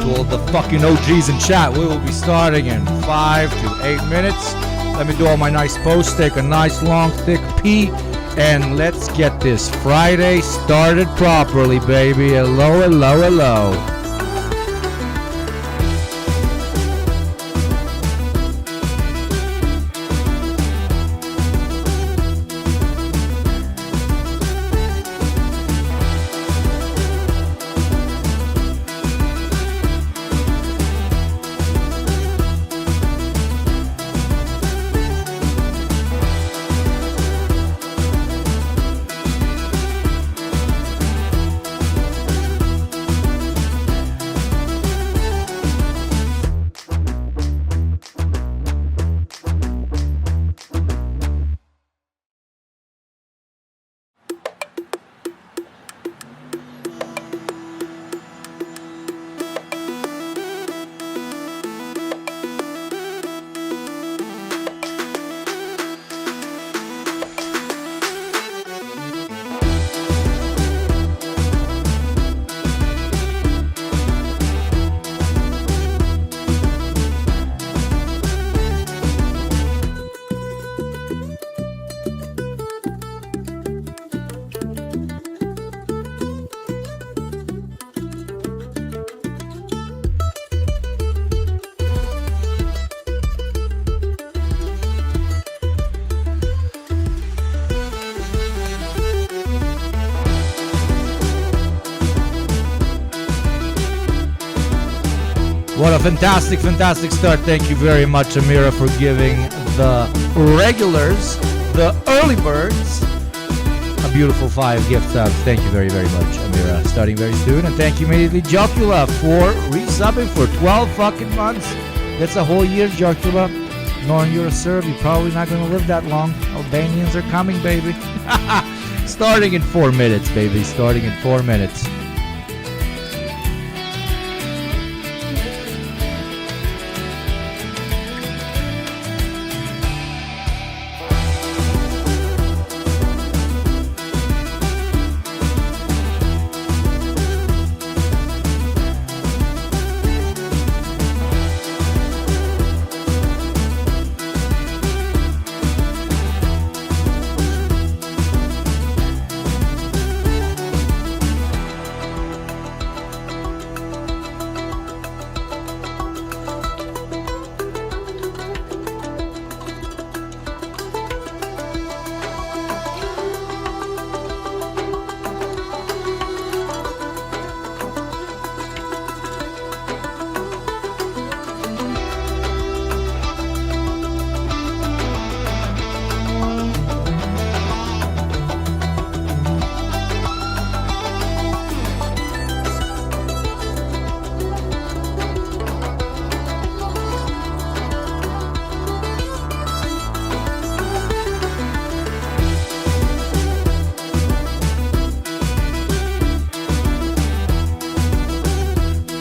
to all the fucking OGs in chat. We will be starting in 5 to 8 minutes. Let me do all my nice posts, take a nice long thick pee, and let's get this Friday started properly, baby. Hello, hello, hello. What a fantastic, fantastic start. Thank you very much, Amira, for giving the regulars, the early birds, a beautiful 5 gift subs. Thank you very, very much, Amira. Starting very soon. And thank you immediately, Jocula, for resubbing for 12 fucking months. That's a whole year, Jocula. Knowing you're a Serb, you're probably not going to live that long. Albanians are coming, baby. Starting in 4 minutes, baby. Starting in 4 minutes.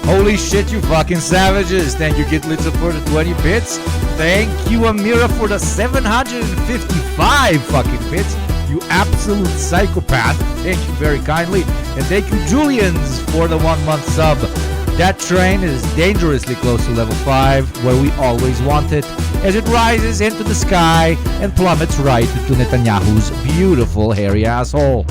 Holy shit, you fucking savages. Thank you, Kitlitza, for the 20 bits. Thank you, Amira, for the 755 fucking bits. You absolute psychopath. Thank you very kindly. And thank you, Julians, for the 1 month sub. That train is dangerously close to level 5, where we always want it, as it rises into the sky and plummets right into Netanyahu's beautiful hairy asshole.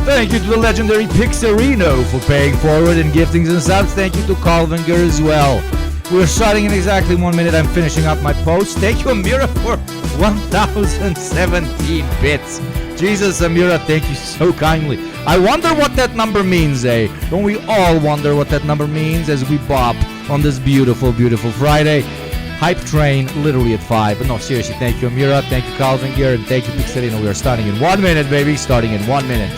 Thank you to the legendary Pixarino for paying forward and gifting some subs. Thank you to Calvinger as well. We're starting in exactly 1 minute. I'm finishing up my post. Thank you, Amira, for 1,017 bits. Jesus, Amira, thank you so kindly. I wonder what that number means, eh? Don't we all wonder what that number means as we bop on this beautiful, beautiful Friday? Hype train literally at 5. But no, seriously, thank you, Amira. Thank you, Calvinger. And thank you, Pixarino. We are starting in 1 minute, baby. Starting in 1 minute.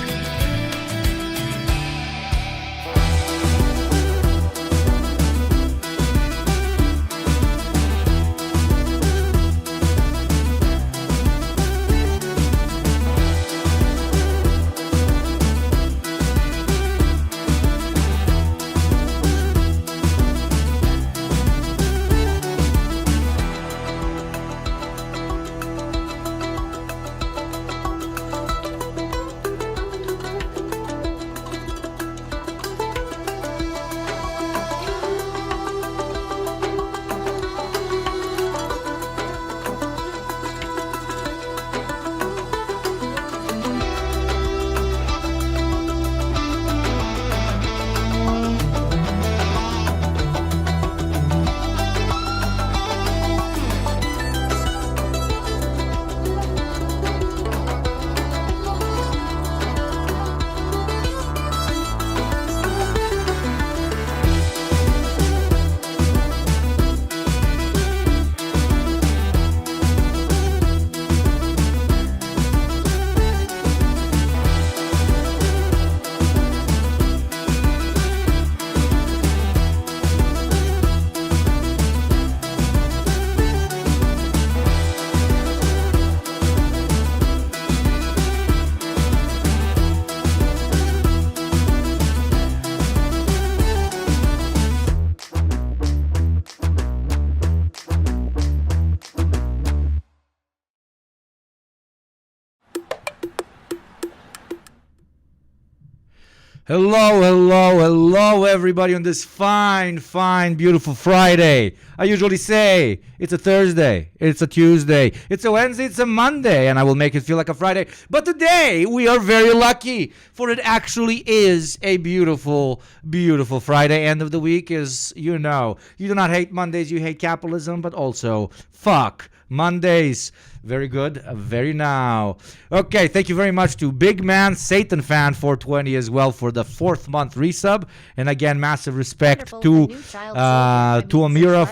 Hello, hello, hello, everybody on this fine, fine, beautiful Friday. I usually say it's a Thursday, it's a Tuesday, it's a Wednesday, it's a Monday, and I will make it feel like a Friday. But today, we are very lucky, for it actually is a beautiful, beautiful Friday. End of the week is, you know, you do not hate Mondays, you hate capitalism, but also, fuck Mondays. Very good. Very now. Okay, thank you very much to Big Man Satan Fan 420 as well for the 4th month resub. And again, massive respect to Amira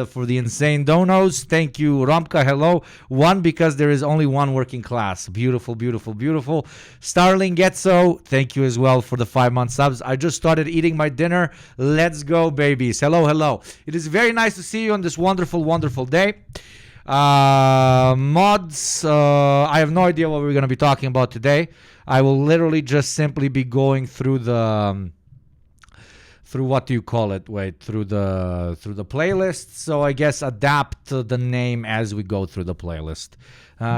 for the insane donos. Thank you, Ramka. Hello. One, because there is only one working class. Beautiful, beautiful, beautiful. Starling Getso, thank you as well for the 5-month subs. I just started eating my dinner. Let's go, babies. Hello, hello. It is very nice to see you on this wonderful, wonderful day. Mods, I have no idea what we're going to be talking about today. I will literally just simply be going through the through what do you call it? Through the playlist. So I guess adapt the name as we go through the playlist.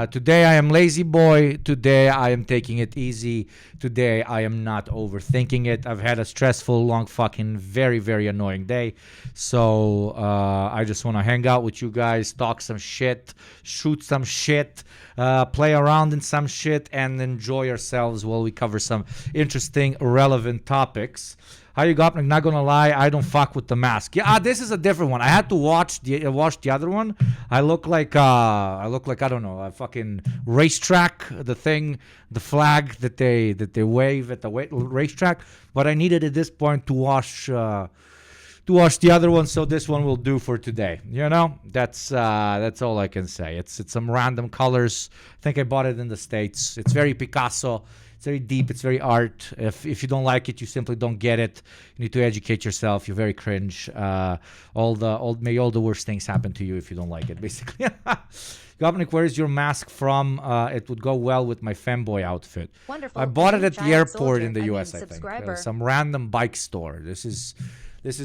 Today I am lazy boy. Today I am taking it easy. Today I am not overthinking it. I've had a stressful, long, fucking, very, very annoying day. So I just want to hang out with you guys, talk some shit, shoot some shit, play around in some shit, and enjoy ourselves while we cover some interesting, relevant topics. How you got? I'm not gonna lie, I don't fuck with the mask. Yeah, this is a different one. I had to watch the other one. I look like I don't know, a fucking racetrack. The thing, the flag that they wave at the racetrack. But I needed at this point to watch the other one, so this one will do for today. You know, that's all I can say. It's some random colors. I think I bought it in the States. It's very Picasso. It's very deep. It's very art. If you don't like it, you simply don't get it. You need to educate yourself. You're very cringe. May all the worst things happen to you if you don't like it, basically. Yugopnik, where is your mask from? It would go well with my femboy outfit. Wonderful. I bought it at the airport in the US, I think. Some random bike store. This is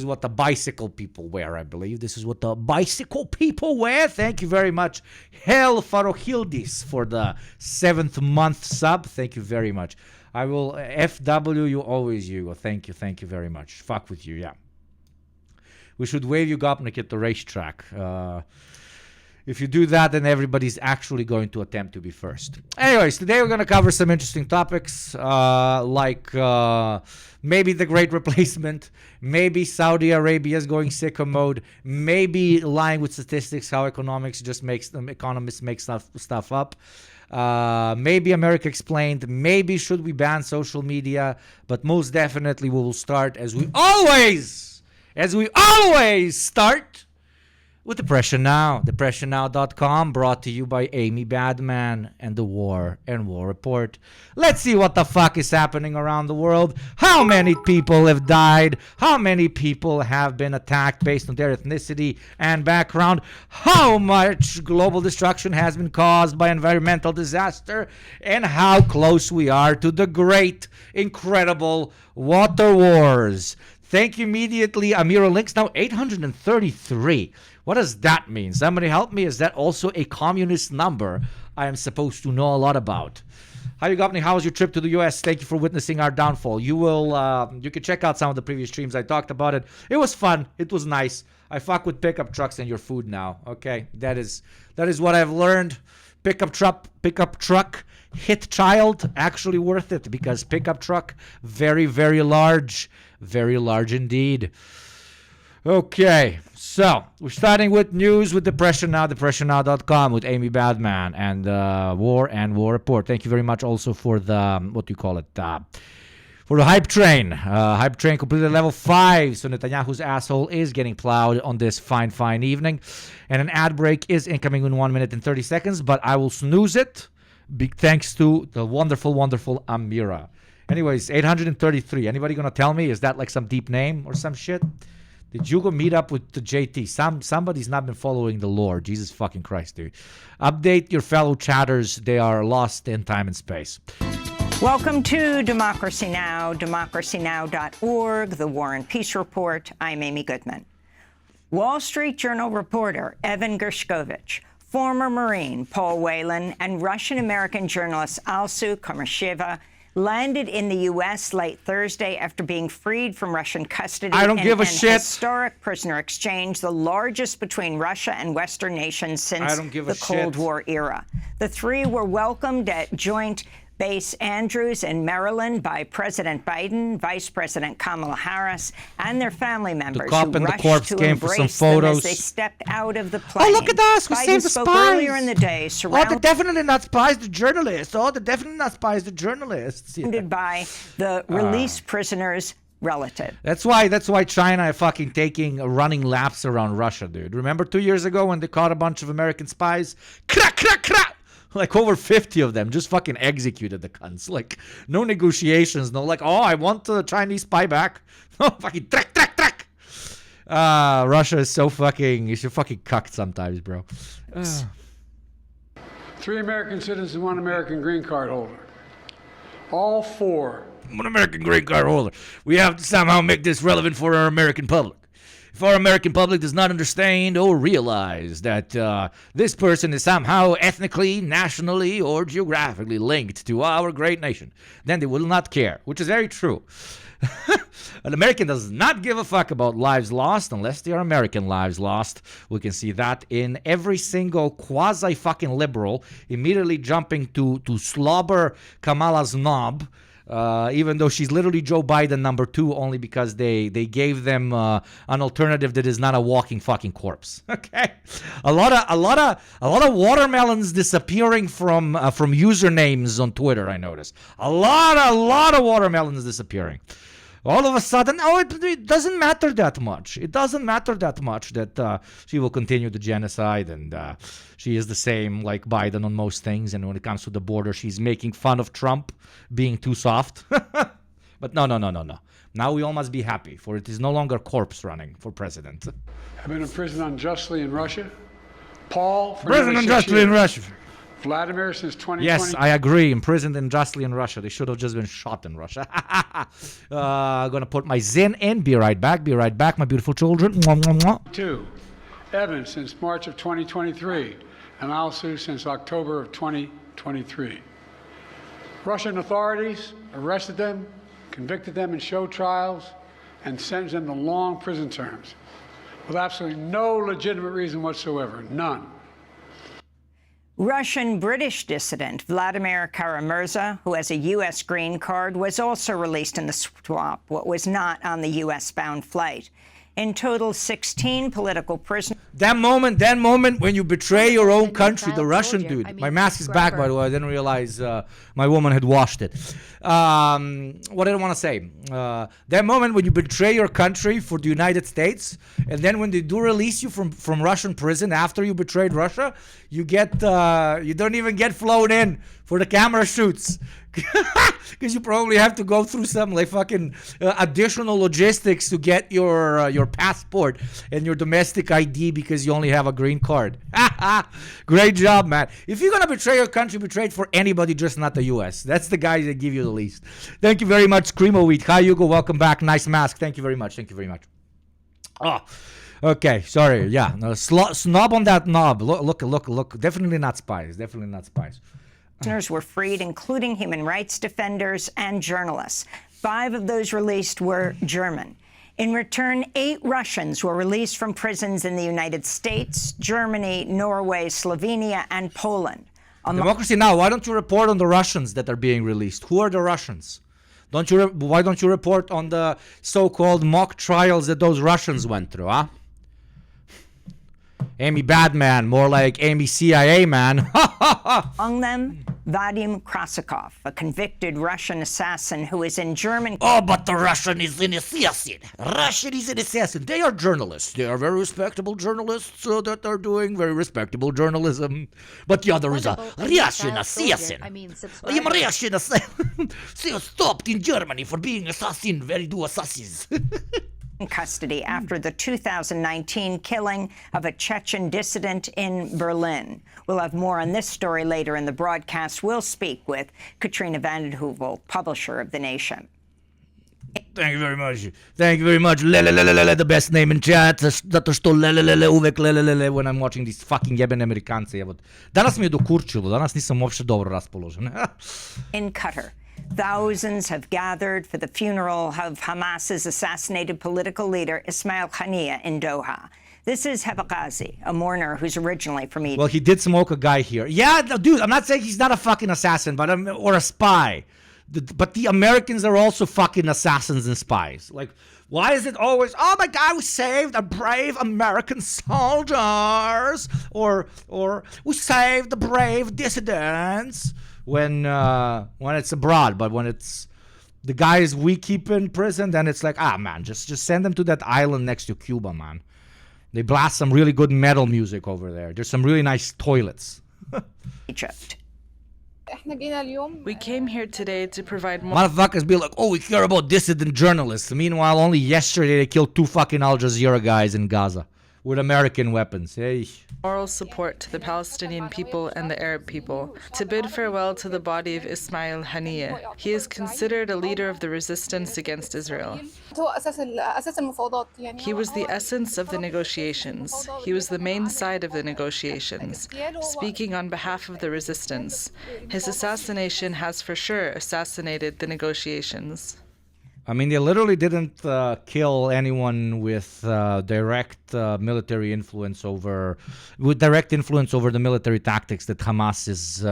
what the bicycle people wear, I believe. This is what the bicycle people wear. Thank you very much. Hell Farohildis for the 7th month sub. Thank you very much. I will FW you always, Hugo. Thank you very much. Fuck with you, yeah. We should wave Yugopnik at the racetrack. If you do that, then everybody's actually going to attempt to be first. Anyways, today we're going to cover some interesting topics like maybe the Great Replacement, maybe Saudi Arabia is going sicko mode, maybe lying with statistics, how economists make stuff up. Maybe America Explained, maybe should we ban social media, but most definitely we will start as we always start with Depression Now. DepressionNow.com, brought to you by Amy Badman and the War and War Report. Let's see what the fuck is happening around the world. How many people have died? How many people have been attacked based on their ethnicity and background? How much global destruction has been caused by environmental disaster? And how close we are to the great, incredible water wars. Thank you immediately. Amira links now 833. What does that mean? Somebody help me. Is that also a communist number I am supposed to know a lot about? Hi, Yugopnik. How was your trip to the U.S.? Thank you for witnessing our downfall. You can check out some of the previous streams. I talked about it. It was fun. It was nice. I fuck with pickup trucks and your food now. Okay, that is what I've learned. Pickup truck, hit child, actually worth it because pickup truck, very, very large indeed. Okay, so we're starting with news with Depression Now, DepressionNow.com with Amy Badman and War and War Report. Thank you very much also for the, for the hype train. Hype train completed level 5, so Netanyahu's asshole is getting plowed on this fine evening. And an ad break is incoming in 1 minute and 30 seconds, but I will snooze it. Big thanks to the wonderful Amira. Anyways, 833. Anybody gonna tell me? Is that like some deep name or some shit? Did Hugo meet up with the JT? Somebody's not been following the lore. Jesus fucking Christ, dude. Update your fellow chatters. They are lost in time and space. Welcome to Democracy Now!, democracynow.org, the War and Peace Report. I'm Amy Goodman. Wall Street Journal reporter Evan Gershkovich, former Marine Paul Whelan, and Russian-American journalist Alsu Komasheva landed in the U.S. late Thursday after being freed from Russian custody. I don't give a shit. Historic prisoner exchange, the largest between Russia and Western nations since the Cold War era. The three were welcomed at Joint Base Andrews in Maryland by President Biden, Vice President Kamala Harris, and their family members the cop who and rushed the corpse to came for some embrace them photos. as they stepped out of the plane. Oh, look at us. We Biden saved the spoke spies. earlier in the day, Oh, they're definitely not spies, the journalists. Oh, they're definitely not spies, the journalists. surrounded by the released prisoners' relative. That's why China is fucking running laps around Russia, dude. Remember 2 years ago when they caught a bunch of American spies? Crack, crack, crack! Like over 50 of them just fucking executed the cunts. Like no negotiations, no like, oh, I want the Chinese spy back. No, fucking track, track, track. Russia is so fucking, you're fucking cucked sometimes, bro. 3 American citizens, 1 American green card holder. All 4. 1 American green card holder. We have to somehow make this relevant for our American public. If our American public does not understand or realize that this person is somehow ethnically, nationally, or geographically linked to our great nation, then they will not care, which is very true. An American does not give a fuck about lives lost unless they are American lives lost. We can see that in every single quasi-fucking liberal immediately jumping to slobber Kamala's knob. Even though she's literally Joe Biden number 2, only because they gave them an alternative that is not a walking fucking corpse. Okay, a lot of watermelons disappearing from usernames on Twitter. I noticed a lot of watermelons disappearing. All of a sudden, it doesn't matter that much. It doesn't matter that much that she will continue the genocide, and she is the same like Biden on most things. And when it comes to the border, she's making fun of Trump being too soft. But no. Now we all must be happy, for it is no longer corpse running for president. I've been imprisoned unjustly in Russia. Paul, for Prison unjustly in Russia. Vladimir since 2020. Yes, I agree. Imprisoned unjustly in Russia. They should have just been shot in Russia. Gonna put my Zin in. Be right back, my beautiful children. Mwah, mwah, mwah. 2. Evan since March of 2023. And Alsu since October of 2023. Russian authorities arrested them, convicted them in show trials, and sentenced them to long prison terms with absolutely no legitimate reason whatsoever. None. Russian-British dissident Vladimir Kara-Murza, who has a U.S. green card, was also released in the swap, what was not on the U.S.-bound flight. In total, 16 political prisoners. That moment when you betray your own country, the Russian dude. My mask is back, by the way. I didn't realize my woman had washed it. What did I want to say? That moment when you betray your country for the United States, and then when they do release you from Russian prison after you betrayed Russia, you don't even get flown in for the camera shoots. Because you probably have to go through some like fucking additional logistics to get your passport and your domestic ID because you only have a green card. Great job, man. If you're gonna betray your country, betray it for anybody, just not the U.S. That's the guys that give you the least. Thank you very much, Screamo Wheat. Hi, Hugo. Welcome back. Nice mask. Thank you very much. Thank you very much. Oh, okay. Sorry. Yeah. No, snob on that knob. Look. Definitely not spies. Definitely not spies. Prisoners were freed, including human rights defenders and journalists. 5 of those released were German. In return, 8 Russians were released from prisons in the United States, Germany, Norway, Slovenia, and Poland. Democracy Now! Why don't you report on the Russians that are being released? Who are the Russians? Why don't you report on the so-called mock trials that those Russians went through, huh? Amy Badman, more like Amy CIA man. Among them, Vadim Krasikov, a convicted Russian assassin who is in German. Oh, but the Russian is an assassin. Russian is an assassin. They are journalists. They are very respectable journalists that are doing very respectable journalism. But the other is a Russian assassin. I am Russian assassin. She was stopped in Germany for being assassin. Very do assassins. In custody after the 2019 killing of a Chechen dissident in Berlin. We'll have more on this story later in the broadcast. We'll speak with Katrina vanden Heuvel, publisher of The Nation. Thank you very much. Thank you very much. The best name in chat. Zato što uvek when I'm watching these fucking jebene Amerikance. Danas mi je dokurčilo. Danas nisam uopšte dobro raspoložen. In Qatar. Thousands have gathered for the funeral of Hamas's assassinated political leader Ismail Haniyeh in Doha. This is Hevagazi, a mourner who's originally from Egypt. Well, he did smoke a guy here. Yeah, dude, I'm not saying he's not a fucking assassin, but or a spy. But the Americans are also fucking assassins and spies. Like, why is it always, oh my God, we saved a brave American soldiers, or we saved the brave dissidents? When it's abroad, but when it's the guys we keep in prison, then it's like, man, just send them to that island next to Cuba, man. They blast some really good metal music over there. There's some really nice toilets. Egypt. We came here today to provide more. Motherfuckers be like, oh, we care about dissident journalists. Meanwhile, only yesterday they killed 2 fucking Al Jazeera guys in Gaza with American weapons. Hey. Moral support to the Palestinian people and the Arab people, to bid farewell to the body of Ismail Haniyeh. He is considered a leader of the resistance against Israel. He was the essence of the negotiations. He was the main side of the negotiations, speaking on behalf of the resistance. His assassination has for sure assassinated the negotiations. I mean, they literally didn't kill anyone with direct military influence over the military tactics that Hamas is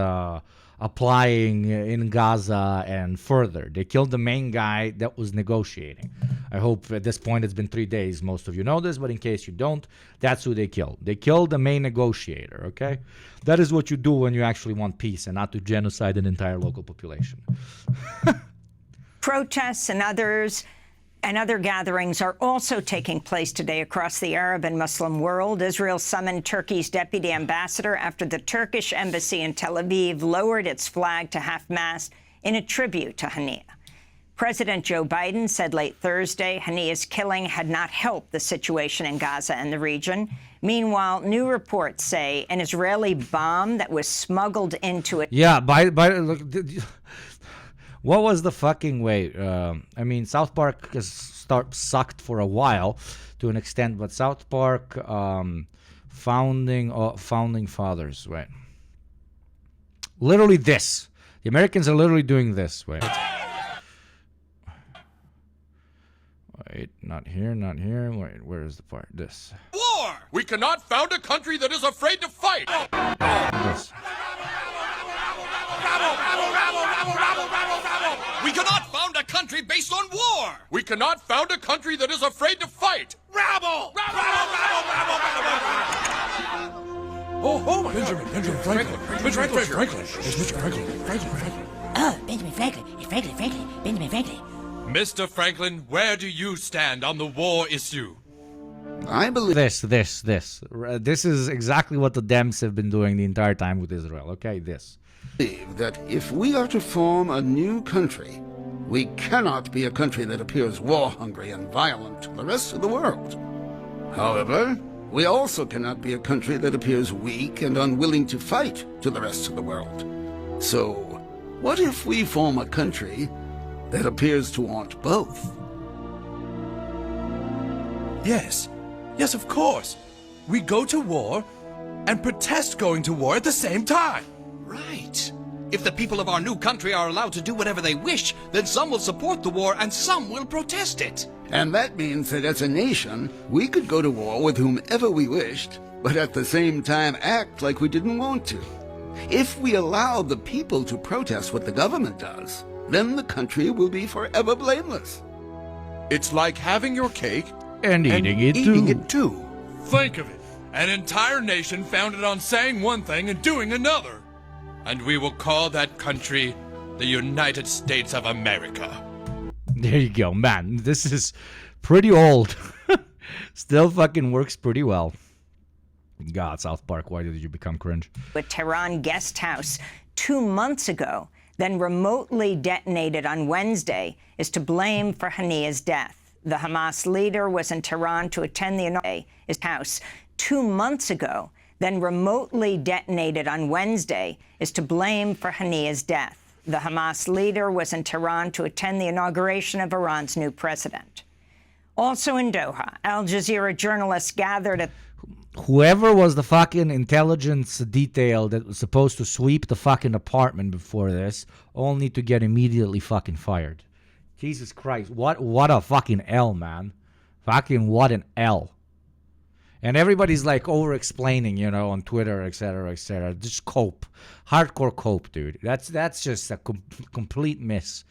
applying in Gaza and further. They killed the main guy that was negotiating. I hope at this point it's been 3 days. Most of you know this, but in case you don't, that's who they killed. They killed the main negotiator, okay? That is what you do when you actually want peace and not to genocide an entire local population. Protests and other gatherings are also taking place today across the Arab and Muslim world. Israel summoned Turkey's deputy ambassador after the Turkish embassy in Tel Aviv lowered its flag to half-mast in a tribute to Haniyeh. President Joe Biden said late Thursday Haniyeh's killing had not helped the situation in Gaza and the region. Meanwhile, new reports say an Israeli bomb that was smuggled into it. Yeah, look, what was the fucking way? I mean, South Park has sucked for a while to an extent, but South Park founding fathers, right? Literally this. The Americans are literally doing this, right? Wait, not here. Wait, where is the part? This. War! We cannot found a country that is afraid to fight! This. We cannot found a country based on war! We cannot found a country that is afraid to fight! Rabble! Oh, Benjamin Franklin. Benjamin Franklin. It's Mr. Franklin. Oh, Benjamin Franklin. It's Franklin. Benjamin Franklin. Mr. Franklin, where do you stand on the war issue? I believe This is exactly what the Dems have been doing the entire time with Israel. Okay, this. that if we are to form a new country, we cannot be a country that appears war-hungry and violent to the rest of the world. However, we also cannot be a country that appears weak and unwilling to fight to the rest of the world. So, what if we form a country that appears to want both? Yes, of course. We go to war and protest going to war at the same time. Right. If the people of our new country are allowed to do whatever they wish, then some will support the war and some will protest it. And that means that as a nation, we could go to war with whomever we wished, but at the same time act like we didn't want to. If we allow the people to protest what the government does, then the country will be forever blameless. It's like having your cake And eating it too. Think of it. An entire nation founded on saying one thing and doing another. And we will call that country the United States of America. There you go, man. This is pretty old. Still fucking works pretty well. God, South Park, why did you become cringe? A Tehran guest house 2 months ago, then remotely detonated on Wednesday, is to blame for Hania's death. The Hamas leader was in Tehran to attend the his house 2 months ago, then remotely detonated on Wednesday, is to blame for Hania's death. The Hamas leader was in Tehran to attend the inauguration of Iran's new president. Also in Doha, Al Jazeera journalists gathered at Whoever was the fucking intelligence detail that was supposed to sweep the fucking apartment before this, only to get immediately fucking fired. Jesus Christ, what a fucking L, man. Fucking what an L. And everybody's like over-explaining, you know, on Twitter, etc., etc. Just cope. Hardcore cope, dude. That's just a complete miss.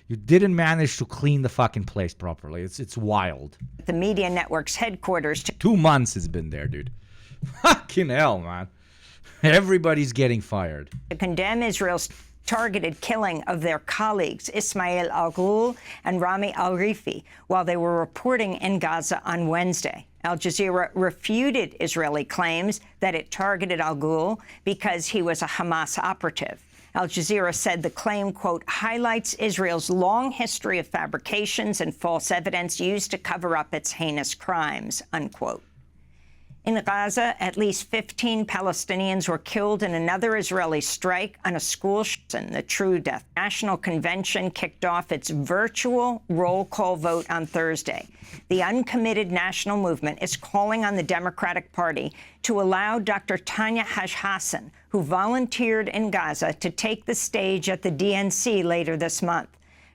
You didn't manage to clean the fucking place properly. It's wild. the media network's headquarters to 2 months it's been there, dude. Fucking hell, man. Everybody's getting fired. condemn Israel's targeted killing of their colleagues, Ismail al-Ghul and Rami al-Rifi, while they were reporting in Gaza on Wednesday. Al Jazeera refuted Israeli claims that it targeted al-Ghul because he was a Hamas operative. Al Jazeera said the claim, quote, highlights Israel's long history of fabrications and false evidence used to cover up its heinous crimes, unquote. In Gaza, at least 15 Palestinians were killed in another Israeli strike on a school. The True Death National Convention kicked off its virtual roll call vote on Thursday. The uncommitted national movement is calling on the Democratic Party to allow Dr. Tanya Haj-Hassan, who volunteered in Gaza, to take the stage at the DNC later this month.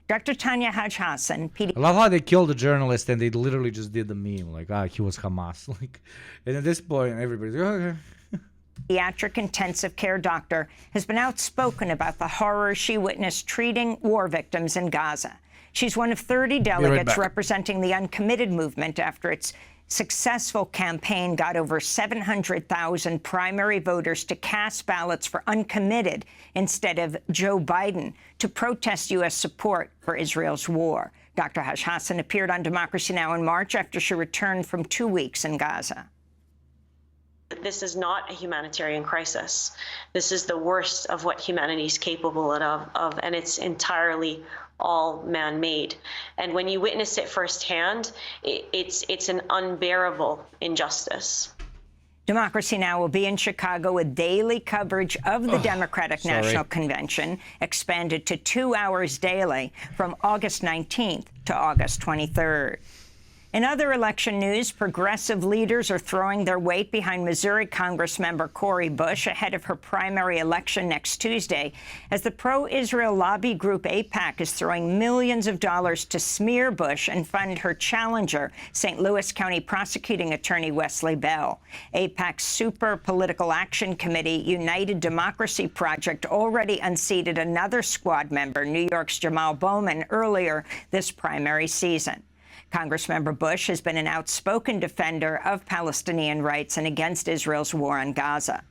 Dr. Tanya Haj-Hassan, I love how they killed a journalist and they literally just did the meme, like, he was Hamas. Like, and at this point, everybody's like, okay. pediatric intensive care doctor, has been outspoken about the horror she witnessed treating war victims in Gaza. She's one of 30 delegates representing the uncommitted movement after its successful campaign got over 700,000 primary voters to cast ballots for uncommitted instead of Joe Biden to protest U.S. support for Israel's war. Dr. Haj-Hassan appeared on Democracy Now! In March after she returned from 2 weeks in Gaza. This is not a humanitarian crisis. This is the worst of what humanity is capable of, and it's entirely all man-made. And when you witness it firsthand, it's an unbearable injustice. Democracy Now! Will be in Chicago with daily coverage of the Democratic National Convention, expanded to 2 hours daily from August 19th to August 23rd. In other election news, progressive leaders are throwing their weight behind Missouri Congressmember Cori Bush ahead of her primary election next Tuesday, as the pro-Israel lobby group AIPAC is throwing millions of dollars to smear Bush and fund her challenger, St. Louis County prosecuting attorney Wesley Bell. AIPAC's Super Political Action Committee United Democracy Project already unseated another squad member, New York's Jamal Bowman, earlier this primary season. Congressmember Bush has been an outspoken defender of Palestinian rights and against Israel's war on Gaza.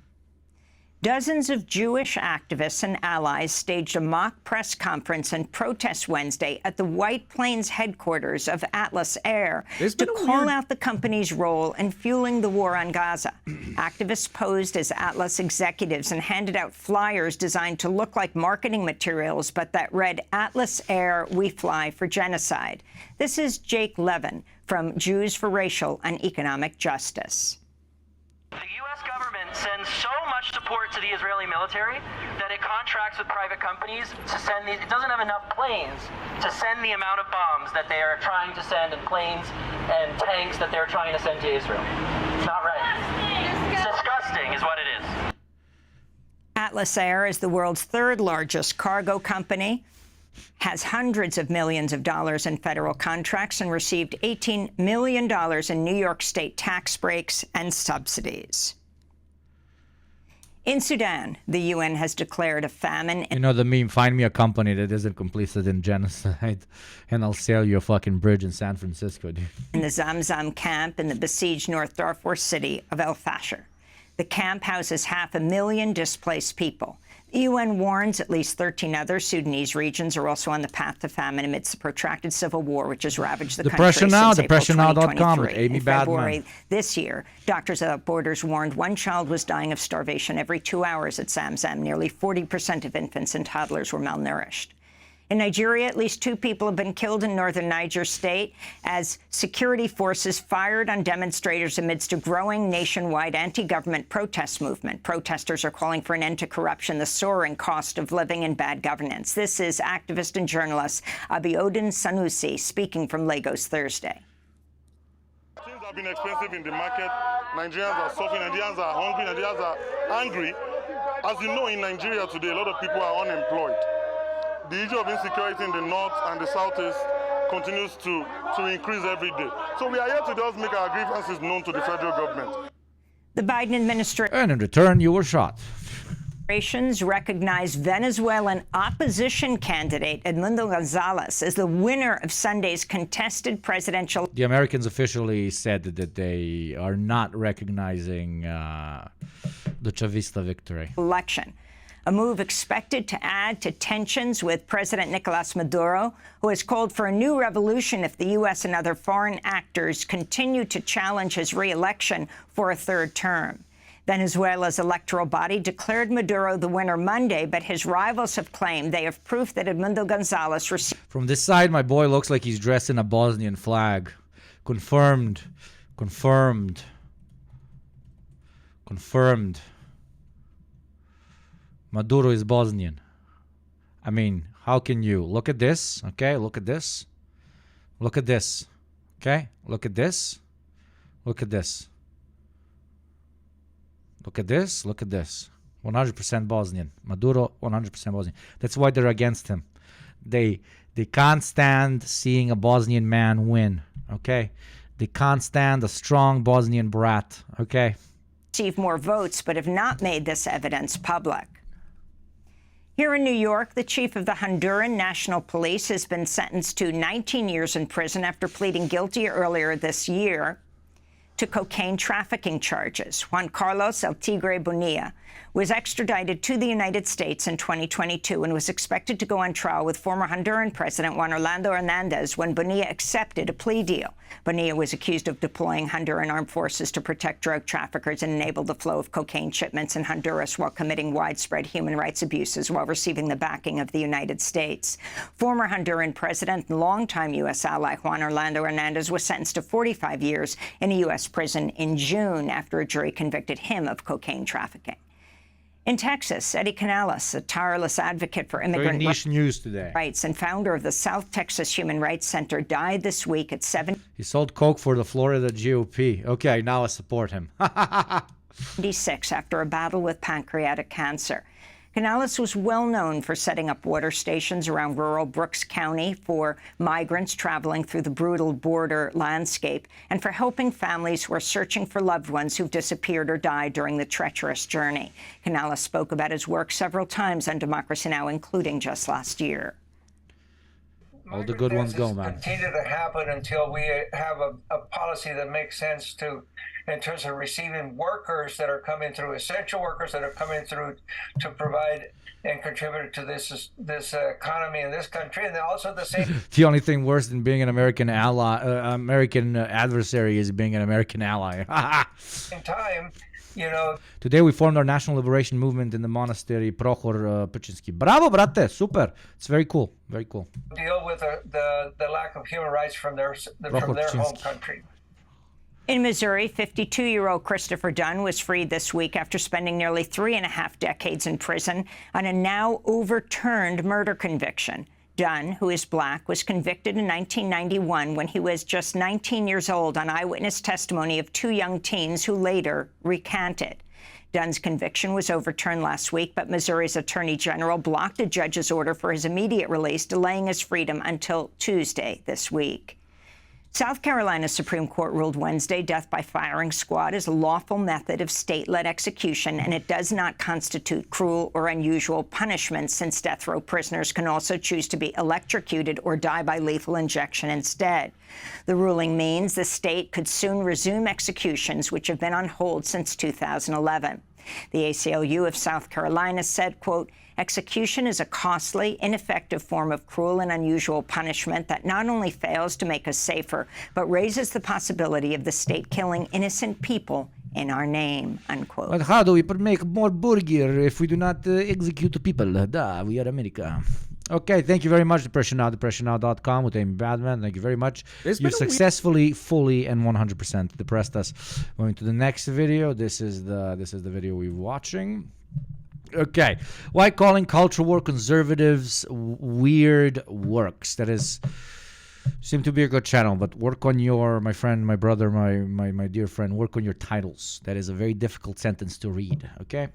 Dozens of Jewish activists and allies staged a mock press conference and protest Wednesday at the White Plains headquarters of Atlas Air to call out the company's role in fueling the war on Gaza. Activists posed as Atlas executives and handed out flyers designed to look like marketing materials, but that read, "Atlas Air, we fly for genocide." This is Jake Levin from Jews for Racial and Economic Justice. The U.S. government sends so much support to the Israeli military that it contracts with private companies to send these. It doesn't have enough planes to send the amount of bombs that they are trying to send, and planes and tanks that they're trying to send to Israel. It's not right. It's disgusting is what it is. Atlas Air is the world's third largest cargo company, has hundreds of millions of dollars in federal contracts, and received $18 million in New York State tax breaks and subsidies. In Sudan, the UN has declared a famine. You know the meme, find me a company that isn't complicit in genocide, and I'll sell you a fucking bridge in San Francisco, dude. In the Zamzam camp in the besieged North Darfur city of El Fasher. The camp houses 500,000 displaced people. The UN warns at least 13 other Sudanese regions are also on the path to famine amidst the protracted civil war, which has ravaged the country since April 2023. with Amy In Badman. February this year, Doctors Without Borders warned one child was dying of starvation every 2 hours at Samsen. Nearly 40% of infants and toddlers were malnourished. In Nigeria, at least 2 people have been killed in northern Niger state as security forces fired on demonstrators amidst a growing nationwide anti-government protest movement. Protesters are calling for an end to corruption, the soaring cost of living, and bad governance. This is activist and journalist Abiodun Sanusi speaking from Lagos Thursday. Things have been expensive in the market. Nigerians are suffering, Nigerians are hungry, Nigerians are angry. As you know, in Nigeria today, a lot of people are unemployed. The issue of insecurity in the north and the southeast continues to increase every day. So we are here to just make our grievances known to the federal government. The Biden administration. And in return, you were shot. Recognize Venezuelan opposition candidate Edmundo Gonzalez as the winner of Sunday's contested presidential. The Americans officially said that they are not recognizing the Chavista victory. Election. A move expected to add to tensions with President Nicolas Maduro, who has called for a new revolution if the U.S. and other foreign actors continue to challenge his re-election for a third term. Venezuela's electoral body declared Maduro the winner Monday, but his rivals have claimed they have proof that Edmundo Gonzalez received. From this side, my boy looks like he's dressed in a Bosnian flag. Confirmed. Confirmed. Confirmed. Maduro is Bosnian. I mean, how can you? Look at this, okay? Look at this. Look at this, okay? Look at this. Look at this. Look at this. Look at this. 100% Bosnian. Maduro, 100% Bosnian. That's why they're against him. They can't stand seeing a Bosnian man win, okay? They can't stand a strong Bosnian brat, okay? Received more votes, but have not made this evidence public. Here in New York, the chief of the Honduran National Police has been sentenced to 19 years in prison after pleading guilty earlier this year to cocaine trafficking charges. Juan Carlos El Tigre Bonilla was extradited to the United States in 2022 and was expected to go on trial with former Honduran President Juan Orlando Hernandez when Bonilla accepted a plea deal. Bonilla was accused of deploying Honduran armed forces to protect drug traffickers and enable the flow of cocaine shipments in Honduras while committing widespread human rights abuses while receiving the backing of the United States. Former Honduran President and longtime U.S. ally Juan Orlando Hernandez was sentenced to 45 years in a U.S. prison in June after a jury convicted him of cocaine trafficking. In Texas, Eddie Canales, a tireless advocate for Very immigrant niche news today. rights and founder of the South Texas Human Rights Center, died this week at 70. He sold coke for the Florida GOP. Okay, now I support him. 76 after a battle with pancreatic cancer. Canales was well known for setting up water stations around rural Brooks County for migrants traveling through the brutal border landscape and for helping families who are searching for loved ones who've disappeared or died during the treacherous journey. Canales spoke about his work several times on Democracy Now!, including just last year. All the good ones go, man. Continue to happen until we have a policy that makes sense in terms of receiving workers that are coming through, essential workers that are coming through to provide and contribute to this economy in this country, and then also the same. The only thing worse than being an American ally, American adversary, is being an American ally. Same time, you know. Today we formed our national liberation movement in the monastery Prohor Pechinsky. Bravo, brate, super. It's very cool, very cool. Deal with the lack of human rights from their home country. In Missouri, 52-year-old Christopher Dunn was freed this week after spending nearly 3.5 decades in prison on a now overturned murder conviction. Dunn, who is black, was convicted in 1991 when he was just 19 years old on eyewitness testimony of 2 young teens who later recanted. Dunn's conviction was overturned last week, but Missouri's Attorney General blocked a judge's order for his immediate release, delaying his freedom until Tuesday this week. South Carolina's Supreme Court ruled Wednesday death by firing squad is a lawful method of state-led execution, and it does not constitute cruel or unusual punishment, since death row prisoners can also choose to be electrocuted or die by lethal injection instead. The ruling means the state could soon resume executions, which have been on hold since 2011. The ACLU of South Carolina said, quote, "Execution is a costly, ineffective form of cruel and unusual punishment that not only fails to make us safer, but raises the possibility of the state killing innocent people in our name," unquote. But how do we make more burger if we do not execute people? Duh, we are America. Okay, thank you very much, depressionnow.com with Amy Badman. Thank you very much. You successfully, fully, and 100% depressed us. Going to the next video. This is the video we're watching. Okay, why calling culture war conservatives weird works? That is, seem to be a good channel, but work on your, my friend, my brother, my dear friend, work on your titles. That is a very difficult sentence to read. Okay.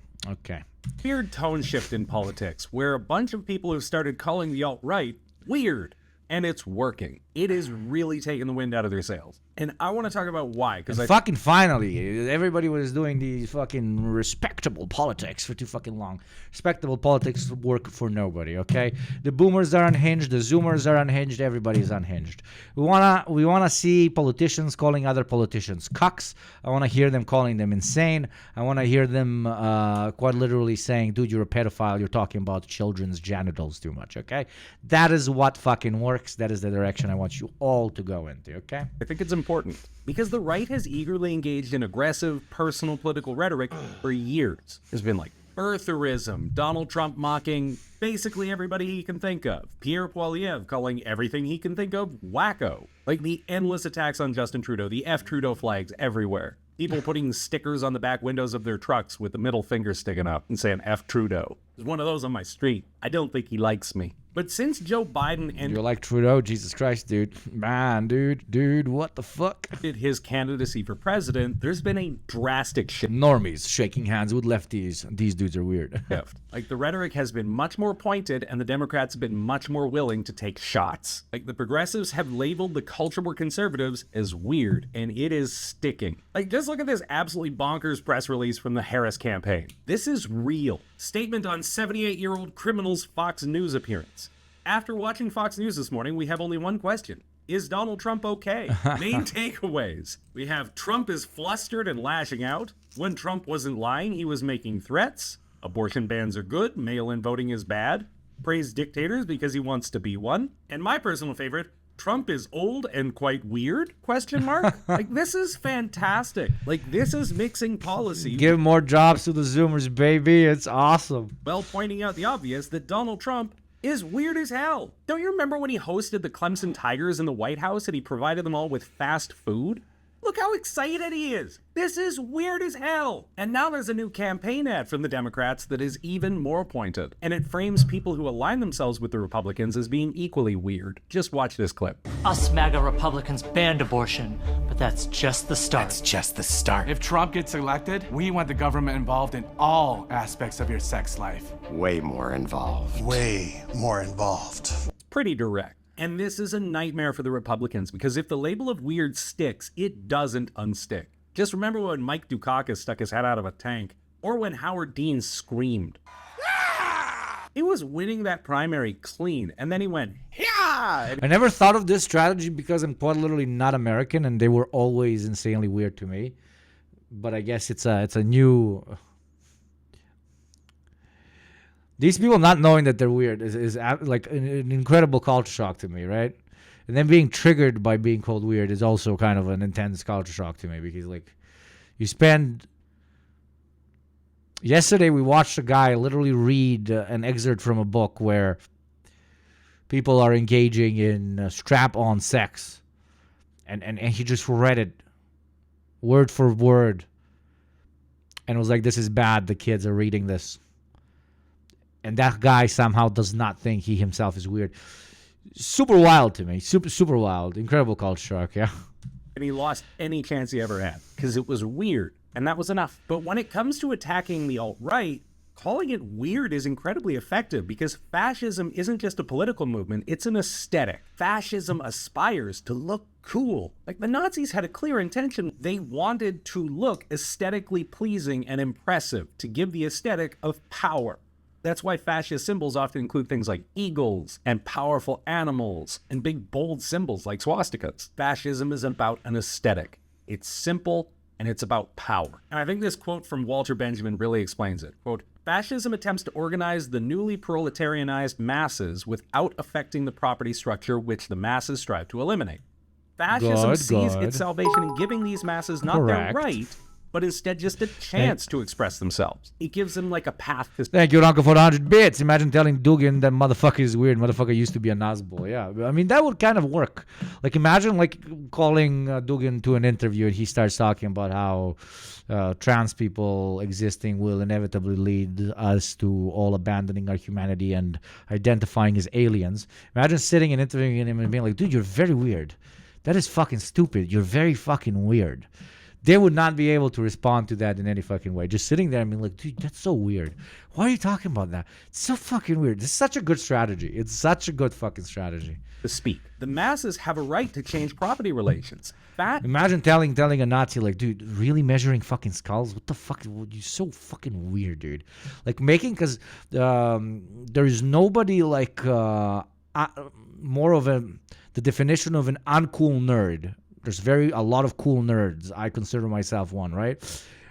Weird tone shift in politics, where a bunch of people have started calling the alt-right weird, and it's working. It is really taking the wind out of their sails. And I want to talk about why, because fucking finally, everybody was doing these fucking respectable politics for too fucking long. Respectable politics work for nobody, okay? The boomers are unhinged, the zoomers are unhinged, everybody's unhinged. We wanna see politicians calling other politicians cucks. I wanna hear them calling them insane. I wanna hear them quite literally saying, dude, you're a pedophile, you're talking about children's genitals too much, okay? That is what fucking works. That is the direction I want you all to go into, okay? I think it's important because the right has eagerly engaged in aggressive, personal political rhetoric for years. There's been like birtherism, Donald Trump mocking basically everybody he can think of, Pierre Poilievre calling everything he can think of wacko, like the endless attacks on Justin Trudeau, the F Trudeau flags everywhere. People putting stickers on the back windows of their trucks with the middle finger sticking up and saying F Trudeau. There's one of those on my street. I don't think he likes me. But since Joe Biden and... You're like Trudeau, Jesus Christ, dude. Man, dude, what the fuck? ...his candidacy for president, there's been a drastic shift. Normies shaking hands with lefties. These dudes are weird. Like, the rhetoric has been much more pointed, and the Democrats have been much more willing to take shots. Like, the progressives have labeled the culture war conservatives as weird, and it is sticking. Like, just look at this absolutely bonkers press release from the Harris campaign. This is real. Statement on 78-year-old criminal's Fox News appearance. After watching Fox News this morning, we have only one question. Is Donald Trump okay? Main takeaways. We have Trump is flustered and lashing out. When Trump wasn't lying, he was making threats. Abortion bans are good. Mail-in voting is bad. Praise dictators because he wants to be one. And my personal favorite, Trump is old and quite weird? ? Like, this is fantastic. Like, this is mixing policy. Give more jobs to the Zoomers, baby. It's awesome. Well, pointing out the obvious that Donald Trump is weird as hell. Don't you remember when he hosted the Clemson Tigers in the White House and he provided them all with fast food? Look how excited he is. This is weird as hell. And now there's a new campaign ad from the Democrats that is even more pointed. And it frames people who align themselves with the Republicans as being equally weird. Just watch this clip. Us MAGA Republicans banned abortion, but that's just the start. That's just the start. If Trump gets elected, we want the government involved in all aspects of your sex life. Way more involved. Way more involved. Pretty direct. And this is a nightmare for the Republicans, because if the label of weird sticks, it doesn't unstick. Just remember when Mike Dukakis stuck his head out of a tank, or when Howard Dean screamed. He was winning that primary clean, and then he went, yeah! I never thought of this strategy because I'm quite literally not American, and they were always insanely weird to me. But I guess it's a new... These people not knowing that they're weird is like an incredible culture shock to me, right? And then being triggered by being called weird is also kind of an intense culture shock to me, because like you spend... Yesterday we watched a guy literally read an excerpt from a book where people are engaging in strap-on sex, and he just read it word for word and was like, this is bad, the kids are reading this. And that guy somehow does not think he himself is weird. Super wild to me. Super wild. Incredible culture shock, yeah. And he lost any chance he ever had, because it was weird, and that was enough. But when it comes to attacking the alt-right, calling it weird is incredibly effective, because fascism isn't just a political movement, it's an aesthetic. Fascism aspires to look cool. Like, the Nazis had a clear intention. They wanted to look aesthetically pleasing and impressive, to give the aesthetic of power. That's why fascist symbols often include things like eagles and powerful animals and big bold symbols like swastikas. Fascism is about an aesthetic. It's simple and it's about power. And I think this quote from Walter Benjamin really explains it. Quote, fascism attempts to organize the newly proletarianized masses without affecting the property structure which the masses strive to eliminate. Fascism sees its salvation in giving these masses not their right, but instead just a chance to express themselves. It gives them like a path to... Thank you, Uncle, for the 100 bits. Imagine telling Dugin that motherfucker is weird. Motherfucker used to be a Nazboy. Yeah, I mean, that would kind of work. Like, imagine like calling Dugin to an interview and he starts talking about how trans people existing will inevitably lead us to all abandoning our humanity and identifying as aliens. Imagine sitting and interviewing him and being like, dude, you're very weird. That is fucking stupid. You're very fucking weird. They would not be able to respond to that in any fucking way. Just sitting there and being like, dude, that's so weird. Why are you talking about that? It's so fucking weird. This is such a good strategy. It's such a good fucking strategy. To speak. The masses have a right to change property relations. Imagine telling a Nazi, like, dude, really measuring fucking skulls? What the fuck? You're so fucking weird, dude. Like, making, because there is nobody like more of the definition of an uncool nerd. There's a lot of cool nerds. I consider myself one, right?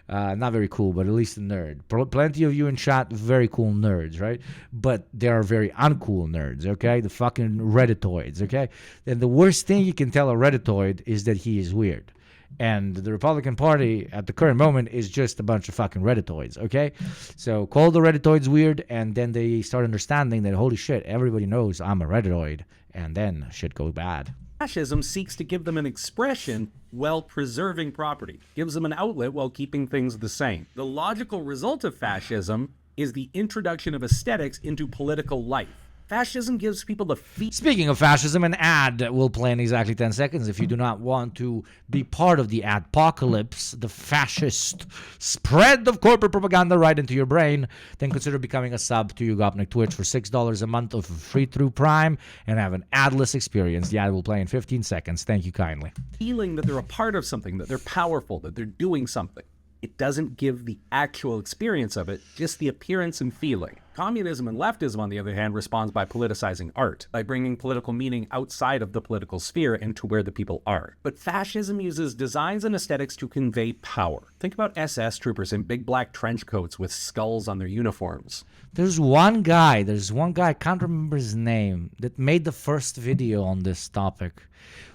Not very cool, but at least a nerd. Plenty of you in chat, very cool nerds, right? But there are very uncool nerds, okay? The fucking Redditoids, okay? And the worst thing you can tell a Redditoid is that he is weird. And the Republican Party at the current moment is just a bunch of fucking Redditoids, okay? So call the Redditoids weird, and then they start understanding that, holy shit, everybody knows I'm a Redditoid, and then shit goes bad. Fascism seeks to give them an expression while preserving property, gives them an outlet while keeping things the same. The logical result of fascism is the introduction of aesthetics into political life. Fascism gives people the Speaking of fascism, an ad will play in exactly 10 seconds. If you do not want to be part of the adpocalypse, the fascist spread of corporate propaganda right into your brain, then consider becoming a sub to YugopnikTwitch for $6 a month of free through Prime and have an adless experience. The ad will play in 15 seconds. Thank you kindly. Feeling that they're a part of something, that they're powerful, that they're doing something. It doesn't give the actual experience of it, just the appearance and feeling. Communism and leftism, on the other hand, responds by politicizing art, by bringing political meaning outside of the political sphere and to where the people are. But fascism uses designs and aesthetics to convey power. Think about SS troopers in big black trench coats with skulls on their uniforms. There's one guy, I can't remember his name, that made the first video on this topic.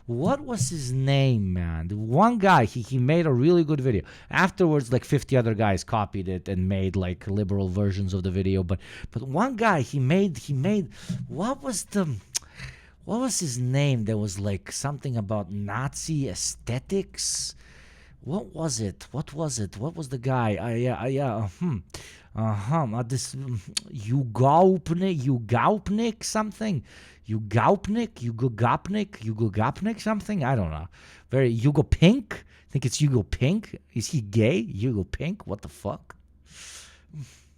What was his name, man? The one guy, he made a really good video. Afterwards, like 50 other guys copied it and made like liberal versions of the video. But one guy, he made what was his name? There was like something about Nazi aesthetics. What was it? What was the guy? This Yugaupnik something. Yugopnik something. I don't know. Very Yugopink. I think it's Yugopink. Is he gay? Yugopink? What the fuck?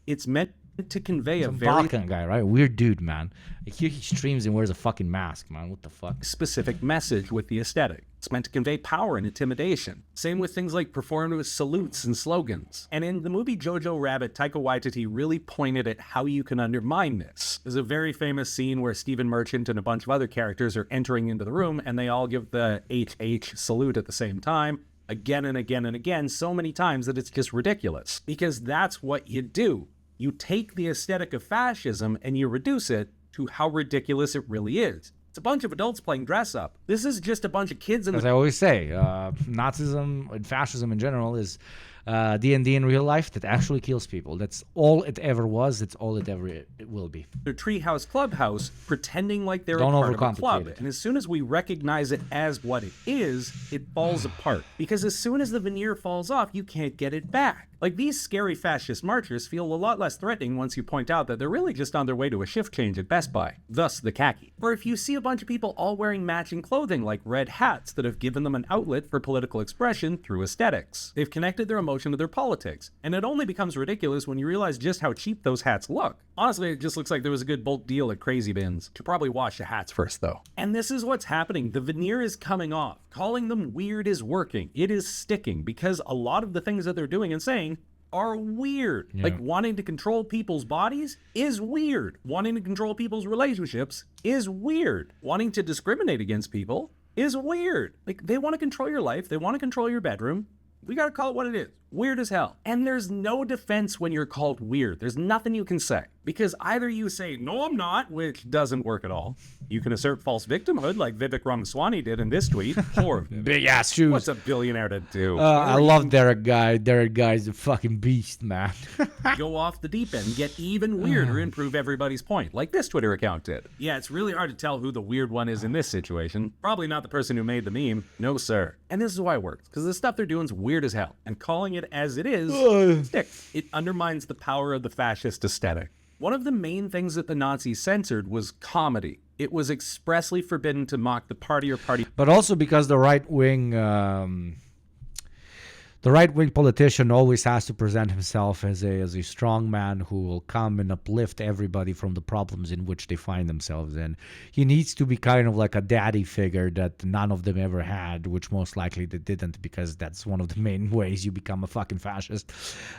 It's meant to convey a very Balkan guy, right? Weird dude, man. I hear he streams and wears a fucking mask, man. What the fuck? specific message with the aesthetic. It's meant to convey power and intimidation. Same with things like performative salutes and slogans. And in the movie Jojo Rabbit, Taika Waititi really pointed at how you can undermine this. There's a very famous scene where Stephen Merchant and a bunch of other characters are entering into the room and they all give the HH salute at the same time, again and again and again, so many times that it's just ridiculous. Because that's what you do. You take the aesthetic of fascism and you reduce it to how ridiculous it really is. It's a bunch of adults playing dress up. This is just a bunch of kids in As I always say, Nazism and fascism in general is D&D in real life that actually kills people. That's all it ever was. That's all it ever it will be. their treehouse clubhouse pretending like they're Don't a part of a overcomplicate club. it. And as soon as we recognize it as what it is, it falls apart. Because as soon as the veneer falls off, you can't get it back. Like, these scary fascist marchers feel a lot less threatening once you point out that they're really just on their way to a shift change at Best Buy, thus the khaki. Or if you see a bunch of people all wearing matching clothing like red hats that have given them an outlet for political expression through aesthetics. They've connected their emotion to their politics, and it only becomes ridiculous when you realize just how cheap those hats look. Honestly, it just looks like there was a good bulk deal at Crazy Bins. Should probably wash the hats first, though. And this is what's happening. The veneer is coming off. Calling them weird is working. It is sticking, because a lot of the things that they're doing and saying are weird. Yeah. Like, wanting to control people's bodies is weird. Wanting to control people's relationships is weird. Wanting to discriminate against people is weird. Like, they want to control your life. They want to control your bedroom. We gotta call it what it is. Weird as hell. And there's no defense when you're called weird. There's nothing you can say. Because either you say, no, I'm not, which doesn't work at all. You can assert false victimhood like Vivek Ramaswamy did in this tweet. Poor Vivek. Big ass shoes. What's a billionaire to do? I love Derek Guy. Derek Guy's a fucking beast, man. Go off the deep end, get even weirder, and prove everybody's point, like this Twitter account did. Yeah, it's really hard to tell who the weird one is in this situation. Probably not the person who made the meme. No, sir. And this is why it works, because the stuff they're doing is weird as hell, and calling it as it is sticks. It undermines the power of the fascist aesthetic. One of the main things that the Nazis censored was comedy. It was expressly forbidden to mock the party or party. But also because the right-wing politician always has to present himself as a strong man who will come and uplift everybody from the problems in which they find themselves in. He needs to be kind of like a daddy figure that none of them ever had, which most likely they didn't, because that's one of the main ways you become a fucking fascist.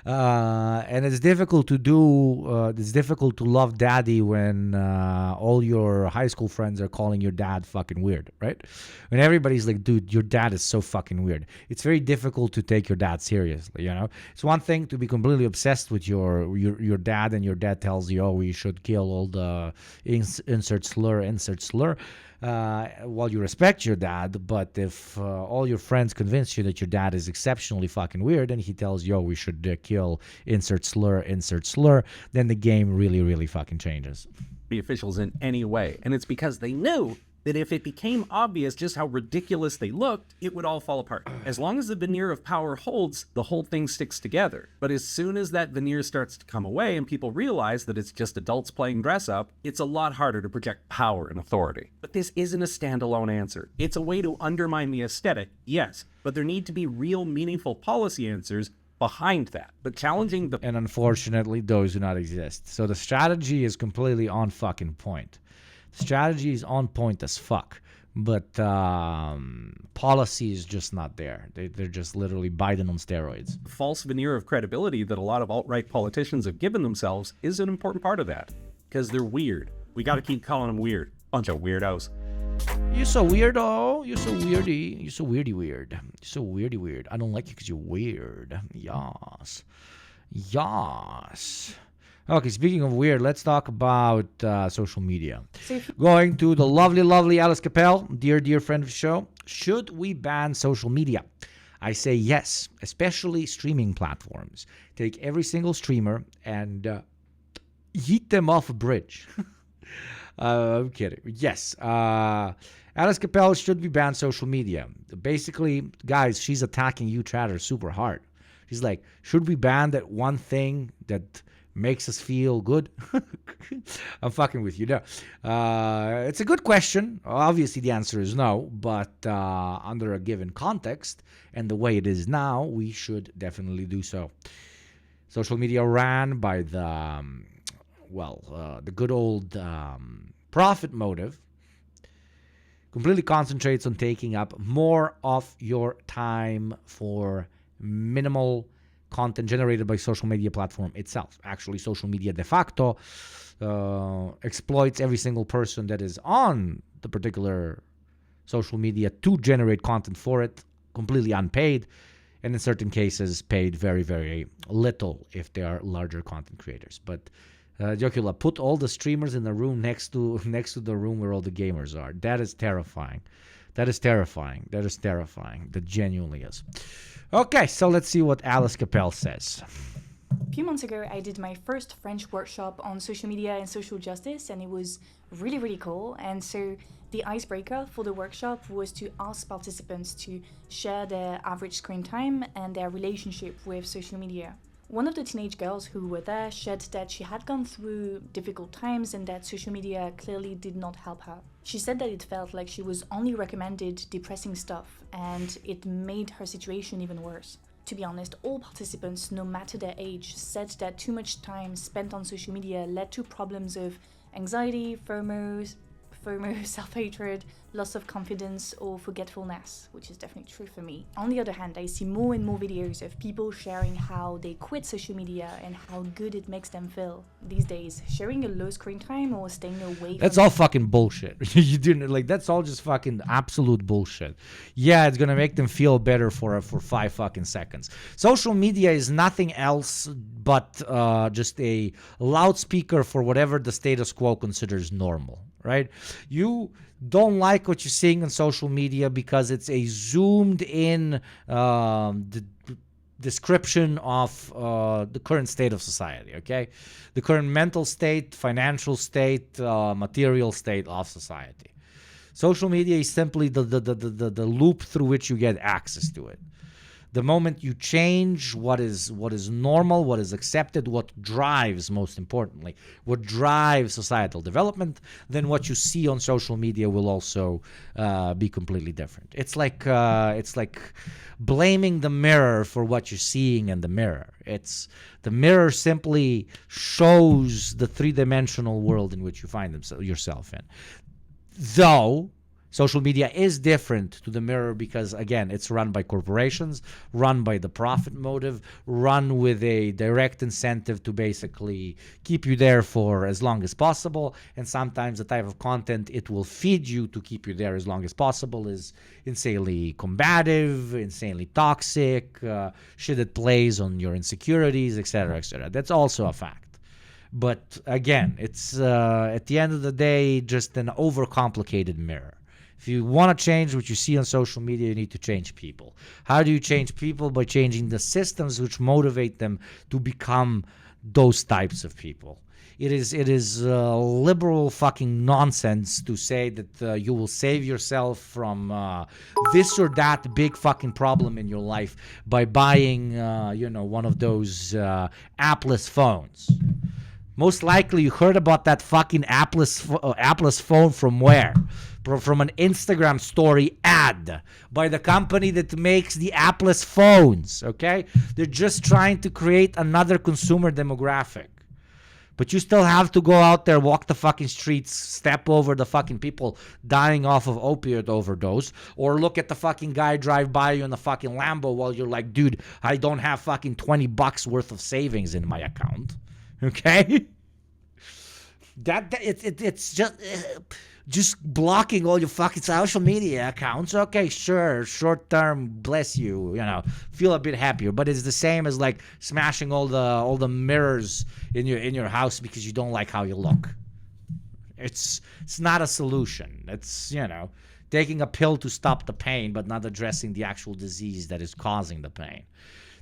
And it's difficult to do. It's difficult to love daddy when all your high school friends are calling your dad fucking weird, right? When everybody's like, dude, your dad is so fucking weird. It's very difficult to take your dad seriously, you know? It's one thing to be completely obsessed with your dad, and your dad tells you, oh, we should kill all the insert slur, while you respect your dad. But if all your friends convince you that your dad is exceptionally fucking weird, and he tells you, oh, we should kill insert slur, then the game really, really fucking changes. The officials in any way. And it's because they knew that if it became obvious just how ridiculous they looked, it would all fall apart. As long as the veneer of power holds, the whole thing sticks together. But as soon as that veneer starts to come away and people realize that it's just adults playing dress up, it's a lot harder to project power and authority. But this isn't a standalone answer. It's a way to undermine the aesthetic, yes, but there need to be real meaningful policy answers behind that. But challenging the... And unfortunately, those do not exist. So the strategy is completely on fucking point. Strategy is on point as fuck, but policy is just not there. They're just literally Biden on steroids. False veneer of credibility that a lot of alt-right politicians have given themselves is an important part of that, because they're weird. We got to keep calling them weird. Bunch of weirdos. You're so weirdo. You're so weirdy. You're so weirdy weird. You're so weirdy weird. I don't like you because you're weird. Yas. Okay, speaking of weird, let's talk about social media. Going to the lovely Alice Capel, dear friend of the show. Should we ban social media? I say yes, especially streaming platforms. Take every single streamer and yeet them off a bridge. I'm kidding. Yes. Alice Capel should be banned social media. Basically, guys, she's attacking you chatter super hard. She's like, should we ban that one thing that makes us feel good? I'm fucking with you. No. It's a good question. Obviously, the answer is no. But under a given context and the way it is now, we should definitely do so. Social media ran by the good old profit motive completely concentrates on taking up more of your time for minimal content generated by social media platform itself. Actually, social media de facto exploits every single person that is on the particular social media to generate content for it, completely unpaid, and in certain cases paid very, very little if they are larger content creators. But Jokula, put all the streamers in the room next to the room where all the gamers are. That is terrifying. That is terrifying. That is terrifying. That genuinely is. Okay, so let's see what Alice Capel says. A few months ago, I did my first French workshop on social media and social justice, and it was really, really cool. And so the icebreaker for the workshop was to ask participants to share their average screen time and their relationship with social media. One of the teenage girls who were there shared that she had gone through difficult times and that social media clearly did not help her. She said that it felt like she was only recommended depressing stuff, and it made her situation even worse. To be honest, all participants, no matter their age, said that too much time spent on social media led to problems of anxiety, FOMO, self-hatred, loss of confidence, or forgetfulness, which is definitely true for me. On the other hand, I see more and more videos of people sharing how they quit social media and how good it makes them feel. These days, sharing a low screen time or staying away That's all fucking bullshit. You didn't like that's all just fucking absolute bullshit. Yeah, it's gonna make them feel better for 5 fucking seconds. Social media is nothing else but just a loudspeaker for whatever the status quo considers normal, right? You don't like what you're seeing on social media because it's a zoomed in description of the current state of society, okay? The current mental state, financial state, material state of society. Social media is simply the loop through which you get access to it. The moment you change what is normal, what is accepted, what drives, most importantly, what drives societal development, then what you see on social media will also be completely different. It's like blaming the mirror for what you're seeing in the mirror. It's the mirror simply shows the three-dimensional world in which you find yourself in. Though social media is different to the mirror because, again, it's run by corporations, run by the profit motive, run with a direct incentive to basically keep you there for as long as possible. And sometimes the type of content it will feed you to keep you there as long as possible is insanely combative, insanely toxic, shit that plays on your insecurities, etc., etc. That's also a fact. But again, it's at the end of the day just an overcomplicated mirror. If you want to change what you see on social media, you need to change people. How do you change people? By changing the systems which motivate them to become those types of people. It is liberal fucking nonsense to say that you will save yourself from this or that big fucking problem in your life by buying, one of those appless phones. Most likely you heard about that fucking appless phone from where? From an Instagram story ad by the company that makes the appless phones, okay? They're just trying to create another consumer demographic. But you still have to go out there, walk the fucking streets, step over the fucking people dying off of opioid overdose, or look at the fucking guy drive by you in the fucking Lambo while you're like, dude, I don't have fucking $20 worth of savings in my account. Okay? It's just blocking all your fucking social media accounts. Okay, sure, short term, bless you, feel a bit happier. But it's the same as like smashing all the mirrors in your house because you don't like how you look. It's not a solution. It's taking a pill to stop the pain, but not addressing the actual disease that is causing the pain.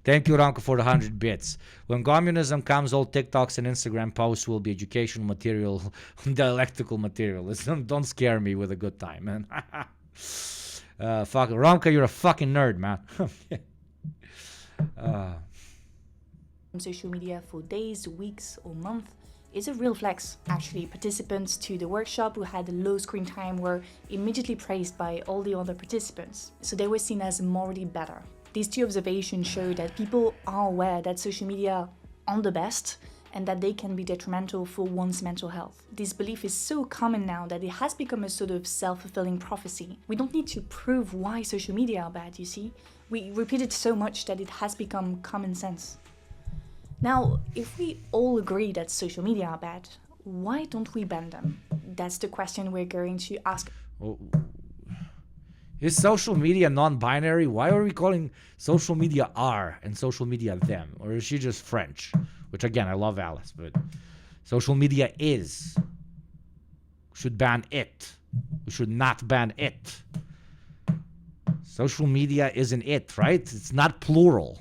Thank you, Ranko, for the 100 bits. When communism comes, all TikToks and Instagram posts will be educational material, dialectical material. Don't scare me with a good time, man. Fuck, Ranko, you're a fucking nerd, man. On social media for days, weeks, or months is a real flex. Actually, participants to the workshop who had low screen time were immediately praised by all the other participants, so they were seen as morally better. These two observations show that people are aware that social media aren't the best and that they can be detrimental for one's mental health. This belief is so common now that it has become a sort of self-fulfilling prophecy. We don't need to prove why social media are bad, you see. We repeat it so much that it has become common sense. Now, if we all agree that social media are bad, why don't we ban them? That's the question we're going to ask. Is social media non-binary? Why are we calling social media R and social media them? Or is she just French? Which, again, I love Alice, but social media is. We should ban it. We should not ban it. Social media isn't it, right? It's not plural.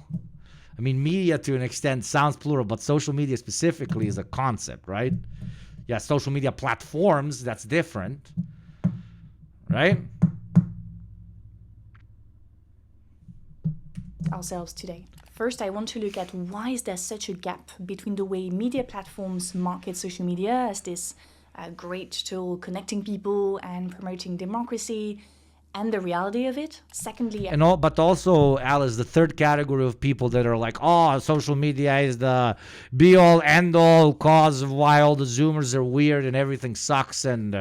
I mean, media to an extent sounds plural, but social media specifically is a concept, right? Yeah, social media platforms, that's different, right? Ourselves today. First, I want to look at why is there such a gap between the way media platforms market social media as this great tool connecting people and promoting democracy, and the reality of it. Secondly, but also, Alice, the third category of people that are like, oh, social media is the be-all, end-all cause of why all the Zoomers are weird and everything sucks, and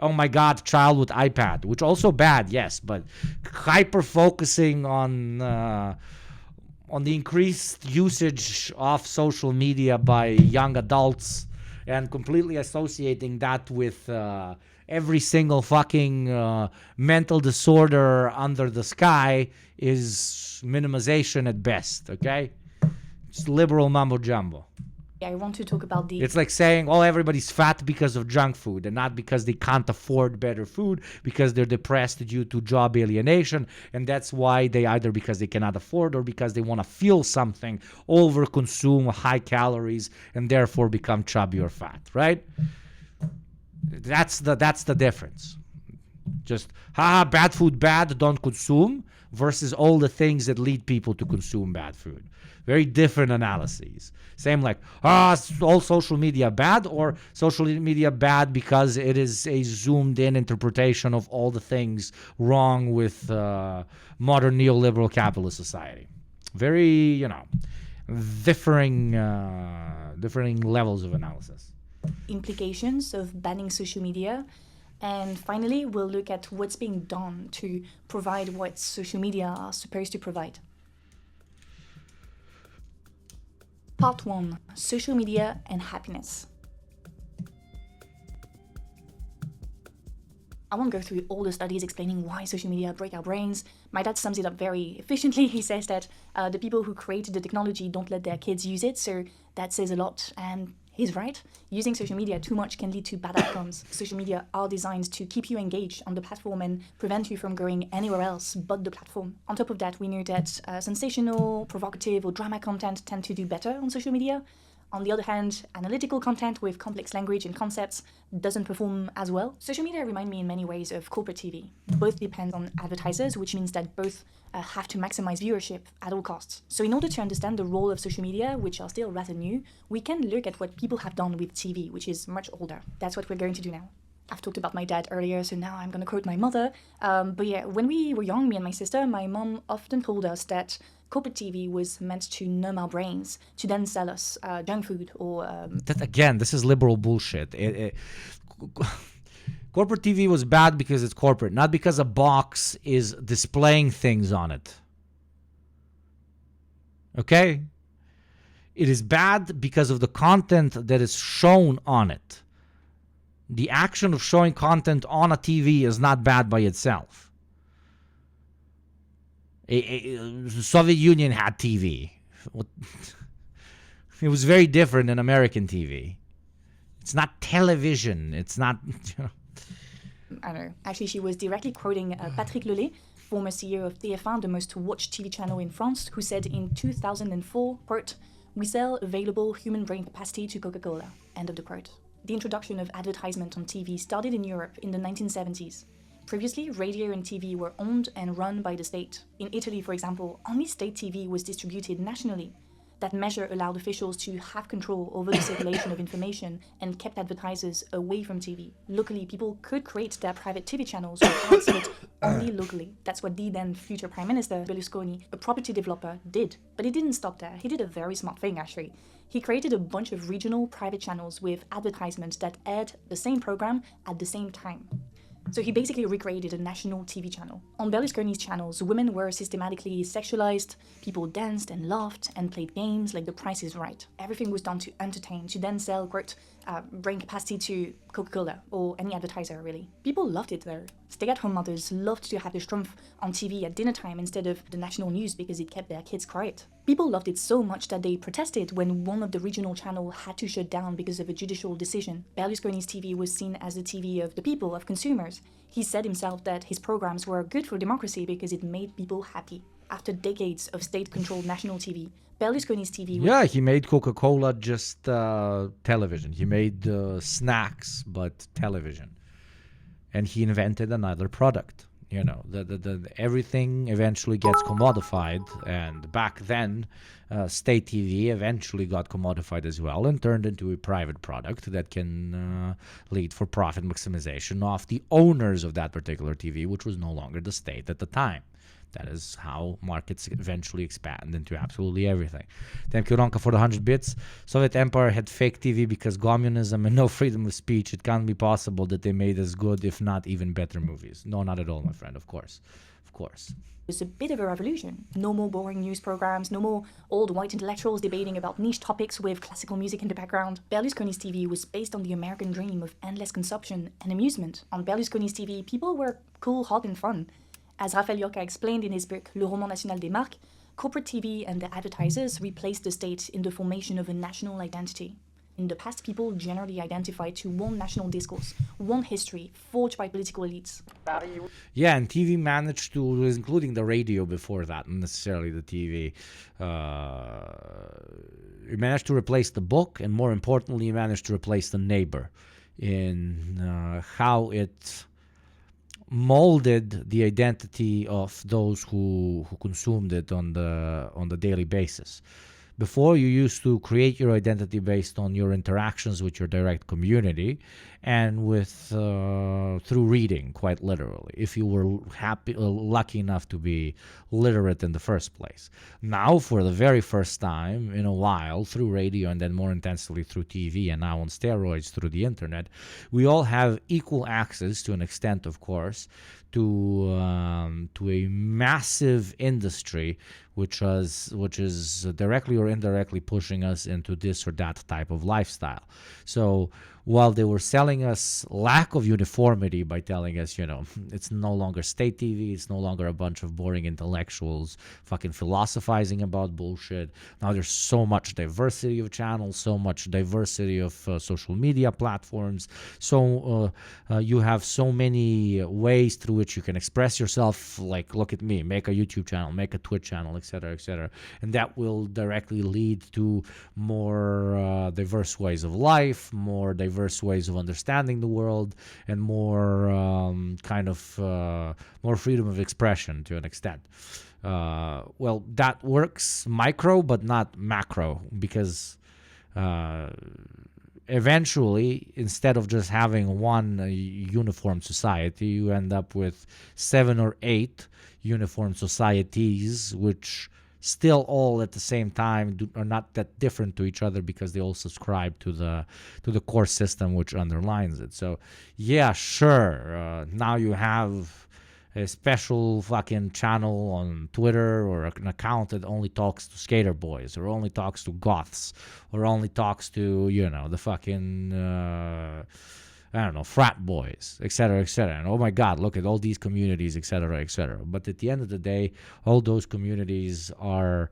oh my God, child with iPad, which also bad, yes, but hyper-focusing on the increased usage of social media by young adults and completely associating that with every single fucking mental disorder under the sky is minimization at best, okay? It's liberal mumbo jumbo. I want to talk about the... It's like saying, oh, everybody's fat because of junk food and not because they can't afford better food, because they're depressed due to job alienation, and that's why they either because they cannot afford or because they want to feel something, over-consume high calories, and therefore become chubby or fat, right? That's the difference. Just, bad food bad, don't consume, versus all the things that lead people to consume bad food. Very different analyses. Same like, all social media bad, or social media bad because it is a zoomed in interpretation of all the things wrong with modern neoliberal capitalist society. Very, differing levels of analysis. Implications of banning social media. And finally, we'll look at what's being done to provide what social media are supposed to provide. Part 1. Social media and happiness. I won't go through all the studies explaining why social media break our brains. My dad sums it up very efficiently. He says that the people who created the technology don't let their kids use it, so that says a lot, and he's right. Using social media too much can lead to bad outcomes. Social media are designed to keep you engaged on the platform and prevent you from going anywhere else but the platform. On top of that, we know that sensational, provocative, or drama content tend to do better on social media. On the other hand, analytical content with complex language and concepts doesn't perform as well. Social media remind me in many ways of corporate TV. Both depend on advertisers, which means that both have to maximize viewership at all costs. So in order to understand the role of social media, which are still rather new, we can look at what people have done with TV, which is much older. That's what we're going to do now. I've talked about my dad earlier, so now I'm going to quote my mother. But yeah, when we were young, me and my sister, my mom often told us that corporate TV was meant to numb our brains, to then sell us junk food or... This is liberal bullshit. Corporate TV was bad because it's corporate, not because a box is displaying things on it. Okay? It is bad because of the content that is shown on it. The action of showing content on a TV is not bad by itself. The Soviet Union had TV. It was very different than American TV. It's not television. It's not... I don't know. Actually, she was directly quoting Patrick Lelay, former CEO of TF1, the most watched TV channel in France, who said in 2004, quote, "We sell available human brain capacity to Coca-Cola," end of the quote. The introduction of advertisement on TV started in Europe in the 1970s. Previously, radio and TV were owned and run by the state. In Italy, for example, only state TV was distributed nationally. That measure allowed officials to have control over the circulation of information and kept advertisers away from TV. Locally, people could create their private TV channels with ads, but only locally. That's what the then future Prime Minister Berlusconi, a property developer, did. But he didn't stop there. He did a very smart thing, actually. He created a bunch of regional private channels with advertisements that aired the same program at the same time. So he basically recreated a national TV channel. On Berlusconi's channels, women were systematically sexualized, people danced and laughed and played games like The Price is Right. Everything was done to entertain, to then sell, quote, brain capacity to Coca-Cola or any advertiser, really. People loved it though. Stay-at-home mothers loved to have the Strumpf on TV at dinner time instead of the national news because it kept their kids quiet. People loved it so much that they protested when one of the regional channels had to shut down because of a judicial decision. Berlusconi's TV was seen as the TV of the people, of consumers. He said himself that his programs were good for democracy because it made people happy. After decades of state-controlled national TV, Berlusconi's TV was... Yeah, he made Coca-Cola just television. He made snacks, but television. And he invented another product. You know, everything eventually gets commodified, and back then, state TV eventually got commodified as well and turned into a private product that can lead for profit maximization of the owners of that particular TV, which was no longer the state at the time. That is how markets eventually expand into absolutely everything. Thank you, Ronka, for the 100 bits. Soviet Empire had fake TV because communism and no freedom of speech. It can't be possible that they made as good, if not even better movies. No, not at all, my friend, of course. Of course. It was a bit of a revolution. No more boring news programs, no more old white intellectuals debating about niche topics with classical music in the background. Berlusconi's TV was based on the American dream of endless consumption and amusement. On Berlusconi's TV, people were cool, hot, and fun. As Raphael Yorka explained in his book Le Roman National des Marques, corporate TV and their advertisers replaced the state in the formation of a national identity. In the past, people generally identified to one national discourse, one history, forged by political elites. Yeah, and TV managed to, including the radio before that, not necessarily the TV, it managed to replace the book, and more importantly, it managed to replace the neighbor in how it molded the identity of those who consumed it on the daily basis. Before, you used to create your identity based on your interactions with your direct community and with through reading, quite literally, if you were lucky enough to be literate in the first place. Now, for the very first time in a while, through radio and then more intensively through TV and now on steroids through the internet, we all have equal access, to an extent, of course, to a massive industry which is directly or indirectly pushing us into this or that type of lifestyle. So while they were selling us lack of uniformity by telling us, you know, it's no longer state TV, it's no longer a bunch of boring intellectuals fucking philosophizing about bullshit. Now there's so much diversity of channels, so much diversity of social media platforms. So you have so many ways through which you can express yourself. Like, look at me, make a YouTube channel, make a Twitch channel, etc., etc. And that will directly lead to more diverse ways of life, more diverse ways of understanding the world, and more more freedom of expression to an extent. Well, that works micro, but not macro, because eventually, instead of just having one uniform society, you end up with 7 or 8 uniform societies, which still all at the same time are not that different to each other because they all subscribe to the core system which underlines it. So yeah, sure, now you have a special fucking channel on Twitter or an account that only talks to skater boys or only talks to goths or only talks to, you know, the fucking I don't know, frat boys, etc., etc. And oh my God, look at all these communities, etc., etc. But at the end of the day, all those communities are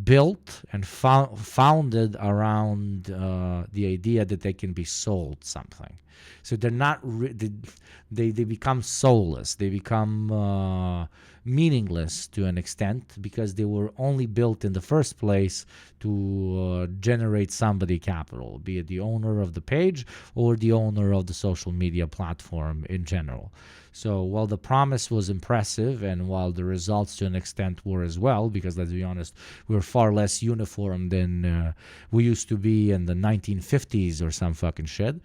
built and founded around the idea that they can be sold something. So they're not they become soulless. They become meaningless to an extent because they were only built in the first place to generate somebody capital, be it the owner of the page or the owner of the social media platform in general. So while the promise was impressive and while the results to an extent were as well, because let's be honest, we're far less uniform than we used to be in the 1950s or some fucking shit,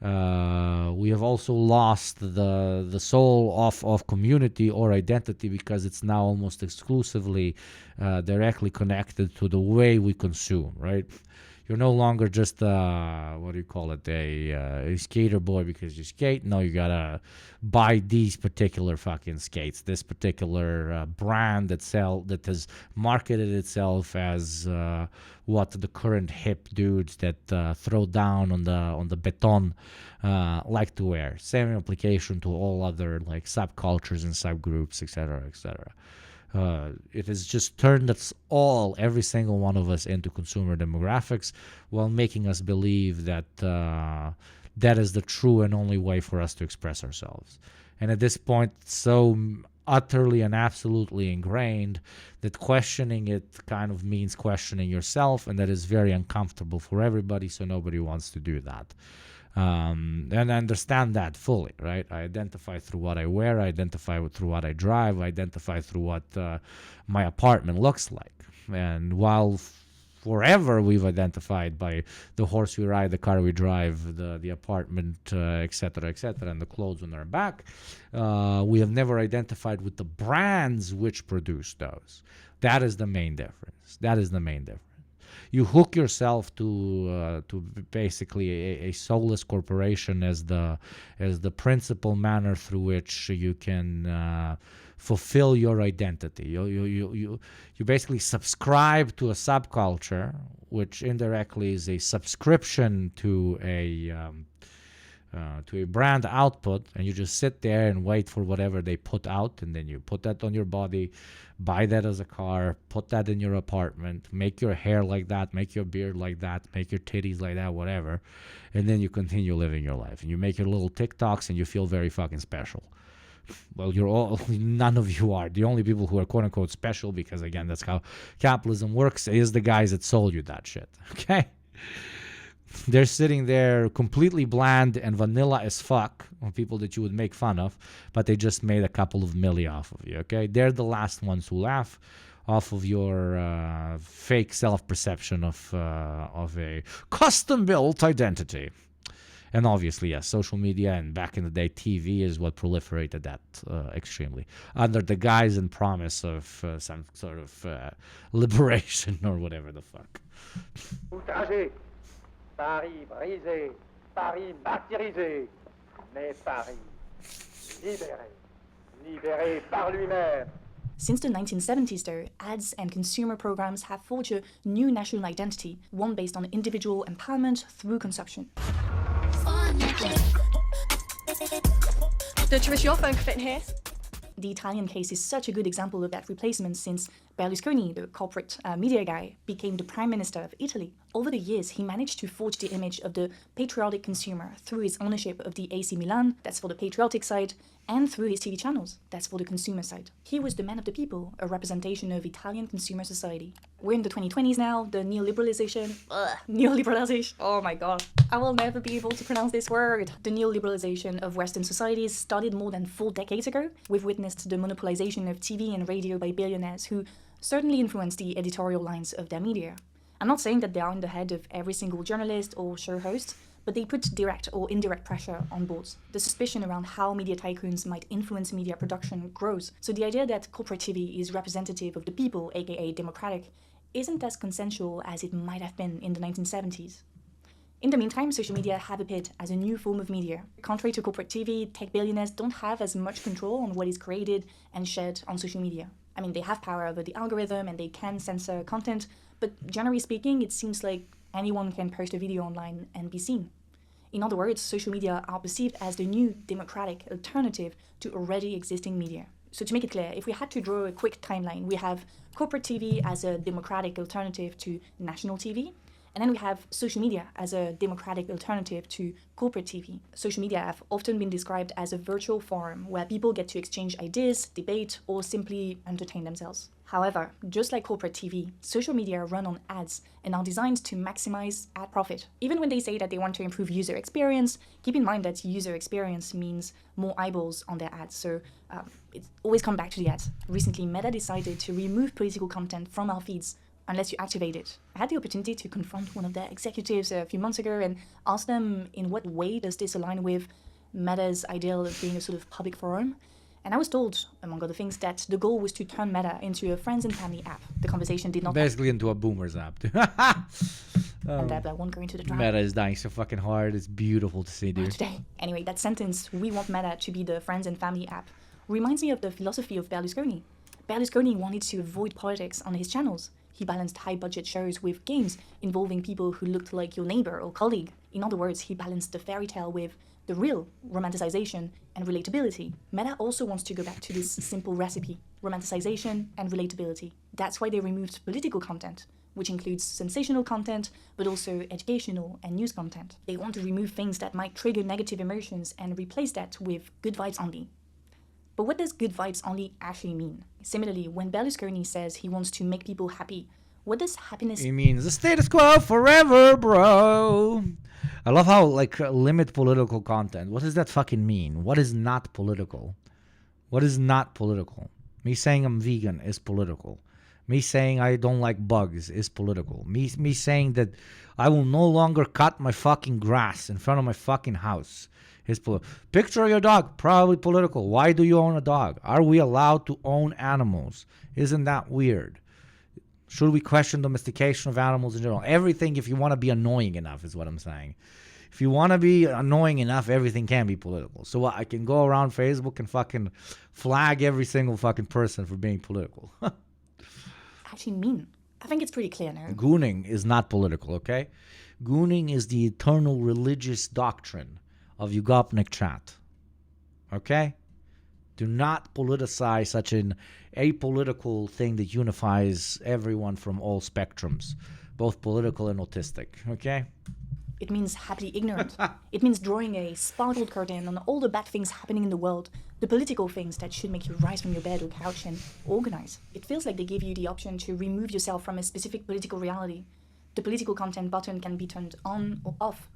we have also lost the soul of community or identity because it's now almost exclusively directly connected to the way we consume, right? You're no longer just what do you call it, a skater boy because you skate. No, you gotta buy these particular fucking skates, this particular brand that has marketed itself as what the current hip dudes that throw down on the beton like to wear. Same application to all other like subcultures and subgroups, etc., etc. It has just turned us all, every single one of us, into consumer demographics while making us believe that that is the true and only way for us to express ourselves. And at this point, so utterly and absolutely ingrained that questioning it kind of means questioning yourself, and that is very uncomfortable for everybody, so nobody wants to do that. And I understand that fully, right? I identify through what I wear, I identify through what I drive, I identify through what my apartment looks like. And while forever we've identified by the horse we ride, the car we drive, the apartment, etc., and the clothes on our back, we have never identified with the brands which produce those. That is the main difference. You hook yourself to basically a soulless corporation as the principal manner through which you can fulfill your identity. You basically subscribe to a subculture, which indirectly is a subscription to a brand output, and you just sit there and wait for whatever they put out, and then you put that on your body, buy that as a car, put that in your apartment, make your hair like that, make your beard like that, make your titties like that, whatever, and then you continue living your life, and you make your little TikToks, and you feel very fucking special. Well, none of you are. The only people who are quote-unquote special, because again, that's how capitalism works, is the guys that sold you that shit, okay? They're sitting there completely bland and vanilla as fuck, on people that you would make fun of, but they just made a couple of milli off of you, okay? They're the last ones who laugh off of your fake self-perception of a custom-built identity. And obviously, yes, social media and back in the day, TV is what proliferated that extremely, under the guise and promise of some sort of liberation or whatever the fuck. Paris brisé, Paris martyrisé, mais Paris libéré, libéré par lui-même. Since the 1970s, though, ads and consumer programs have forged a new national identity, one based on individual empowerment through consumption. Don't you wish your phone could fit in here? The Italian case is such a good example of that replacement, since Berlusconi, the corporate media guy, became the prime minister of Italy. Over the years, he managed to forge the image of the patriotic consumer through his ownership of the AC Milan, that's for the patriotic side, and through his TV channels, that's for the consumer side. He was the man of the people, a representation of Italian consumer society. We're in the 2020s now, the neoliberalization, oh my god, I will never be able to pronounce this word. The neoliberalization of Western societies started more than 4 decades ago. We've witnessed the monopolization of TV and radio by billionaires who certainly influence the editorial lines of their media. I'm not saying that they are in the head of every single journalist or show host, but they put direct or indirect pressure on boards. The suspicion around how media tycoons might influence media production grows, so the idea that corporate TV is representative of the people, aka democratic, isn't as consensual as it might have been in the 1970s. In the meantime, social media have appeared as a new form of media. Contrary to corporate TV, tech billionaires don't have as much control on what is created and shared on social media. I mean, they have power over the algorithm and they can censor content, but generally speaking, it seems like anyone can post a video online and be seen. In other words, social media are perceived as the new democratic alternative to already existing media. So to make it clear, if we had to draw a quick timeline, we have corporate TV as a democratic alternative to national TV, And then we have social media as a democratic alternative to corporate TV. Social media have often been described as a virtual forum where people get to exchange ideas, debate, or simply entertain themselves. However, just like corporate TV, social media run on ads and are designed to maximize ad profit. Even when they say that they want to improve user experience, keep in mind that user experience means more eyeballs on their ads, so it always comes back to the ads. Recently, Meta decided to remove political content from our feeds unless you activate it. I had the opportunity to confront one of their executives a few months ago and ask them in what way does this align with Meta's ideal of being a sort of public forum. And I was told, among other things, that the goal was to turn Meta into a friends and family app. The conversation did not... Basically into a boomers app. And I won't go into the drama. Meta is dying so fucking hard. It's beautiful to see, dude. Today. Anyway, that sentence, we want Meta to be the friends and family app, reminds me of the philosophy of Berlusconi. Berlusconi wanted to avoid politics on his channels. He balanced high-budget shows with games involving people who looked like your neighbor or colleague. In other words, he balanced the fairy tale with the real romanticization and relatability. Meta also wants to go back to this simple recipe, romanticization and relatability. That's why they removed political content, which includes sensational content, but also educational and news content. They want to remove things that might trigger negative emotions and replace that with good vibes only. But what does good vibes only actually mean? Similarly, when Berlusconi says he wants to make people happy, what does happiness... It means the status quo forever, bro. I love how, limit political content. What does that fucking mean? What is not political? What is not political? Me saying I'm vegan is political. Me saying I don't like bugs is political. Me saying that I will no longer cut my fucking grass in front of my fucking house is political. Picture your dog, probably political. Why do you own a dog? Are we allowed to own animals? Isn't that weird? Should we question domestication of animals in general? Everything, if you want to be annoying enough, is what I'm saying. If you want to be annoying enough, everything can be political. So I can go around Facebook and fucking flag every single fucking person for being political. actually mean? I think it's pretty clear now. Gooning is not political, okay? Gooning is the eternal religious doctrine of Yugopnik chat. Okay? Do not politicize such an apolitical thing that unifies everyone from all spectrums, both political and autistic. Okay? It means happily ignorant. It means drawing a sparkled curtain on all the bad things happening in the world, the political things that should make you rise from your bed or couch and organize. It feels like they give you the option to remove yourself from a specific political reality. The political content button can be turned on or off.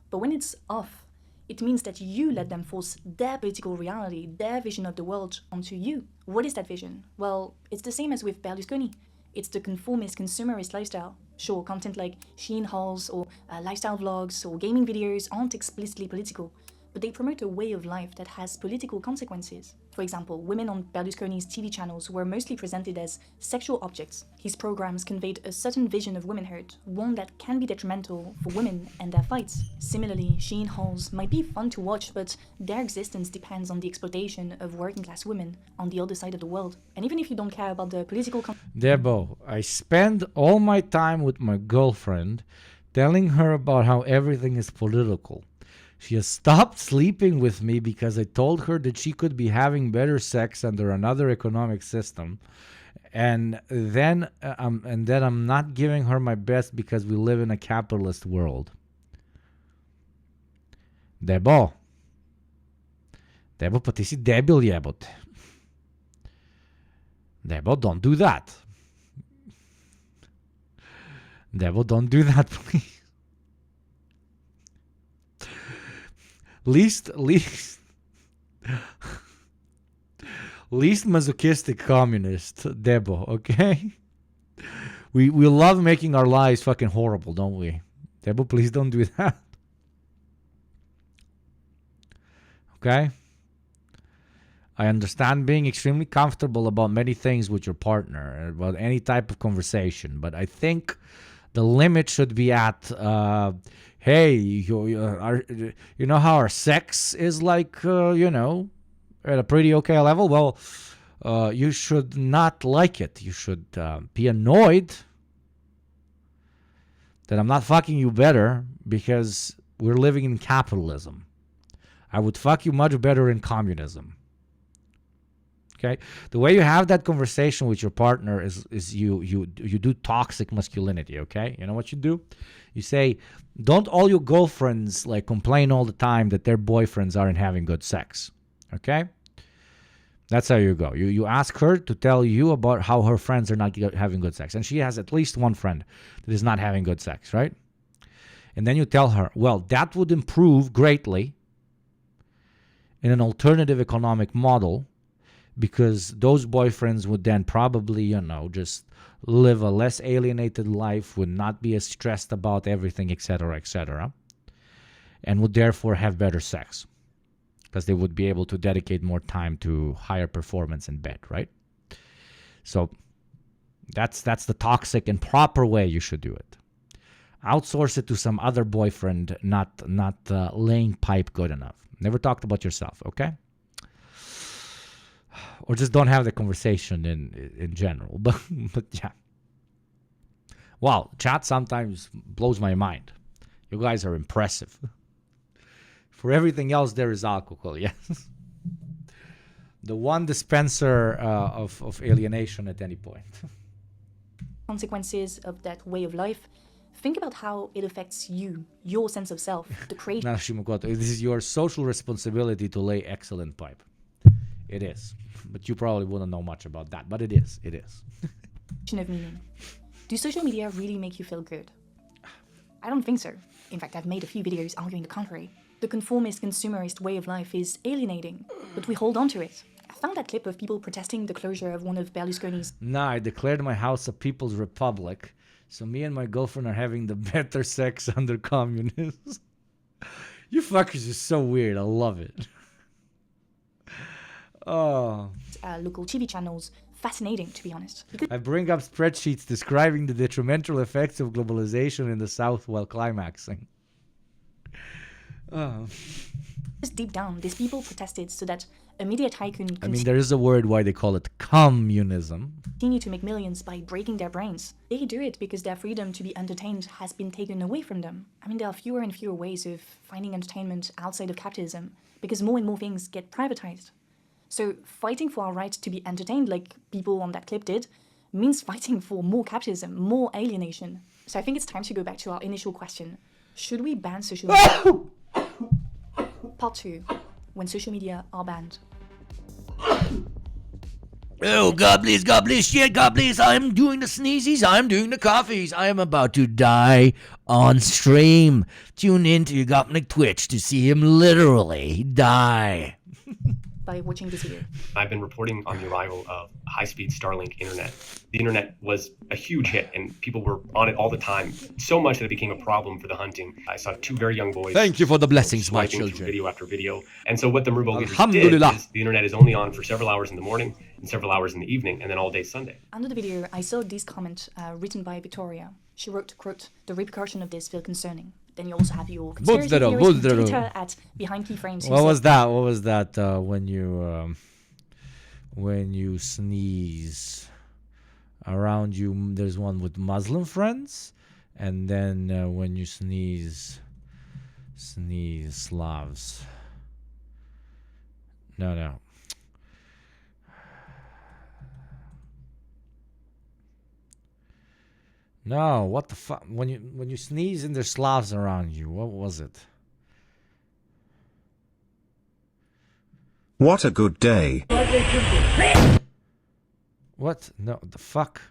But when it's off, it means that you let them force their political reality, their vision of the world onto you. What is that vision? Well, it's the same as with Berlusconi. It's the conformist, consumerist lifestyle. Sure, content like Shein hauls or lifestyle vlogs or gaming videos aren't explicitly political, but they promote a way of life that has political consequences. For example, women on Berlusconi's TV channels were mostly presented as sexual objects. His programs conveyed a certain vision of womanhood, one that can be detrimental for women and their fights. Similarly, Shein hauls might be fun to watch, but their existence depends on the exploitation of working-class women on the other side of the world. And even if you don't care about the political... Debo, I spend all my time with my girlfriend telling her about how everything is political. She has stopped sleeping with me because I told her that she could be having better sex under another economic system, and then I'm not giving her my best because we live in a capitalist world. Debo, pa ti si debil jebote. Debo, don't do that. Debo, don't do that, please. Least masochistic communist, Debo, okay? We love making our lives fucking horrible, don't we? Debo, please don't do that. Okay? I understand being extremely comfortable about many things with your partner, about any type of conversation, but I think the limit should be at... hey, you know how our sex is like, at a pretty okay level? Well, you should not like it. You should be annoyed that I'm not fucking you better because we're living in capitalism. I would fuck you much better in communism. Okay, the way you have that conversation with your partner is you do toxic masculinity. Okay, you know what you do? You say, don't all your girlfriends like complain all the time that their boyfriends aren't having good sex. Okay, that's how you go. You ask her to tell you about how her friends are not having good sex, and she has at least one friend that is not having good sex, right? And then you tell her, well, that would improve greatly in an alternative economic model, because those boyfriends would then probably, just live a less alienated life, would not be as stressed about everything, etc., and would therefore have better sex, because they would be able to dedicate more time to higher performance in bed, right? So that's the toxic and proper way you should do it. Outsource it to some other boyfriend, not laying pipe good enough. Never talked about yourself, okay? Or just don't have the conversation in general. But yeah. Wow, chat sometimes blows my mind. You guys are impressive. For everything else, there is alcohol, yes. The one dispenser of alienation at any point. Consequences of that way of life. Think about how it affects you, your sense of self, the creation. This is your social responsibility to lay excellent pipe. It is. But you probably wouldn't know much about that. But it is. It is. Of meaning. Do social media really make you feel good? I don't think so. In fact, I've made a few videos arguing the contrary. The conformist, consumerist way of life is alienating, but we hold on to it. I found that clip of people protesting the closure of one of Berlusconi's. Nah, I declared my house a people's republic. So me and my girlfriend are having the better sex under communists. You fuckers are so weird. I love it. Oh. Local TV channels. Fascinating, to be honest. I bring up spreadsheets describing the detrimental effects of globalization in the South while climaxing. Oh. Just deep down, these people protested so that a media tycoon there is a word why they call it communism. Continue to make millions by breaking their brains. They do it because their freedom to be entertained has been taken away from them. There are fewer and fewer ways of finding entertainment outside of capitalism because more and more things get privatized. So fighting for our right to be entertained, like people on that clip did, means fighting for more capitalism, more alienation. So I think it's time to go back to our initial question. Should we ban social media? Part 2. When social media are banned. Oh, God bless, shit, God bless. I'm doing the sneezies, I'm doing the coughies. I am about to die on stream. Tune in to YugopnikTwitch to see him literally die. By watching this video. I've been reporting on the arrival of high-speed Starlink internet. The internet was a huge hit, and people were on it all the time, so much that it became a problem for the hunting. I saw 2 very young boys. Thank you for the blessings, my swiping children. through video after video. And so what the Marubo leaders did is the internet is only on for several hours in the morning and several hours in the evening, and then all day Sunday. Under the video, I saw this comment written by Victoria. She wrote, quote, "The repercussion of this feel concerning." Then you also have your conspiracy theories on Twitter at Behind Keyframes. What was that? What was that when you sneeze around you? There's one with Muslim friends, and then when you sneeze Slavs. No. No, what the fuck? When you sneeze and there's Slavs around you, what was it? What a good day. What? No, the fuck?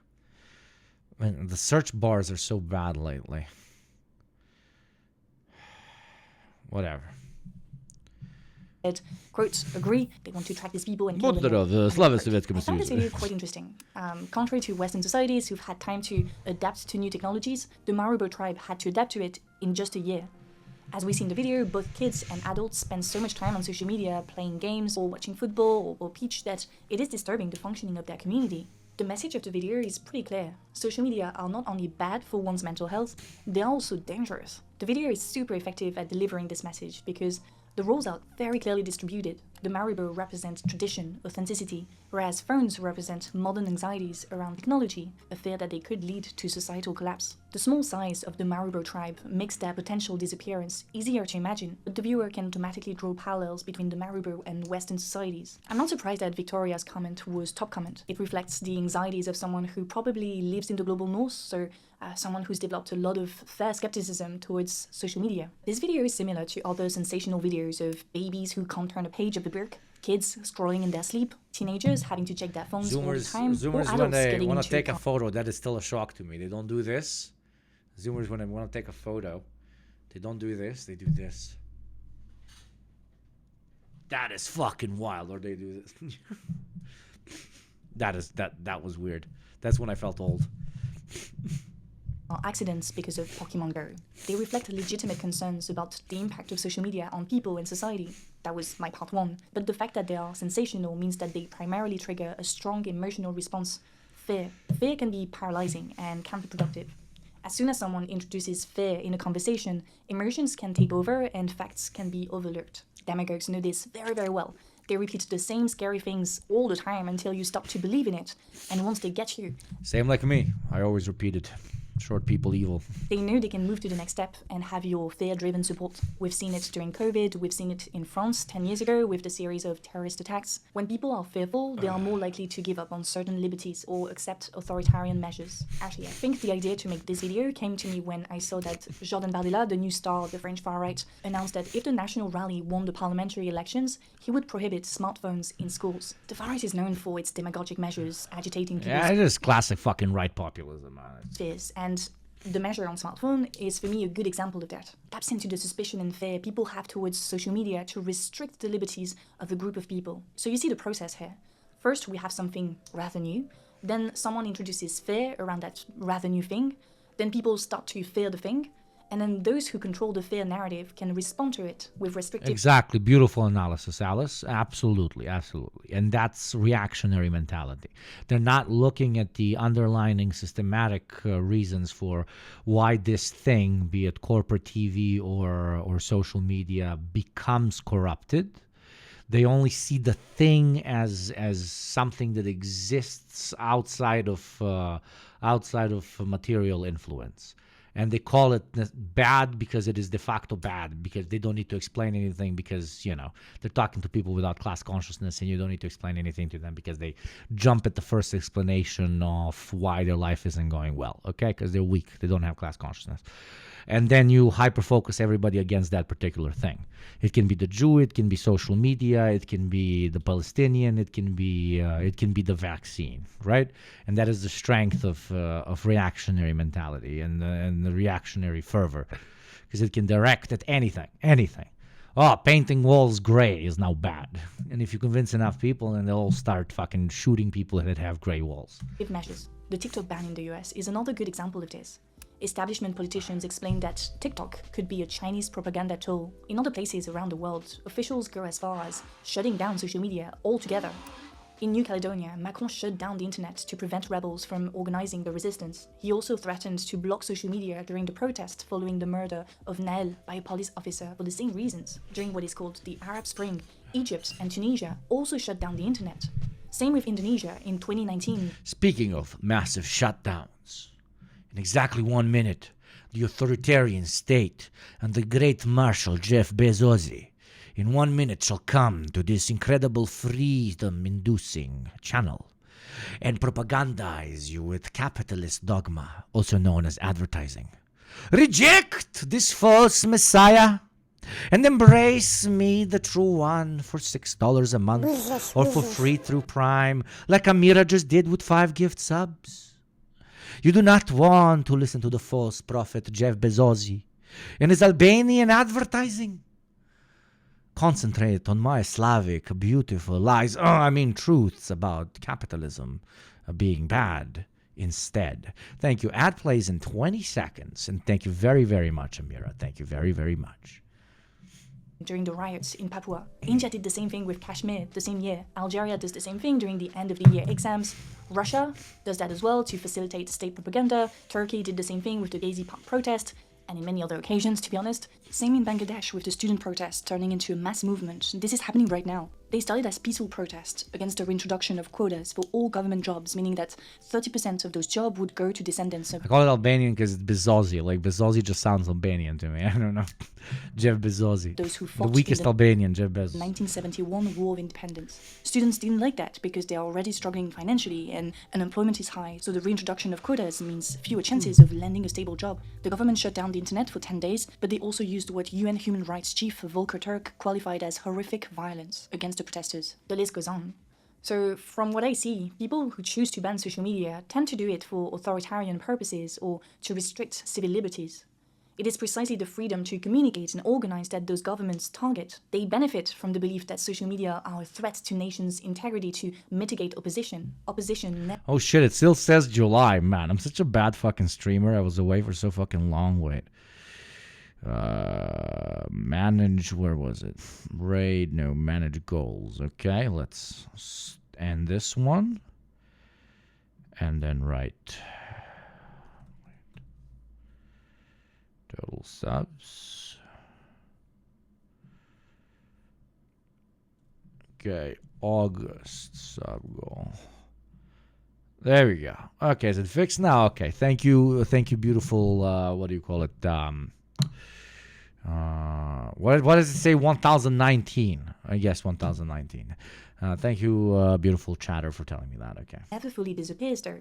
Man, the search bars are so bad lately. Whatever. Quote, agree, they want to track these people and kill them. I found this video quite interesting. Contrary to Western societies who've had time to adapt to new technologies, the Marubo tribe had to adapt to it in just a year. As we see in the video, both kids and adults spend so much time on social media playing games or watching football or Peach that it is disturbing the functioning of their community. The message of the video is pretty clear. Social media are not only bad for one's mental health, they are also dangerous. The video is super effective at delivering this message because the roles are very clearly distributed. the MADURO represents tradition, authenticity, whereas phones represent modern anxieties around technology, a fear that they could lead to societal collapse. The small size of the MADURO tribe makes their potential disappearance easier to imagine, but the viewer can automatically draw parallels between the MADURO and Western societies. I'm not surprised that Victoria's comment was top comment. It reflects the anxieties of someone who probably lives in the global north, so someone who's developed a lot of fair skepticism towards social media. This video is similar to other sensational videos of babies who can't turn a page of the book, kids scrolling in their sleep, teenagers having to check their phones all the time, Zoomers or when adults they getting want into to take a photo, that is still a shock to me. They don't do this. Zoomers, when they want to take a photo, they don't do this, they do this. That is fucking wild, or they do this. That was weird. That's when I felt old. Accidents because of Pokemon Go. They reflect legitimate concerns about the impact of social media on people and society. That was my part one. But the fact that they are sensational means that they primarily trigger a strong emotional response, fear. Fear can be paralyzing and counterproductive. As soon as someone introduces fear in a conversation, emotions can take over and facts can be overlooked. Demagogues know this very, very well. They repeat the same scary things all the time until you stop to believe in it. And once they get you, Same like me. I always repeat it. Short people evil. they know they can move to the next step and have your fear-driven support. We've seen it during COVID, we've seen it in France 10 years ago with the series of terrorist attacks. When people are fearful, they are more likely to give up on certain liberties or accept authoritarian measures. Actually, I think the idea to make this video came to me when I saw that Jordan Bardella, the new star of the French far-right, announced that if the National Rally won the parliamentary elections, he would prohibit smartphones in schools. The far-right is known for its demagogic measures, agitating people's Yeah, it is classic fucking right populism, man. fears, and the measure on smartphone is for me a good example of that. Taps into the suspicion and fear people have towards social media to restrict the liberties of a group of people. So you see the process here. First, we have something rather new, then someone introduces fear around that rather new thing, then people start to fear the thing, and then those who control the fear narrative can respond to it with restrictive... Exactly. Beautiful analysis, Alice. Absolutely, absolutely. And that's reactionary mentality. They're not looking at the underlying systematic reasons for why this thing, be it corporate TV or social media, becomes corrupted. They only see the thing as something that exists outside of material influence. And they call it bad because it is de facto bad, because they don't need to explain anything, because, you know, they're talking to people without class consciousness and you don't need to explain anything to them because they jump at the first explanation of why their life isn't going well, okay? Because they're weak. They don't have class consciousness. And then you hyper-focus everybody against that particular thing. It can be the Jew, it can be social media, it can be the Palestinian, it can be the vaccine, right? And that is the strength of reactionary mentality and the reactionary fervor, because it can direct at anything. Oh, painting walls gray is now bad. And if you convince enough people, then they'll all start fucking shooting people that have gray walls. measures. The TikTok ban in the US is another good example of this. Establishment politicians explained that TikTok could be a Chinese propaganda tool. In other places around the world, officials go as far as shutting down social media altogether. In New Caledonia, Macron shut down the internet to prevent rebels from organizing the resistance. He also threatened to block social media during the protest following the murder of Nael by a police officer for the same reasons. During what is called the Arab Spring, Egypt and Tunisia also shut down the internet. Same with Indonesia in 2019. Speaking of massive shutdowns, in exactly 1 minute, the authoritarian state and the great Marshal Jeff Bezos in 1 minute shall come to this incredible freedom-inducing channel and propagandize you with capitalist dogma, also known as advertising. Reject this false messiah and embrace me, the true one, for $6 a month or for free through Prime, like Amira just did with 5 gift subs. You do not want to listen to the false prophet Jeff Bezos and his Albanian advertising. Concentrate on my Slavic, beautiful lies, truths about capitalism being bad instead. Thank you. Ad plays in 20 seconds. And thank you very, very much, Amira. Thank you very, very much. During the riots in Papua, India did the same thing with Kashmir the same year. Algeria does the same thing during the end of the year exams. Russia does that as well to facilitate state propaganda. Turkey did the same thing with the Gezi Park protest, and in many other occasions, to be honest. Same in Bangladesh with the student protests turning into a mass movement. This is happening right now. They started as peaceful protests against the reintroduction of quotas for all government jobs, meaning that 30% of those jobs would go to descendants of... I call it Albanian because it's Bezossi. Like, Bezossi just sounds Albanian to me. I don't know. Jeff Bezossi. Those who the fought weakest in the Albanian, Jeff Bezos. 1971 War of Independence. Students didn't like that because they are already struggling financially and unemployment is high, so the reintroduction of quotas means fewer chances of landing a stable job. The government shut down the internet for 10 days, but they also used what UN Human Rights Chief Volker Turk qualified as horrific violence against the protesters. The list goes on. So, from what I see, people who choose to ban social media tend to do it for authoritarian purposes or to restrict civil liberties. It is precisely the freedom to communicate and organize that those governments target. They benefit from the belief that social media are a threat to nations' integrity to mitigate opposition. Oh shit, it still says July, man. I'm such a bad fucking streamer. I was away for so fucking long. Wait. Manage, where was it? Raid, no, manage goals. Okay, let's end this one. And then write. Total subs. Okay, August sub goal. There we go. Okay, is it fixed now? Okay, thank you, beautiful, what do you call it? What does it say? 1019. I guess 1019. Thank you, beautiful chatter, for telling me that. Okay. Never fully disappears, though.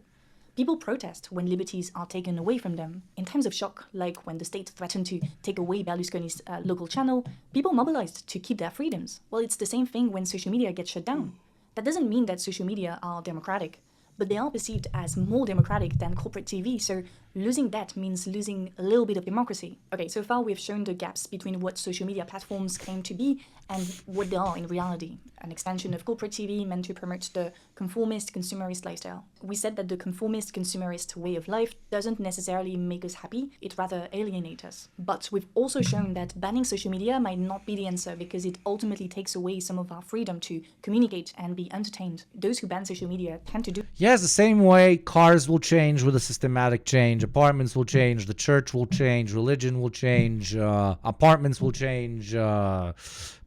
People protest when liberties are taken away from them. In times of shock, like when the state threatened to take away Berlusconi's local channel, people mobilized to keep their freedoms. Well, it's the same thing when social media gets shut down. That doesn't mean that social media are democratic, but they are perceived as more democratic than corporate TV, so losing that means losing a little bit of democracy. Okay, so far we've shown the gaps between what social media platforms claim to be and what they are in reality. An expansion of corporate TV meant to promote the conformist, consumerist lifestyle. We said that the conformist, consumerist way of life doesn't necessarily make us happy, it rather alienates us. But we've also shown that banning social media might not be the answer because it ultimately takes away some of our freedom to communicate and be entertained. Those who ban social media tend to do... Yes, the same way cars will change with a systematic change, apartments will change, the church will change, religion will change, apartments will change,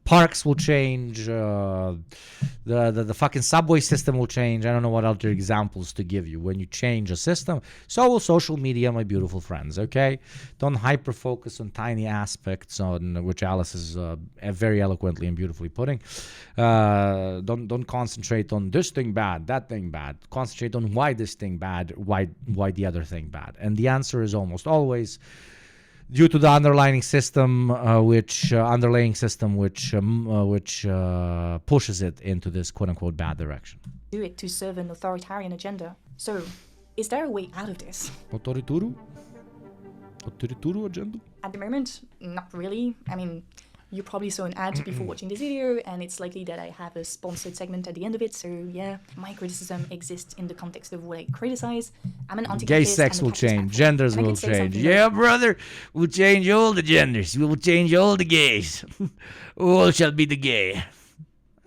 parks will change, the fucking subway system will change. I don't know what other examples to give you. When you change a system, so will social media, my beautiful friends, okay? Don't hyper-focus on tiny aspects, on which Alice is very eloquently and beautifully putting. Don't concentrate on this thing bad, that thing bad. Concentrate on why this thing bad, why the other thing bad. And the answer is almost always due to the underlying system, which pushes it into this quote-unquote bad direction. Do it to serve an authoritarian agenda. So, is there a way out of this? Authoritarian agenda? At the moment, not really. I mean, you probably saw an ad before watching this video, and it's likely that I have a sponsored segment at the end of it, so yeah, my criticism exists in the context of what I criticize. I'm an anti-capitalist. Gay sex will change, genders will change. Yeah, brother, we'll change all the genders. We will change all the gays. All shall be the gay.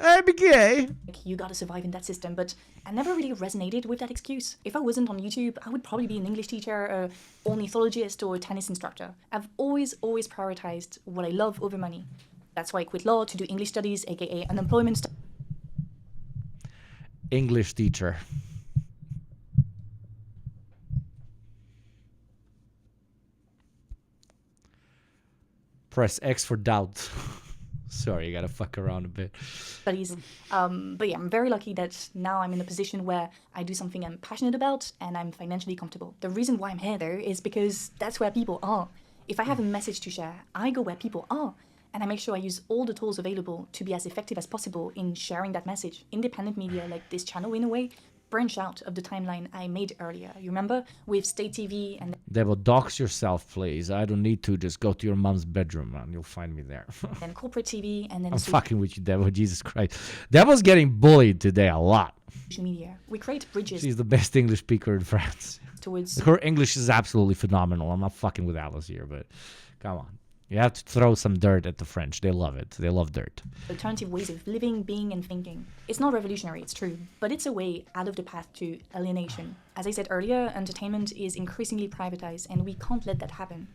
I be gay. You gotta survive in that system, but I never really resonated with that excuse. If I wasn't on YouTube, I would probably be an English teacher, an ornithologist, or a tennis instructor. I've always prioritized what I love over money. That's why I quit law to do English studies, aka unemployment English teacher. Press X for doubt. Sorry, you gotta fuck around a bit. Studies. But yeah, I'm very lucky that now I'm in a position where I do something I'm passionate about and I'm financially comfortable. The reason why I'm here though is because that's where people are. If I have a message to share, I go where people are. And I make sure I use all the tools available to be as effective as possible in sharing that message. Independent media like this channel, in a way, branch out of the timeline I made earlier. You remember? With State TV and... Devil, dox yourself, please. I don't need to. Just go to your mom's bedroom and you'll find me there. and corporate TV and then... I'm fucking with you, Devil. Jesus Christ. Devil's getting bullied today a lot. Social media. We create bridges. She's the best English speaker in France. Towards... Her English is absolutely phenomenal. I'm not fucking with Alice here, but come on. You have to throw some dirt at the French. They love it. They love dirt. Alternative ways of living, being, and thinking. It's not revolutionary, it's true, but it's a way out of the path to alienation. As I said earlier, entertainment is increasingly privatized, and we can't let that happen.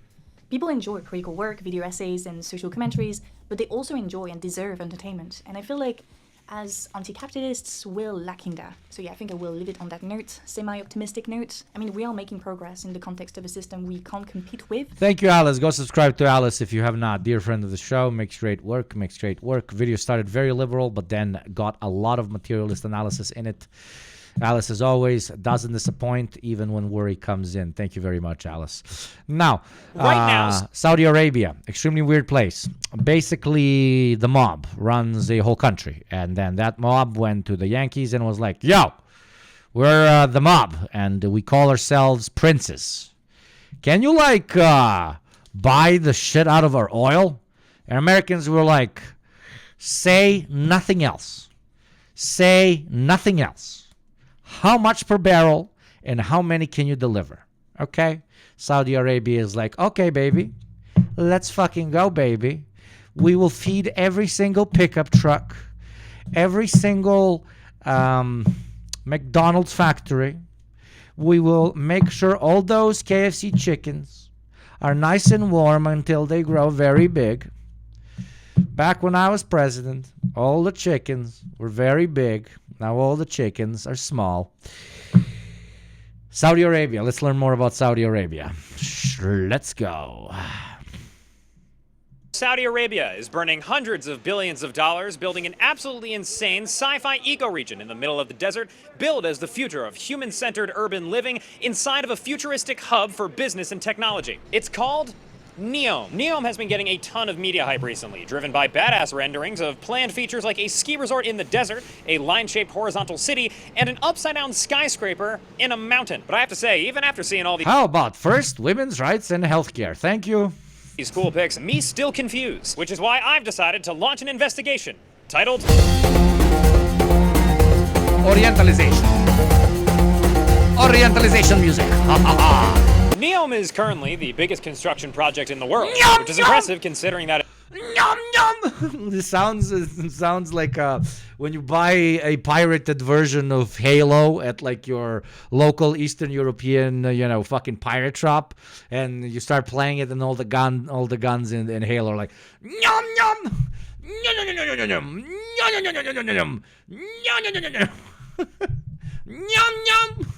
people enjoy critical work, video essays, and social commentaries, but they also enjoy and deserve entertainment. And I feel like as anti-capitalists, we're lacking that. So yeah, I think I will leave it on that note, semi-optimistic note. I mean, we are making progress in the context of a system we can't compete with. Thank you, Alice. Go subscribe to Alice if you have not. Dear friend of the show, makes great work. Video started very liberal, but then got a lot of materialist analysis in it. Alice, as always, doesn't disappoint even when worry comes in. Thank you very much, Alice. Now, Saudi Arabia, extremely weird place. Basically, the mob runs a whole country. And then that mob went to the Yankees and was like, yo, we're the mob, and we call ourselves princes. Can you, like, buy the shit out of our oil? And Americans were like, say nothing else. Say nothing else. How much per barrel and how many can you deliver? Okay? Saudi Arabia is like, okay, baby. Let's fucking go, baby. We will feed every single pickup truck, every single McDonald's factory. We will make sure all those KFC chickens are nice and warm until they grow very big. Back when I was president, all the chickens were very big. Now all the chickens are small. Saudi Arabia. Let's learn more about Saudi Arabia. Let's go. Saudi Arabia is burning hundreds of billions of dollars building an absolutely insane sci-fi eco-region in the middle of the desert, billed as the future of human-centered urban living inside of a futuristic hub for business and technology. It's called NEOM. NEOM has been getting a ton of media hype recently, driven by badass renderings of planned features like a ski resort in the desert, a line-shaped horizontal city, and an upside-down skyscraper in a mountain. But I have to say, even after seeing all these... How about first women's rights and healthcare? Thank you. These cool pics, me still confused, which is why I've decided to launch an investigation titled Orientalization. Orientalization music. Ha ha ha. NEOM is currently the biggest construction project in the world, which is impressive considering that... Yum, yum. This sounds like when you buy a pirated version of Halo at like your local Eastern European, fucking pirate shop, and you start playing it, and all the guns in Halo are like yum yum, yum yum yum.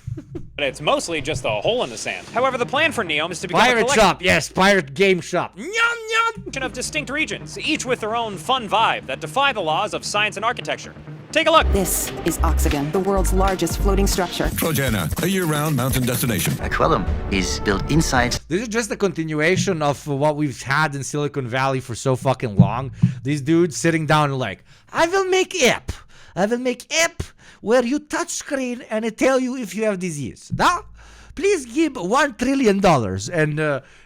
But it's mostly just a hole in the sand. However, the plan for NEOM is to become pirate shop, yes, pirate game shop. Yum yum! Of distinct regions, each with their own fun vibe that defy the laws of science and architecture. Take a look. This is Oxygen, the world's largest floating structure. Trojana, a year-round mountain destination. Aquilum is built inside. This is just a continuation of what we've had in Silicon Valley for so fucking long. These dudes sitting down and like, I will make app where you touch screen and it tell you if you have disease. Now, please give $1 trillion.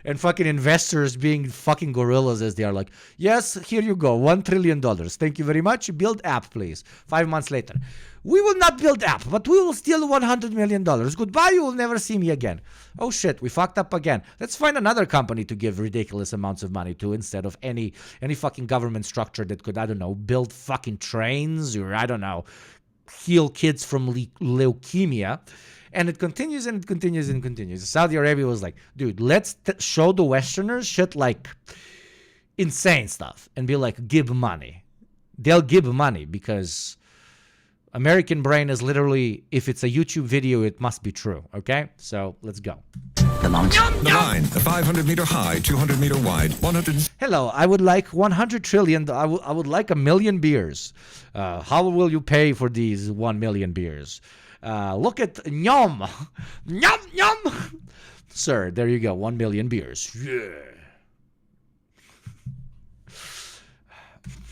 And fucking investors being fucking gorillas as they are like, yes, here you go, $1 trillion. Thank you very much. Build app, please. 5 months later. We will not build app, but we will steal $100 million. Goodbye, you will never see me again. Oh shit, we fucked up again. Let's find another company to give ridiculous amounts of money to instead of any fucking government structure that could, I don't know, build fucking trains or, I don't know, heal kids from leukemia. And it continues and it continues and continues. Saudi Arabia was like, dude, let's show the Westerners shit like insane stuff and be like, give money. They'll give money because American brain is literally, if it's a YouTube video, it must be true. Okay? So let's go. The line, a 500-meter high, 200-meter wide, 100... Hello, I would like 100 trillion. I would like 1 million beers. How will you pay for these 1 million beers? Look at Nyom. Nyom, nyom. Sir, there you go. 1 million beers. Yeah.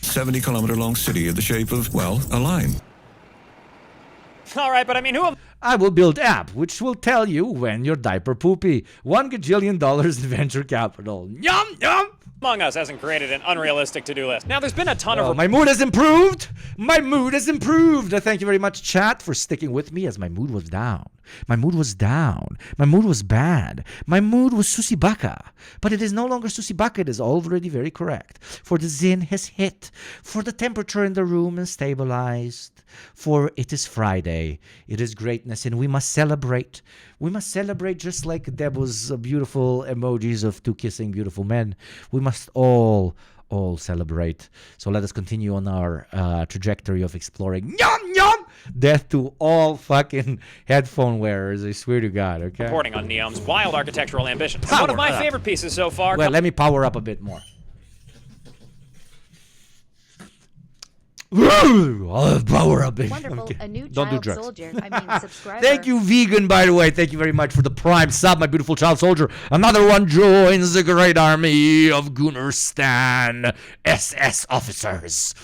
70-kilometer long city of the shape of, well, a line. All right, but I mean, who am... I will build app, which will tell you when your diaper poopy. $1 gajillion in venture capital. Yum, yum. Among Us hasn't created an unrealistic to-do list. Now, there's been a ton of... My mood has improved. My mood has improved. Thank you very much, chat, for sticking with me as my mood was down. My mood was down. My mood was bad. My mood was susibaka. But it is no longer susibaka. It is already very correct. For the zin has hit. For the temperature in the room is stabilized. For it is Friday. It is greatness, and we must celebrate. We must celebrate just like Debo's beautiful emojis of two kissing beautiful men. We must all celebrate. So let us continue on our trajectory of exploring death to all fucking headphone wearers. I swear to God, okay? Reporting on Neom's wild architectural ambitions. One of my favorite pieces so far. Well, let me power up a bit more. I'll power up. Wonderful. A new Don't do child drugs. soldier. I mean, subscriber. Thank you, vegan, by the way. Thank you very much for the prime sub, my beautiful child soldier. Another one joins the great army of Gunnerstan SS officers.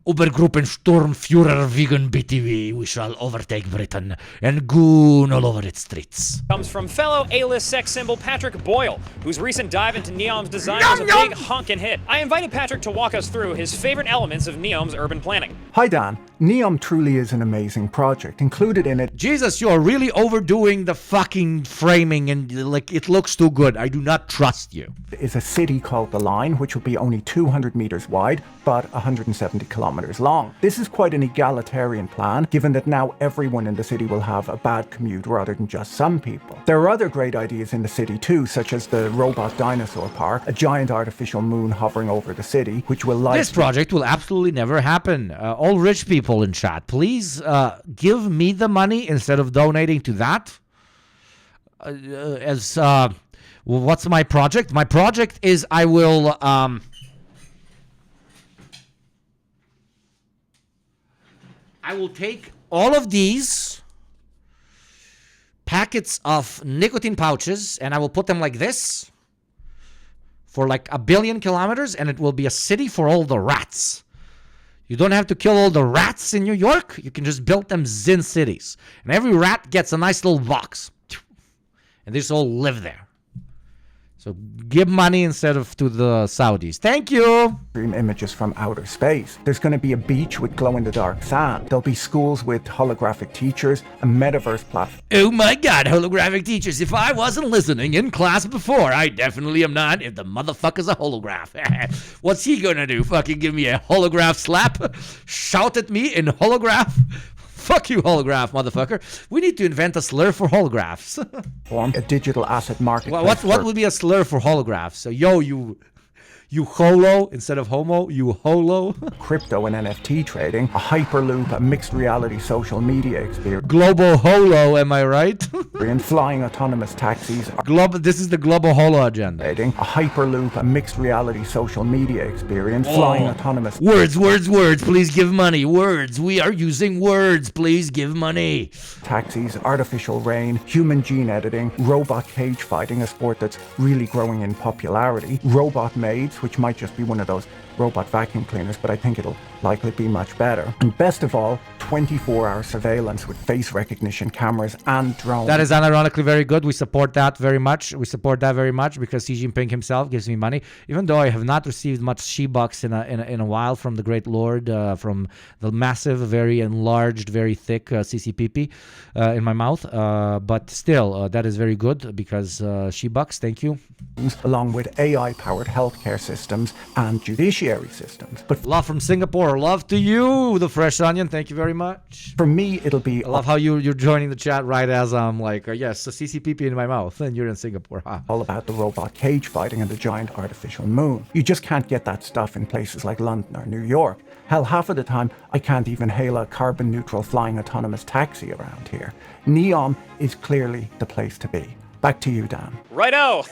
Obergruppenturmführer vegan BTV. We shall overtake Britain and goon all over its streets. Comes from fellow A-list sex symbol Patrick Boyle, whose recent dive into Neom's design was a big honkin' hit. I invited Patrick to walk us through his favorite elements of Neom's urban planning. Hi Dan, Neom truly is an amazing project. Included in it... Jesus, you are really overdoing the fucking framing and like it looks too good. I do not trust you. ...is a city called The Line, which will be only 200 meters wide, but 170 kilometers long. This is quite an egalitarian plan, given that now everyone in the city will have a bad commute rather than just some people. There are other great ideas in the city too, such as the robot dinosaur park, a giant artificial moon hovering over the city, which will likely... This project will absolutely never happen. All rich people in chat, please give me the money instead of donating to that. What's my project? My project is I will... I will take all of these packets of nicotine pouches and I will put them like this for like 1 billion kilometers, and it will be a city for all the rats. You don't have to kill all the rats in New York. You can just build them Zin cities. And every rat gets a nice little box. And they just all live there. So give money instead of to the Saudis. Thank you. Images from outer space. There's going to be a beach with glow-in-the-dark sand. There'll be schools with holographic teachers, a metaverse platform. Oh my God, holographic teachers. If I wasn't listening in class before, I definitely am not. If the motherfucker's a holograph. What's he going to do? Fucking give me a holograph slap? Shout at me in holograph? Fuck you, holograph, motherfucker. We need to invent a slur for holographs. A digital asset market. What would be a slur for holographs? So, yo, you holo instead of homo, you holo. Crypto and NFT trading, a hyperloop, a mixed reality social media experience. Global holo, am I right? And flying autonomous taxis. This is the global holo agenda. A hyperloop, a mixed reality social media experience. Flying autonomous. Words, please give money. Words, we are using words, please give money. Taxis, artificial rain, human gene editing, robot cage fighting, a sport that's really growing in popularity. Robot maids, which might just be one of those robot vacuum cleaners, but I think it'll likely be much better. And best of all, 24-hour surveillance with face recognition cameras and drones. That is unironically very good. We support that very much. Because Xi Jinping himself gives me money, even though I have not received much She-bucks in a while from the great Lord, from the massive, very enlarged, very thick CCPP in my mouth. But still, that is very good because She-bucks, thank you. Along with AI-powered healthcare systems and judiciary systems. But love from Singapore. Love to you, the fresh onion. Thank you very much. For me, it'll be... I love how you're joining the chat right as I'm like, yes, the CCPP in my mouth, and you're in Singapore. Huh? All about the robot cage fighting and the giant artificial moon. You just can't get that stuff in places like London or New York. Hell, half of the time, I can't even hail a carbon-neutral flying autonomous taxi around here. Neom is clearly the place to be. Back to you, Dan. Righto!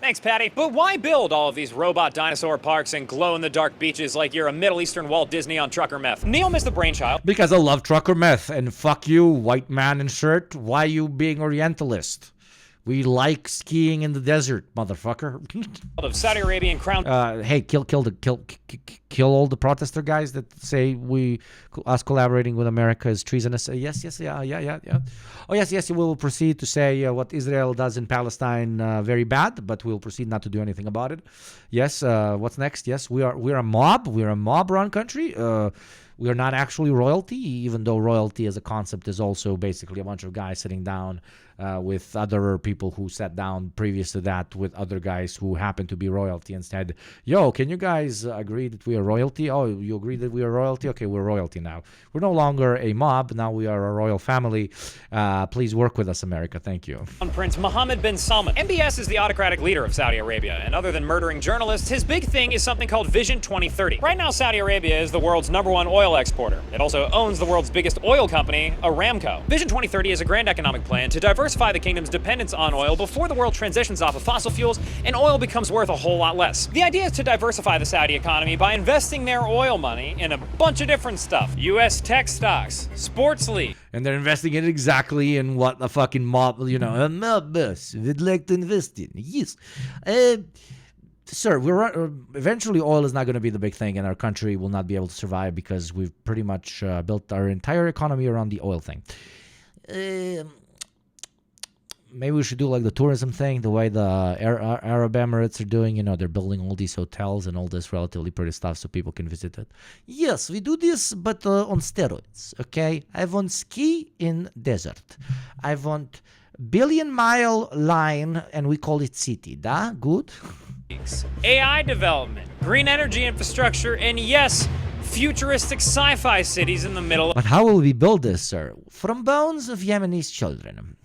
Thanks, Patty. But why build all of these robot dinosaur parks and glow-in-the-dark beaches like you're a Middle Eastern Walt Disney on trucker meth? Neom is the brainchild. Because I love trucker meth. And fuck you, white man in shirt. Why you being Orientalist? We like skiing in the desert, motherfucker. Of Saudi Arabian crown. Hey, kill all the protester guys that say us collaborating with America is treasonous. Yes, yeah. Oh, yes, we will proceed to say what Israel does in Palestine very bad, but we'll proceed not to do anything about it. Yes, what's next? Yes, we're a mob. We're a mob-run country. We are not actually royalty, even though royalty as a concept is also basically a bunch of guys sitting down with other people who sat down previous to that with other guys who happen to be royalty and said, yo, can you guys agree that we are royalty? Oh, you agree that we are royalty? Okay, we're royalty now. We're no longer a mob. Now we are a royal family. Please work with us, America. Thank you. Prince Mohammed bin Salman. MBS is the autocratic leader of Saudi Arabia, and other than murdering journalists, his big thing is something called Vision 2030. Right now, Saudi Arabia is the world's #1 oil exporter. It also owns the world's biggest oil company, Aramco. Vision 2030 is a grand economic plan to diversify the kingdom's dependence on oil before the world transitions off of fossil fuels and oil becomes worth a whole lot less. The idea is to diversify the Saudi economy by investing their oil money in a bunch of different stuff. U.S. tech stocks, sports league. And they're investing it exactly in what a fucking mob, a mob boss would like to invest in. Yes. Sir, eventually oil is not going to be the big thing, and our country will not be able to survive because we've pretty much built our entire economy around the oil thing. Maybe we should do like the tourism thing, the way the Arab Emirates are doing. They're building all these hotels and all this relatively pretty stuff so people can visit it. Yes, we do this, but on steroids, okay? I want ski in desert. I want billion-mile line, and we call it city. Da? Good? AI development, green energy infrastructure, and yes, futuristic sci-fi cities in the middle. But how will we build this, sir? From bones of Yemenis children.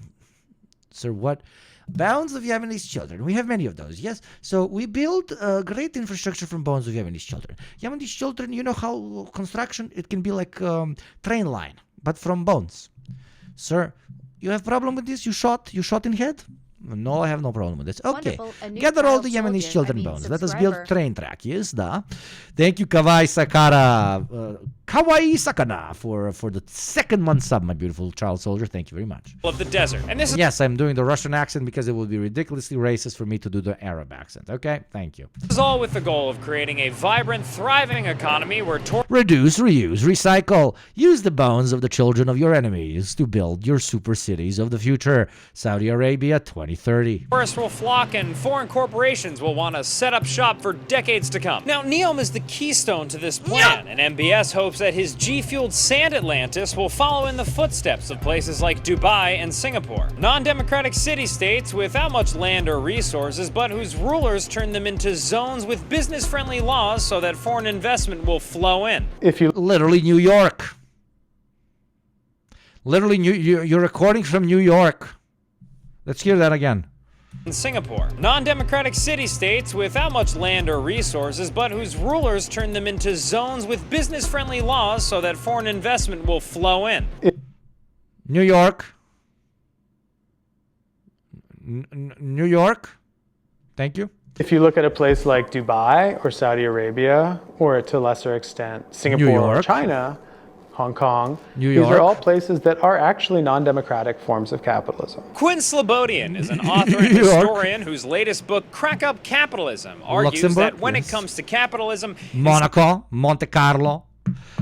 Sir, what? Bones of Yemenis children. We have many of those, yes? So we build great infrastructure from bones of Yemenis children. Yemenis children, you know how construction, it can be like train line, but from bones. Sir, you have problem with this? You shot in head? No, I have no problem with this. Okay, gather all the Yemeni children bones. Let us build train track. Yes, da. Thank you, Kawaii Sakana, for the second month sub, my beautiful child soldier. Thank you very much. Of the desert, and this is yes, I'm doing the Russian accent because it would be ridiculously racist for me to do the Arab accent. Okay, thank you. This is all with the goal of creating a vibrant, thriving economy where reduce, reuse, recycle. Use the bones of the children of your enemies to build your super cities of the future. Saudi Arabia 2030. Tourists will flock and foreign corporations will want to set up shop for decades to come. Now, NEOM is the keystone to this plan, and MBS hopes that his G-fueled sand Atlantis will follow in the footsteps of places like Dubai and Singapore. Non-democratic city-states without much land or resources, but whose rulers turn them into zones with business-friendly laws so that foreign investment will flow in. Literally New York. Literally, you're recording from New York. Let's hear that again. In Singapore, non-democratic city-states without much land or resources, but whose rulers turn them into zones with business-friendly laws so that foreign investment will flow in. New York. New York. Thank you. If you look at a place like Dubai or Saudi Arabia, or to a lesser extent, Singapore or China, Hong Kong. These are all places that are actually non-democratic forms of capitalism. Quinn Slobodian is an author and historian whose latest book, Crack Up Capitalism, argues that when it comes to capitalism... Monaco, Monte Carlo.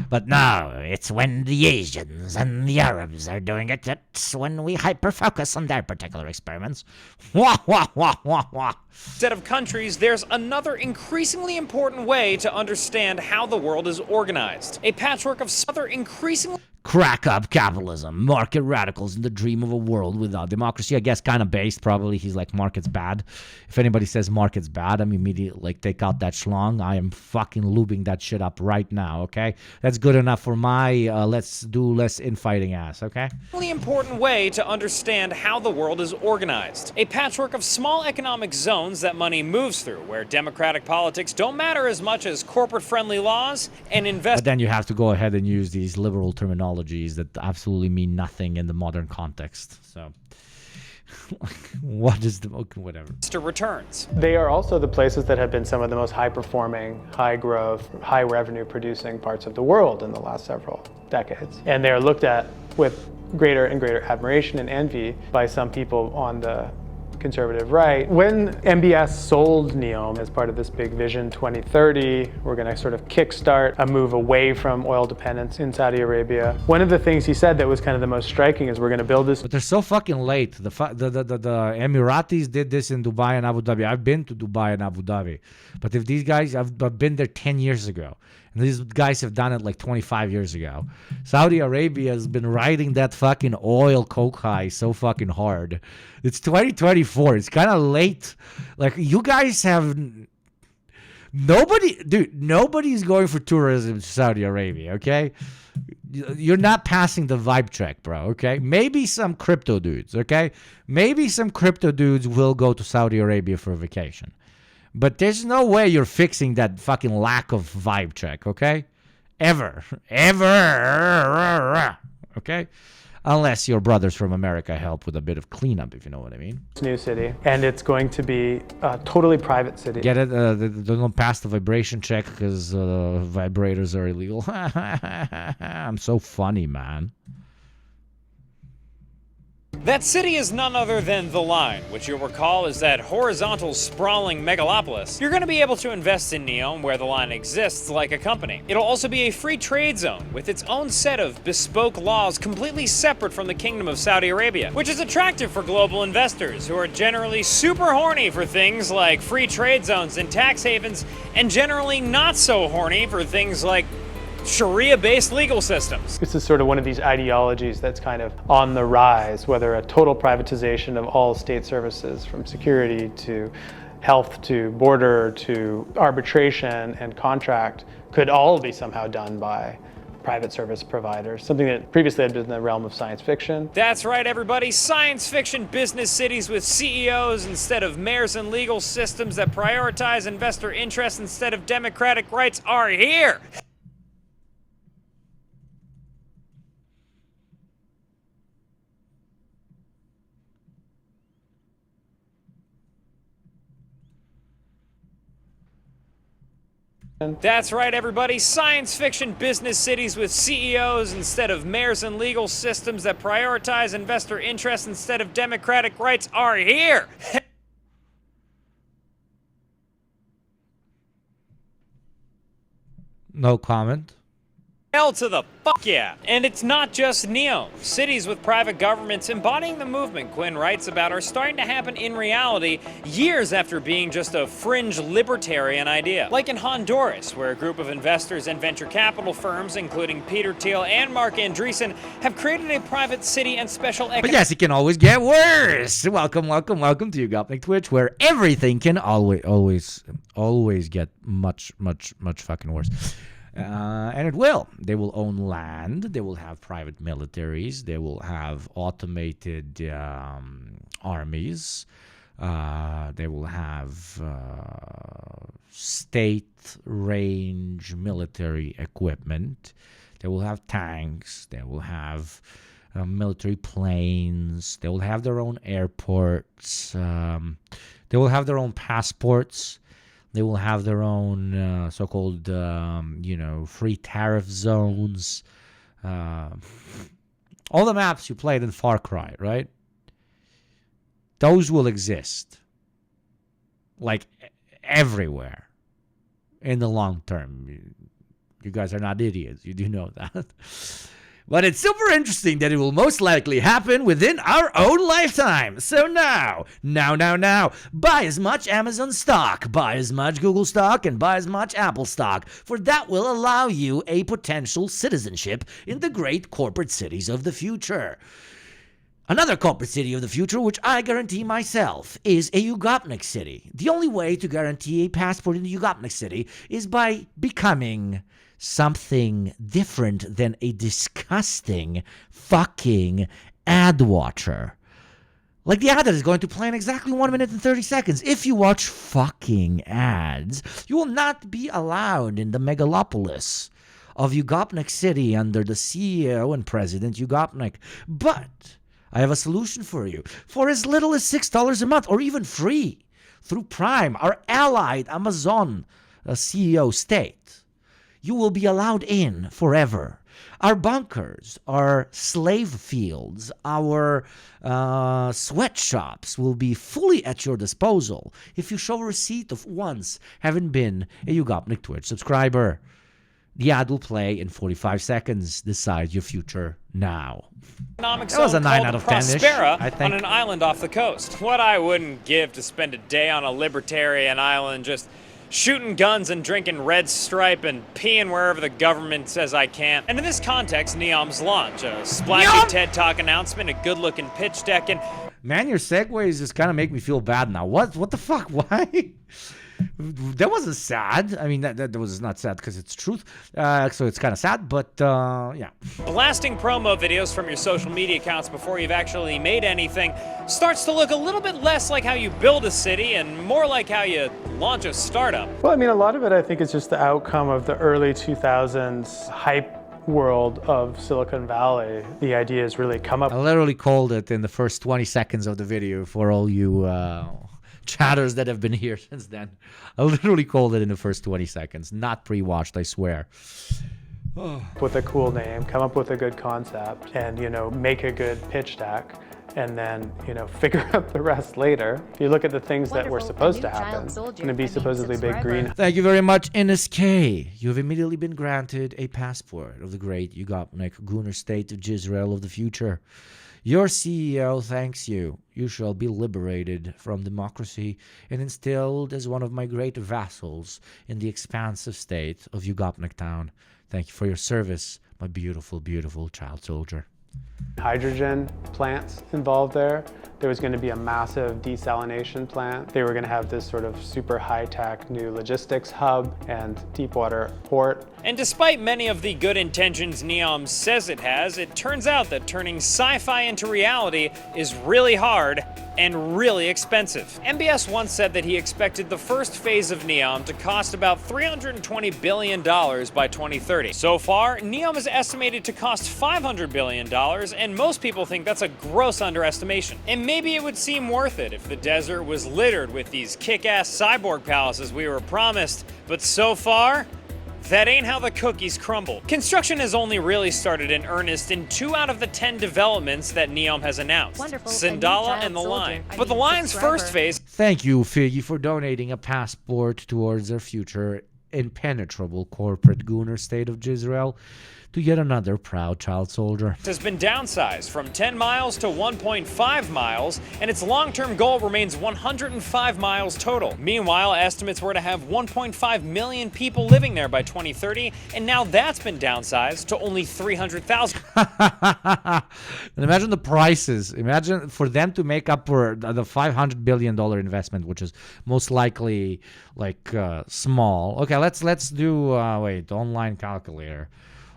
But now it's when the Asians and the Arabs are doing it, that's when we hyper-focus on their particular experiments. Wah, wah, wah, wah, wah. Instead of countries, there's another increasingly important way to understand how the world is organized. A patchwork of other increasingly... Crack up capitalism, market radicals, and the dream of a world without democracy. I guess kind of based, probably. He's like, market's bad. If anybody says market's bad, I'm immediately like, take out that schlong. I am fucking lubing that shit up right now, okay? That's good enough for my let's do less infighting ass, okay? Really important way to understand how the world is organized. A patchwork of small economic zones that money moves through, where democratic politics don't matter as much as corporate-friendly laws and invest... But then you have to go ahead and use these liberal terminologies that absolutely mean nothing in the modern context. So, what is the... Okay, whatever. To returns. They are also the places that have been some of the most high-performing, high-growth, high-revenue-producing parts of the world in the last several decades. And they are looked at with greater and greater admiration and envy by some people on the conservative right. When MBS sold NEOM as part of this big Vision 2030, we're going to sort of kickstart a move away from oil dependence in Saudi Arabia. One of the things he said that was kind of the most striking is we're going to build this. But they're so fucking late. The Emiratis did this in Dubai and Abu Dhabi. I've been to Dubai and Abu Dhabi. But if these guys, I've been there 10 years ago. These guys have done it like 25 years ago. Saudi Arabia has been riding that fucking oil coke high so fucking hard. It's 2024. It's kind of late. Like, you guys have... Nobody's going for tourism to Saudi Arabia, okay? You're not passing the vibe check, bro, okay? Maybe some crypto dudes, okay? Maybe some crypto dudes will go to Saudi Arabia for a vacation. But there's no way you're fixing that fucking lack of vibe check, okay? Ever. Okay? Unless your brothers from America help with a bit of cleanup, if you know what I mean. It's a new city, and it's going to be a totally private city. Get it? They don't pass the vibration check because vibrators are illegal. I'm so funny, man. That city is none other than The Line, which you'll recall is that horizontal, sprawling megalopolis. You're going to be able to invest in NEOM where The Line exists like a company. It'll also be a free trade zone with its own set of bespoke laws completely separate from the Kingdom of Saudi Arabia, which is attractive for global investors who are generally super horny for things like free trade zones and tax havens, and generally not so horny for things like Sharia-based legal systems. This is sort of one of these ideologies that's kind of on the rise, whether a total privatization of all state services from security to health to border to arbitration and contract could all be somehow done by private service providers, something that previously had been in the realm of science fiction. That's right, everybody. Science fiction business cities with CEOs instead of mayors and legal systems that prioritize investor interests instead of democratic rights are here. That's right, everybody. Science fiction business cities with CEOs instead of mayors and legal systems that prioritize investor interests instead of democratic rights are here. No comment. Hell to the fuck yeah. And it's not just NEOM. Cities with private governments embodying the movement Quinn writes about are starting to happen in reality years after being just a fringe libertarian idea. Like in Honduras, where a group of investors and venture capital firms, including Peter Thiel and Mark Andreessen, have created a private city and special... But yes, it can always get worse. Welcome to YugopnikTwitch, where everything can always get much fucking worse. And it will. They will own land. They will have private militaries. They will have automated armies. They will have state range military equipment. They will have tanks. They will have military planes. They will have their own airports. They will have their own passports. They will have their own so-called, free tariff zones. All the maps you played in Far Cry, right? Those will exist. Like, everywhere. In the long term. You guys are not idiots. You do know that. But it's super interesting that it will most likely happen within our own lifetime. So now, buy as much Amazon stock, buy as much Google stock, and buy as much Apple stock, for that will allow you a potential citizenship in the great corporate cities of the future. Another corporate city of the future, which I guarantee myself, is a Yugopnik city. The only way to guarantee a passport in the Yugopnik city is by becoming something different than a disgusting fucking ad watcher. Like the ad that is going to play in exactly 1 minute and 30 seconds. If you watch fucking ads, you will not be allowed in the megalopolis of Yugopnik City under the CEO and President Yugopnik. But I have a solution for you. For as little as $6 a month, or even free, through Prime, our allied Amazon CEO state, you will be allowed in forever. Our bunkers, our slave fields, our sweatshops will be fully at your disposal if you show a receipt of once having been a YugopnikTwitch subscriber. The ad will play in 45 seconds. Decide your future now. That was a 9 out of 10-ish, I think. On an island off the coast. What I wouldn't give to spend a day on a libertarian island just shooting guns and drinking Red Stripe and peeing wherever the government says I can't. And in this context, NEOM's launch, a splashy TED Talk announcement, a good-looking pitch deck, and... Man, your segues just kind of make me feel bad now. What the fuck? Why? That wasn't sad. I mean, that was not sad because it's truth. So it's kind of sad, but yeah. Blasting promo videos from your social media accounts before you've actually made anything starts to look a little bit less like how you build a city and more like how you launch a startup. Well, I mean, a lot of it, I think, is just the outcome of the early 2000s hype world of Silicon Valley. The idea has really come up. I literally called it in the first 20 seconds of the video for all you chatters that have been here since then. I literally called it in the first 20 seconds, not pre-watched, I swear. With a cool name, come up with a good concept, and, you know, make a good pitch deck, and then, you know, figure out the rest later. If you look at the things that were supposed to happen, it's going to be supposedly big green. Thank you very much, NSK. You have immediately been granted a passport of the great Yugopnik Gunner state of Jizrael of the future. Your CEO thanks you. You shall be liberated from democracy and instilled as one of my great vassals in the expansive state of Yugopnik town. Thank you for your service, my beautiful, beautiful child soldier. Hydrogen plants involved there. There was going to be a massive desalination plant. They were going to have this sort of super high-tech new logistics hub and deepwater port. And despite many of the good intentions NEOM says it has, it turns out that turning sci-fi into reality is really hard and really expensive. MBS once said that he expected the first phase of NEOM to cost about $320 billion by 2030. So far, NEOM is estimated to cost $500 billion, and most people think that's a gross underestimation. And maybe it would seem worth it if the desert was littered with these kick-ass cyborg palaces we were promised, but so far, that ain't how the cookies crumble. Construction has only really started in earnest in 2 out of the 10 developments that NEOM has announced. Sindala and the Line. But the Line's first phase... Thank you, Figgy, for donating a passport towards our future impenetrable corporate Gunner state of Jizrael to yet another proud child soldier. Has been downsized from 10 miles to 1.5 miles, and its long-term goal remains 105 miles total. Meanwhile, estimates were to have 1.5 million people living there by 2030, and now that's been downsized to only 300,000. And imagine the prices. Imagine for them to make up for the $500 billion investment, which is most likely like small. Okay, let's do wait, online calculator.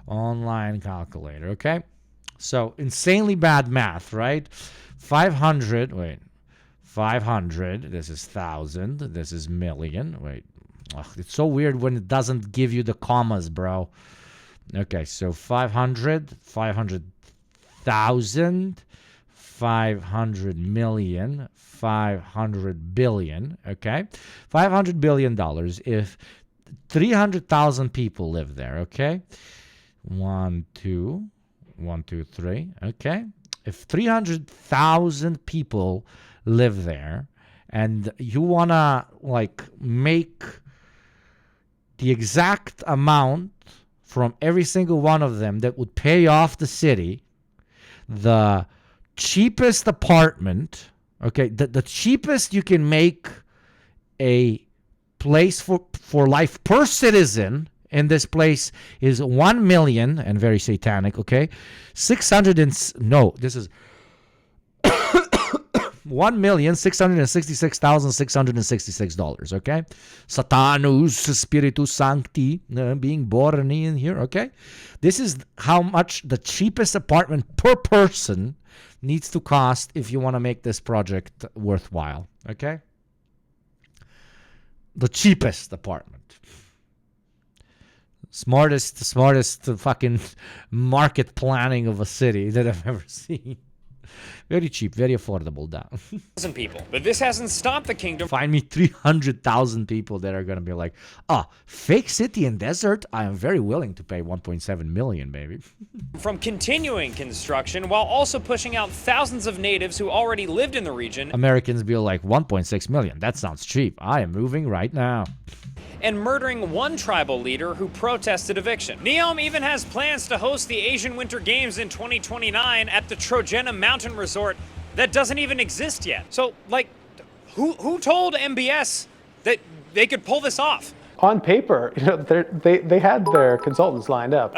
Online calculator, okay? So, insanely bad math, right? 500, this is 1,000, this is million. Wait, it's so weird when it doesn't give you the commas, bro. Okay, so 500, 500,000, 500 million, 500 billion, okay? $500 billion if 300,000 people live there, okay? 1, 2, 3, okay? If 300,000 people live there and you want to like make the exact amount from every single one of them that would pay off the city, the cheapest apartment, okay, the cheapest you can make a place for life per citizen in this place is 1 million, and very satanic, okay? 1,666,666 okay? Satanus Spiritus Sancti being born in here, okay? This is how much the cheapest apartment per person needs to cost if you want to make this project worthwhile, okay? The cheapest apartment. Smartest fucking market planning of a city that I've ever seen. Very cheap, very affordable down. People. But this hasn't stopped the kingdom. Find me 300,000 people that are going to be like, fake city and desert? I am very willing to pay 1.7 million, baby. From continuing construction while also pushing out thousands of natives who already lived in the region. Americans be like, 1.6 million. That sounds cheap. I am moving right now. And murdering one tribal leader who protested eviction. NEOM even has plans to host the Asian Winter Games in 2029 at the Trojena Mountain Resort that doesn't even exist yet. So, like, who told MBS that they could pull this off. On paper, you know, they had their consultants lined up.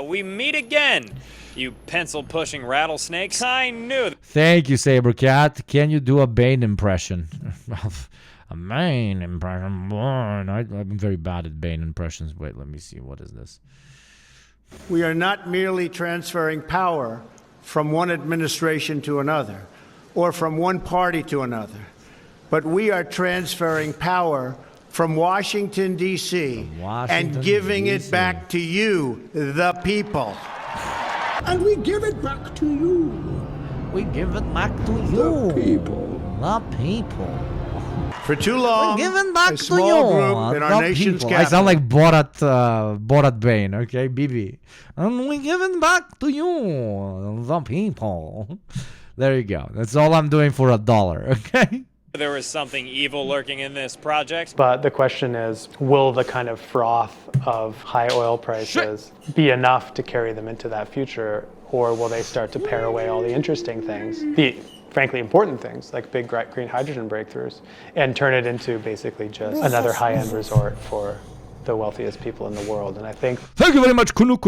We meet again, you pencil-pushing rattlesnakes. I knew. Thank you, Sabercat. Can you do a Bane impression? A Bane impression. I'm very bad at Bane impressions. Wait, let me see. What is this? We are not merely transferring power from one administration to another, or from one party to another, but we are transferring power from Washington, D.C., and giving it back to you, the people. And we give it back to you. We give it back to you. The people. The people. For too long, we're giving back a to small you, group in our nation's people. capital. I sound like Borat Bane, okay, BB. And we giving back to you, the people. There you go. That's all I'm doing for $1, okay? There was something evil lurking in this project. But the question is, will the kind of froth of high oil prices be enough to carry them into that future, or will they start to pare away all the interesting things, the frankly important things like big green hydrogen breakthroughs, and turn it into basically just another high-end resort for the wealthiest people in the world? And I think... Thank you very much, Kunuk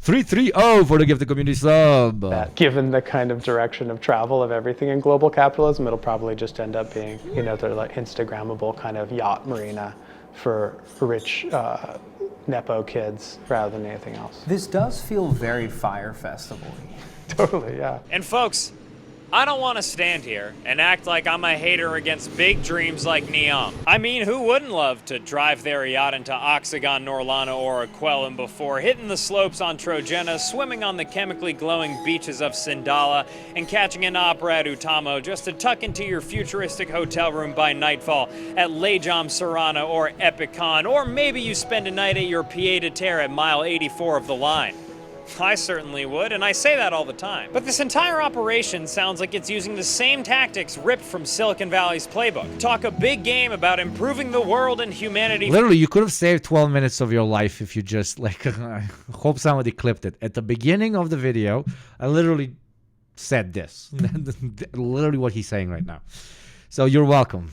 330 for the gift of community sub. That given the kind of direction of travel of everything in global capitalism, it'll probably just end up being, you know, the like Instagrammable kind of yacht marina for rich Nepo kids rather than anything else. This does feel very Fire Festival-y. Totally, yeah. And folks, I don't want to stand here and act like I'm a hater against big dreams like Neom. I mean, who wouldn't love to drive their yacht into Oxagon, Norlana, or Aquellum before hitting the slopes on Trojena, swimming on the chemically glowing beaches of Sindala, and catching an opera at Utamo just to tuck into your futuristic hotel room by nightfall at Lejom Sarana or Epicon, or maybe you spend a night at your pied-à-terre at mile 84 of the line. I certainly would, and I say that all the time. But this entire operation sounds like it's using the same tactics ripped from Silicon Valley's playbook. Talk a big game about improving the world and humanity. Literally, you could have saved 12 minutes of your life if you just, like, I hope somebody clipped it. At the beginning of the video, I literally said this. Literally what he's saying right now. So you're welcome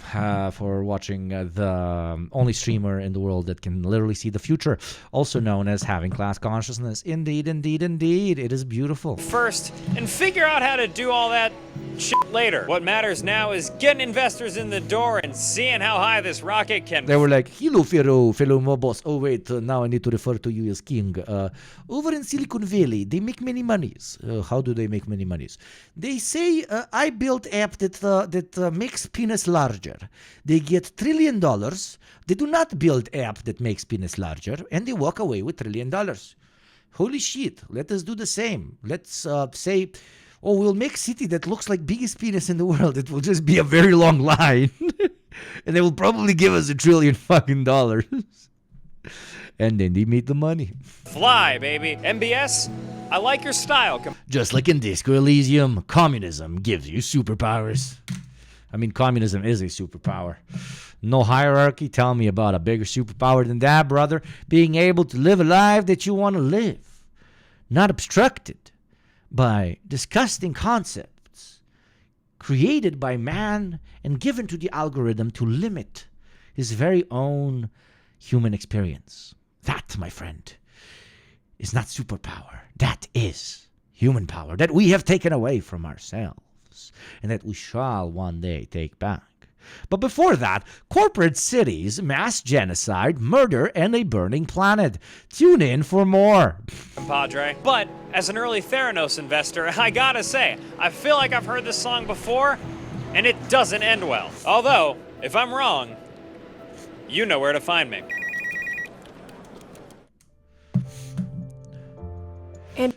for watching the only streamer in the world that can literally see the future, also known as having class consciousness. Indeed, indeed, indeed. It is beautiful. First, and figure out how to do all that shit later. What matters now is getting investors in the door and seeing how high this rocket can... They were like, hello, fellow mobos. Oh, wait, now I need to refer to you as king. Over in Silicon Valley, they make many monies. How do they make many monies? They say, I built app that makes penis larger. They get $1 trillion. They do not build app that makes penis larger, and they walk away with $1 trillion. Holy shit, let us do the same. Let's say, oh, we'll make city that looks like biggest penis in the world. It will just be a very long line. And they will probably give us $1 trillion fucking dollars. And then they made the money. Fly, baby. MBS, I like your style. Just like in Disco Elysium, communism gives you superpowers. I mean, communism is a superpower. No hierarchy. Tell me about a bigger superpower than that, brother. Being able to live a life that you want to live. Not obstructed by disgusting concepts created by man and given to the algorithm to limit his very own human experience. That, my friend, is not superpower. That is human power that we have taken away from ourselves and that we shall one day take back. But before that, corporate cities, mass genocide, murder, and a burning planet. Tune in for more. Padre. But as an early Theranos investor, I gotta say, I feel like I've heard this song before, and it doesn't end well. Although, if I'm wrong, you know where to find me.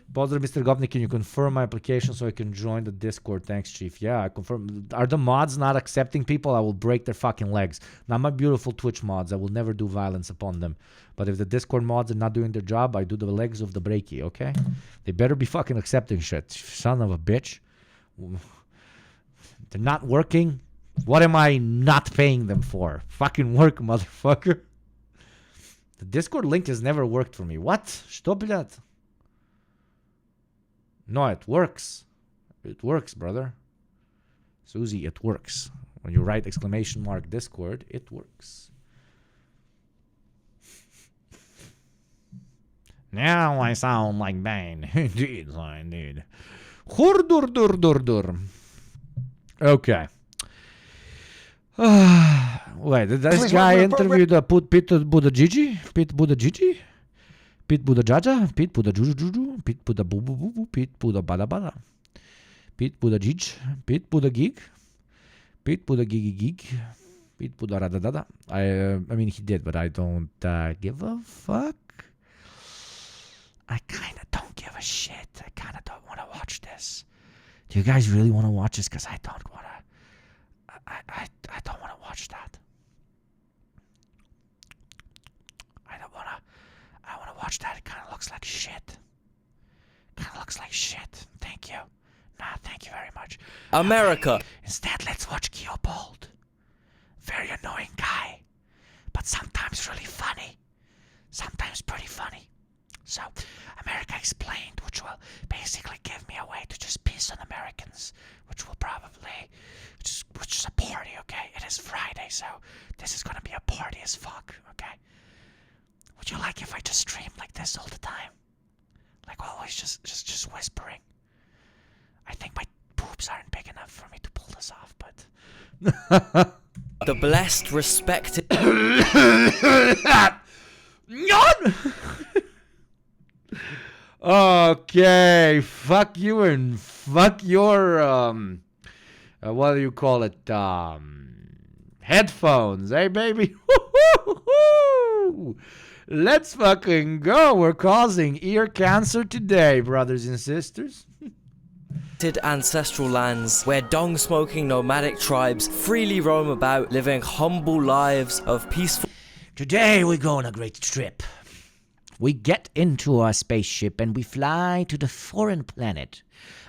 Bother Mr. Govnik, can you confirm my application so I can join the Discord? Thanks, Chief. Yeah, I confirm. Are the mods not accepting people? I will break their fucking legs. Now, my beautiful Twitch mods, I will never do violence upon them. But if the Discord mods are not doing their job, I do the legs of the breaky, okay? They better be fucking accepting shit. Son of a bitch. They're not working. What am I not paying them for? Fucking work, motherfucker. The Discord link has never worked for me. What? Что, блядь? No, it works. It works, brother. Susie, it works. When you write !Discord, it works. Now I sound like Bane. Indeed, indeed. Hurdur. Okay. Wait, did this guy interview the Pete Buddha Gigi? Pete Buddha Gigi? Pete Buddha Jaja? Pete Buddha Juju? Pete Buddha Boo Boo Boo Boo? Pete Buddha Bada Bada? Pete Buddha Gij? Pete Buddha Gig? Pete Buddha Gigi Gig? Pete Buddha Rada Dada? I mean, he did, but I don't give a fuck. I kind of don't give a shit. I kind of don't want to watch this. Do you guys really want to watch this? Because I don't want to. I don't want to watch that. I don't want to. I want to watch that. It kind of looks like shit. Kind of looks like shit. Thank you. Nah, thank you very much. America. Instead, let's watch Geobold. Very annoying guy, but sometimes really funny. Sometimes pretty funny. So, America Explained, which will basically give me a way to just piss on Americans, which will probably, which is a party, okay? It is Friday, so this is gonna be a party as fuck, okay? Would you like if I just stream like this all the time? Like always, just whispering? I think my boobs aren't big enough for me to pull this off, but... The blessed, respected... Okay, fuck you and fuck your what do you call it? Headphones, hey baby. Let's fucking go. We're causing ear cancer today, brothers and sisters. Ancestral lands where dong-smoking nomadic tribes freely roam about, living humble lives of peaceful... Today we go on a great trip. We get into our spaceship and we fly to the foreign planet,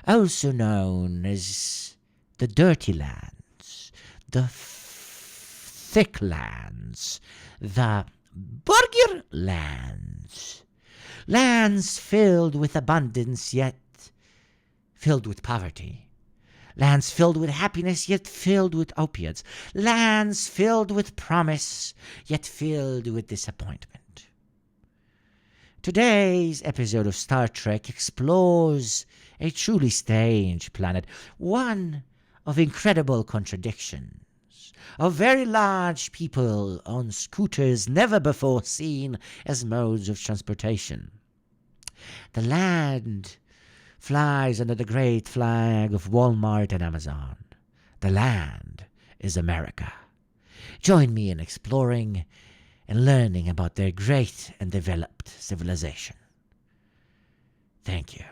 also known as the Dirty Lands, the Thick Lands, the Burger Lands. Lands filled with abundance, yet filled with poverty. Lands filled with happiness, yet filled with opiates. Lands filled with promise, yet filled with disappointment. Today's episode of Star Trek explores a truly strange planet, one of incredible contradictions, of very large people on scooters never before seen as modes of transportation. The land flies under the great flag of Walmart and Amazon. The land is America. Join me in exploring and learning about their great and developed civilization. Thank you.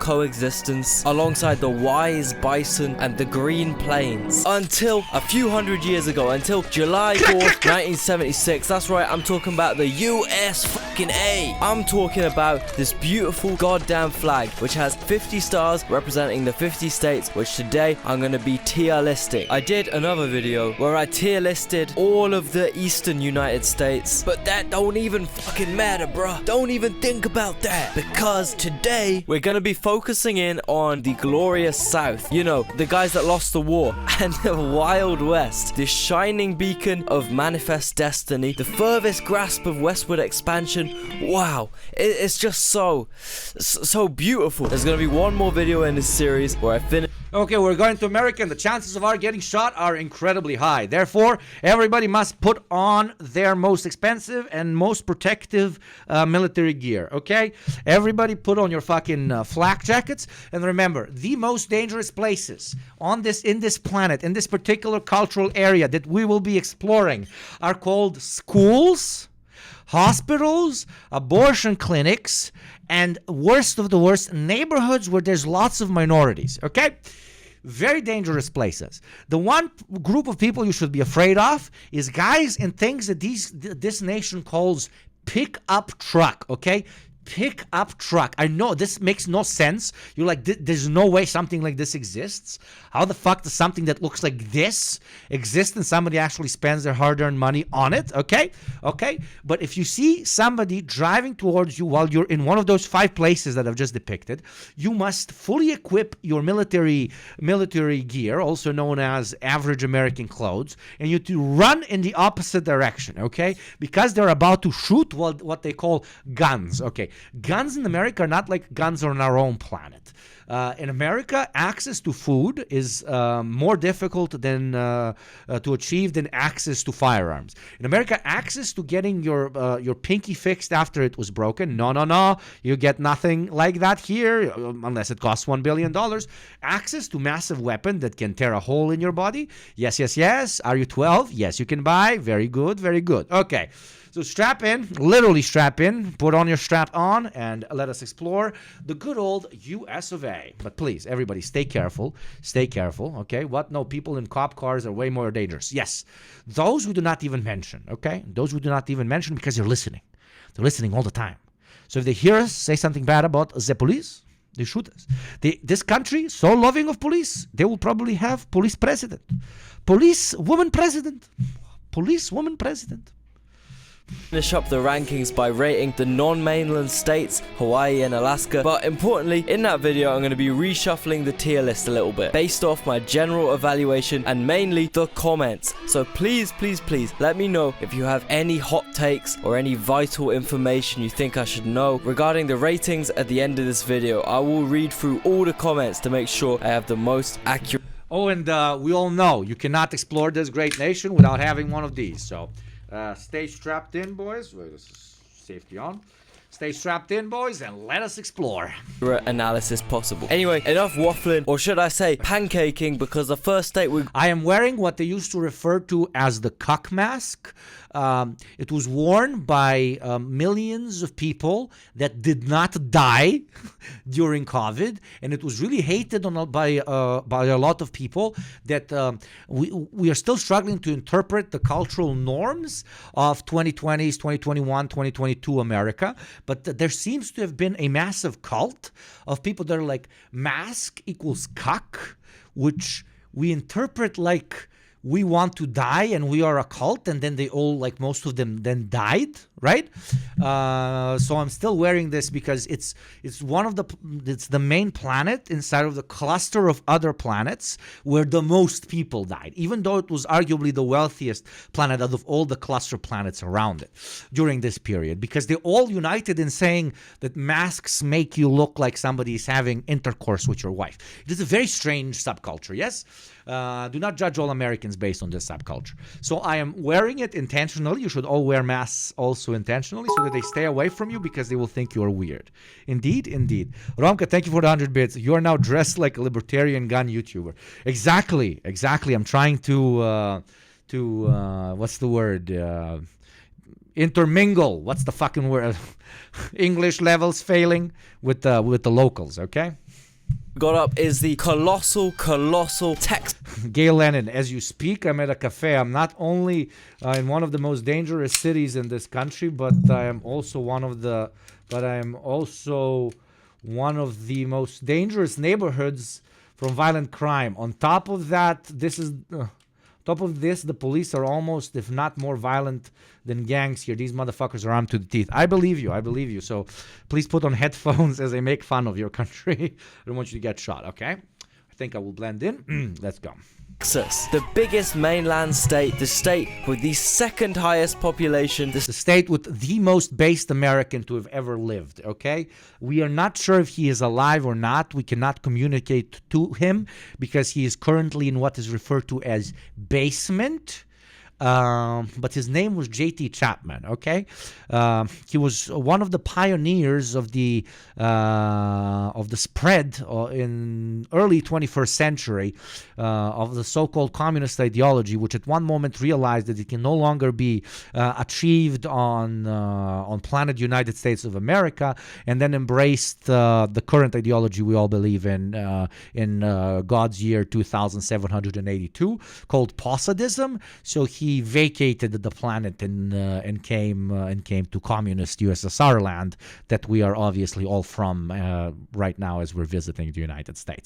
Coexistence alongside the wise bison and the green plains until a few hundred years ago, until July 4th, 1976. That's right, I'm talking about the US fucking A. I'm talking about this beautiful goddamn flag which has 50 stars representing the 50 states, which today I'm going to be tier listing. I did another video where I tier listed all of the eastern United States, but that don't even fucking matter, bruh. Don't even think about that, because today we're going to be focusing in on the glorious South. You know, the guys that lost the war, and the Wild West, the shining beacon of manifest destiny, the furthest grasp of westward expansion. Wow, it's just so beautiful. There's gonna be one more video in this series where I finish. Okay, we're going to America, and the chances of our getting shot are incredibly high. Therefore, everybody must put on their most expensive and most protective military gear, okay? Everybody put on your fucking flak jackets. And remember, the most dangerous places in this planet, in this particular cultural area that we will be exploring, are called schools, hospitals, abortion clinics, and worst of the worst, neighborhoods where there's lots of minorities, okay? Very dangerous places. The one group of people you should be afraid of is guys in things that this nation calls pickup truck, okay? pickup truck. I know this makes no sense. You're like, there's no way something like this exists. How the fuck does something that looks like this exist and somebody actually spends their hard-earned money on it? Okay. But if you see somebody driving towards you while you're in one of those 5 places that I've just depicted, you must fully equip your military gear, also known as average American clothes, and you have to run in the opposite direction, okay? Because they're about to shoot what they call guns, okay? Guns in America are not like guns on our own planet. In America, access to food is more difficult than to achieve than access to firearms. In America, access to getting your pinky fixed after it was broken, no, you get nothing like that here unless it costs $1 billion. Access to massive weapon that can tear a hole in your body, yes. Are you 12? Yes, you can buy. Very good. Okay. So strap in, literally strap in, put on your strap on, and let us explore the good old US of A. But please, everybody, stay careful, okay? What? No, people in cop cars are way more dangerous. Yes, those we do not even mention, okay? Those we do not even mention because they're listening. They're listening all the time. So if they hear us say something bad about the police, they shoot us. This country, so loving of police, they will probably have police president. Police woman president. Finish up the rankings by rating the non-mainland states, Hawaii and Alaska, but importantly, in that video I'm going to be reshuffling the tier list a little bit based off my general evaluation and mainly the comments. So please let me know if you have any hot takes or any vital information you think I should know regarding the ratings at the end of this video. I will read through all the comments to make sure I have the most accurate. Oh, and we all know you cannot explore this great nation without having one of these, so stay strapped in, boys. Wait, this is safety on. Stay strapped in, boys, and let us explore. Analysis possible. Anyway, enough waffling, or should I say pancaking, because the first state I am wearing what they used to refer to as the cuck mask. It was worn by millions of people that did not die during COVID, and it was really hated by a lot of people that we are still struggling to interpret the cultural norms of 2020s, 2021, 2022 America. But there seems to have been a massive cult of people that are like mask equals cuck, which we interpret like we want to die and we are a cult, and then they all, like most of them, then died, right? So I'm still wearing this because it's the main planet inside of the cluster of other planets where the most people died, even though it was arguably the wealthiest planet out of all the cluster planets around it during this period, because they all united in saying that masks make you look like somebody is having intercourse with your wife. It is a very strange subculture, yes? Do not judge all Americans based on this subculture. So I am wearing it intentionally. You should all wear masks also intentionally so that they stay away from you, because they will think you are weird. Indeed. Romka, thank you for the 100 bits. You are now dressed like a libertarian gun YouTuber. Exactly. I'm trying to what's the word? Intermingle. What's the fucking word? English levels failing with the locals, okay? Got up is the colossal text. Gay Lennon, as you speak, I'm at a cafe. I'm not only in one of the most dangerous cities in this country, but I am also one of the most dangerous neighborhoods from violent crime. On top of that, the police are almost, if not more violent than gangs here. These motherfuckers are armed to the teeth. I believe you. So please put on headphones as I make fun of your country. I don't want you to get shot, okay? I think I will blend in. Let's go. Texas, the biggest mainland state, the state with the second highest population, the state with the most based American to have ever lived, okay? We are not sure if he is alive or not. We cannot communicate to him because he is currently in what is referred to as basement. But his name was J.T. Chapman, okay? He was one of the pioneers of the spread in early 21st century of the so-called communist ideology, which at one moment realized that it can no longer be achieved on planet United States of America, and then embraced the current ideology we all believe in God's year 2782, called Possadism. So he he vacated the planet and came to communist USSR land that we are obviously all from right now as we're visiting the United States.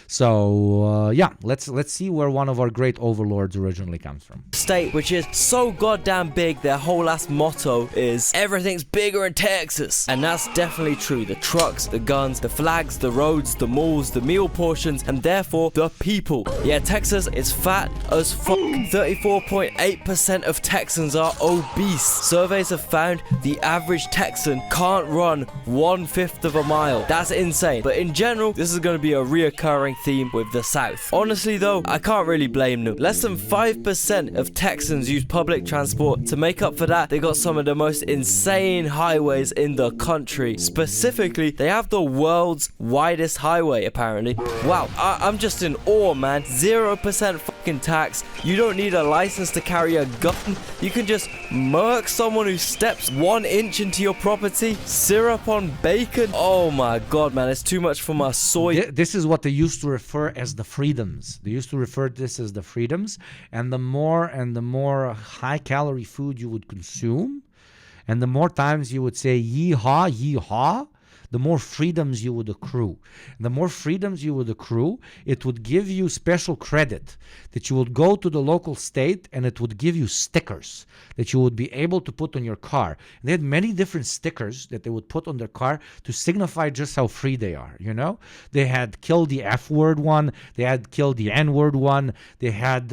So yeah, let's see where one of our great overlords originally comes from. State which is so goddamn big, their whole last motto is everything's bigger in Texas, and that's definitely true. The trucks, the guns, the flags, the roads, the malls, the meal portions, and therefore the people. Yeah, Texas is fat as fuck. 34.8% of Texans are obese. Surveys have found the average Texan can't run 1/5 of a mile. That's insane. But in general, this is going to be a reoccurring theme with the South. Honestly though, I can't really blame them. Less than 5% of Texans use public transport. To make up for that, they got some of the most insane highways in the country. Specifically, they have the world's widest highway, apparently. Wow, I'm just in awe, man. 0% fucking tax. You don't need a license to carry a gun. You can just murk someone who steps 1 inch into your property. Syrup on bacon. Oh my god, man, it's too much for my soy. This is what they used to refer as the freedoms. They used to refer to this as the freedoms, and the more high-calorie food you would consume, and the more times you would say yeehaw, yeehaw, the more freedoms you would accrue. And the more freedoms you would accrue, it would give you special credit that you would go to the local state and it would give you stickers that you would be able to put on your car. And they had many different stickers that they would put on their car to signify just how free they are, you know? They had kill the F word one, they had kill the N word one, they had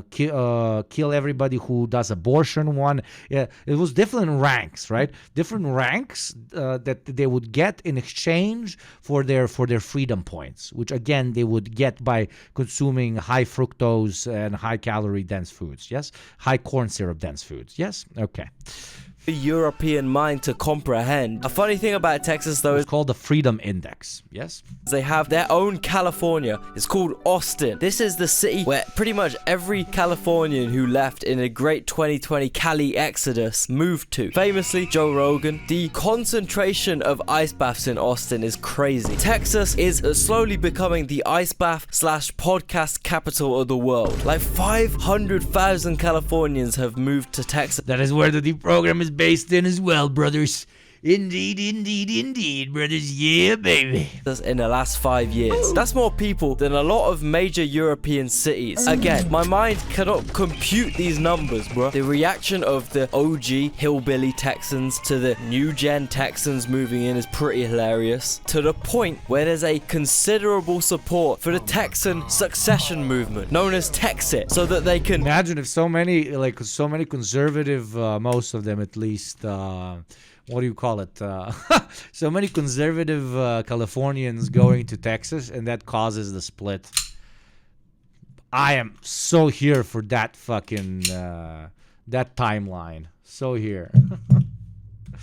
kill everybody who does abortion one. Yeah, it was different ranks, right? Different ranks that they would get in exchange for their freedom points, which again they would get by consuming high fructose and high calorie dense foods. Yes, high corn syrup dense foods. Yes, okay. European mind to comprehend. A funny thing about Texas though is it's called the Freedom Index. Yes, they have their own California. It's called Austin. This is the city where pretty much every Californian who left in a great 2020 Cali exodus moved to. Famously, Joe Rogan. The concentration of ice baths in Austin is crazy. Texas is slowly becoming the ice bath / podcast capital of the world. Like 500,000 Californians have moved to Texas. That is where the deep program is based in as well, brothers. Indeed, indeed, indeed, brothers. Yeah, baby. In the last 5 years. That's more people than a lot of major European cities. Again, my mind cannot compute these numbers, bro. The reaction of the OG hillbilly Texans to the new gen Texans moving in is pretty hilarious. To the point where there's a considerable support for the Texan succession movement, known as Texit, so that they can... Imagine if so many conservative, most of them at least, what do you call it? So many conservative Californians going to Texas, and that causes the split. I am so here for that fucking that timeline. So here.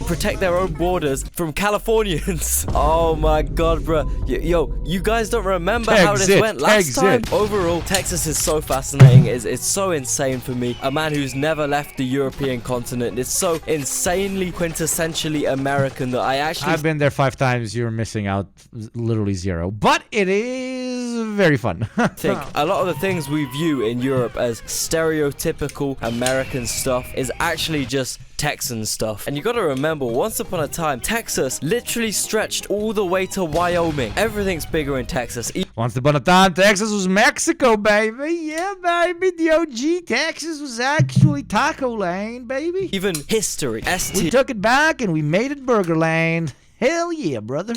Protect their own borders from Californians. Oh my god, bro. Yo, you guys don't remember how this went last time? Overall, Texas is so fascinating. It's so insane for me. A man who's never left the European continent. It's so insanely quintessentially American that I've been there 5 times. You're missing out literally 0. But it is very fun. I think a lot of the things we view in Europe as stereotypical American stuff is actually just Texan stuff. And you gotta remember, once upon a time, Texas literally stretched all the way to Wyoming. Everything's bigger in Texas. Once upon a time, Texas was Mexico, baby. Yeah, baby. The OG Texas was actually Taco Lane, baby. Even history. We took it back and we made it Burger Lane. Hell yeah, brother.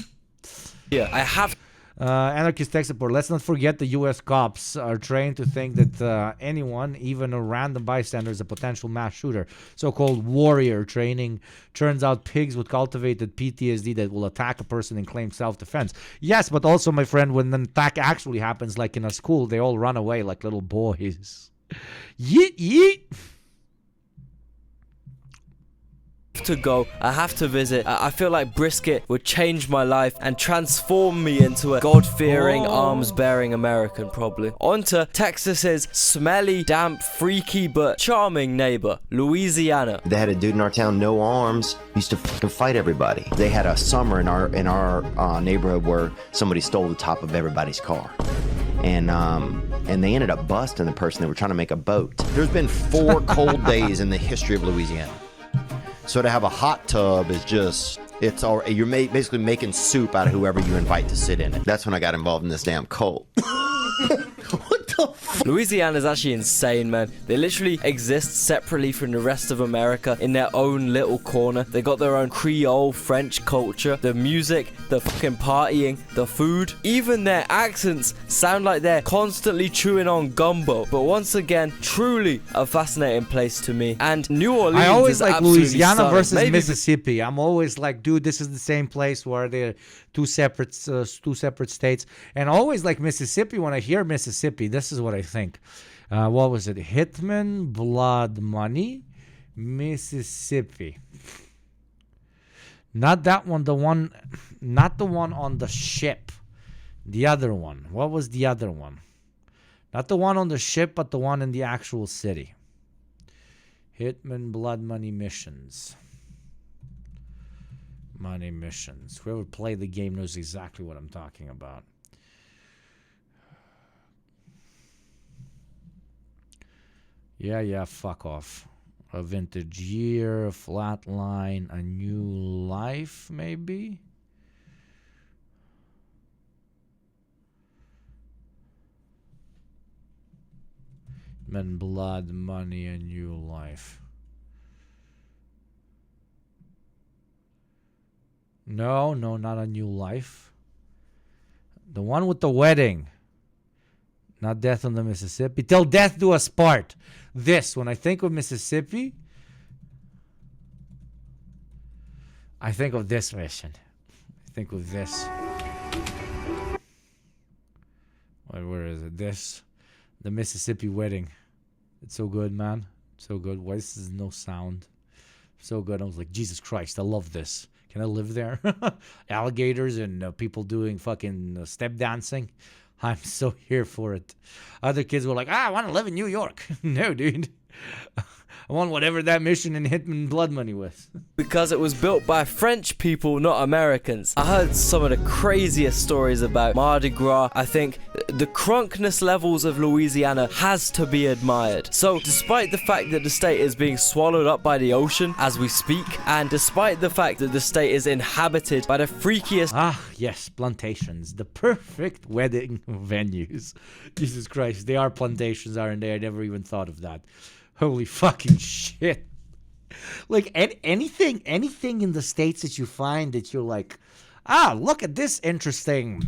Yeah, I have... Anarchist tech support. Let's not forget the U.S. cops are trained to think that anyone, even a random bystander, is a potential mass shooter. So-called warrior training. Turns out pigs with cultivated PTSD that will attack a person and claim self-defense. Yes, but also, my friend, when an attack actually happens, like in a school, they all run away like little boys. Yeet, yeet. To go, I have to visit. I feel like brisket would change my life and transform me into a God-fearing, arms-bearing American, probably. On to Texas's smelly, damp, freaky, but charming neighbor, Louisiana. They had a dude in our town, no arms, used to fucking fight everybody. They had a summer in our neighborhood where somebody stole the top of everybody's car. and they ended up busting the person. They were trying to make a boat. There's been 4 cold days in the history of Louisiana. So to have a hot tub is just, it's all, you're basically making soup out of whoever you invite to sit in it. That's when I got involved in this damn cult. Louisiana is actually insane, man. They literally exist separately from the rest of America in their own little corner. They got their own Creole French culture, the music, the fucking partying, the food. Even their accents sound like they're constantly chewing on gumbo. But once again, truly a fascinating place to me. And New Orleans I always is like absolutely Louisiana stunning. versus Maybe Mississippi. I'm always like, dude, this is the same place where they're two separate states. And always like Mississippi. When I hear Mississippi, this is what I think. What was it? Hitman, Blood Money, Mississippi. Not that one. Not the one on the ship. The other one. What was the other one? Not the one on the ship, but the one in the actual city. Hitman, Blood Money Missions. Money Missions. Whoever played the game knows exactly what I'm talking about. Yeah, fuck off. A vintage year, a flatline, a new life, maybe? Men, blood, money, a new life. No, not a new life. The one with the wedding. Not Death on the Mississippi. Till death do us part. This, when I think of Mississippi, I think of this mission. I think of this. Where is it? This. The Mississippi wedding. It's so good, man. So good. Why this is no sound? So good. I was like, Jesus Christ, I love this. Can I live there? Alligators and people doing fucking step dancing. I'm so here for it. Other kids were like, I want to live in New York. No, dude. I want whatever that mission in Hitman Blood Money was. Because it was built by French people, not Americans. I heard some of the craziest stories about Mardi Gras. I think the crunkness levels of Louisiana has to be admired. So despite the fact that the state is being swallowed up by the ocean as we speak, and despite the fact that the state is inhabited by the freakiest... Ah, yes, plantations. The perfect wedding venues. Jesus Christ, they are plantations, aren't they? I never even thought of that. Holy fucking shit. Like, anything in the States that you find that you're like, look at this interesting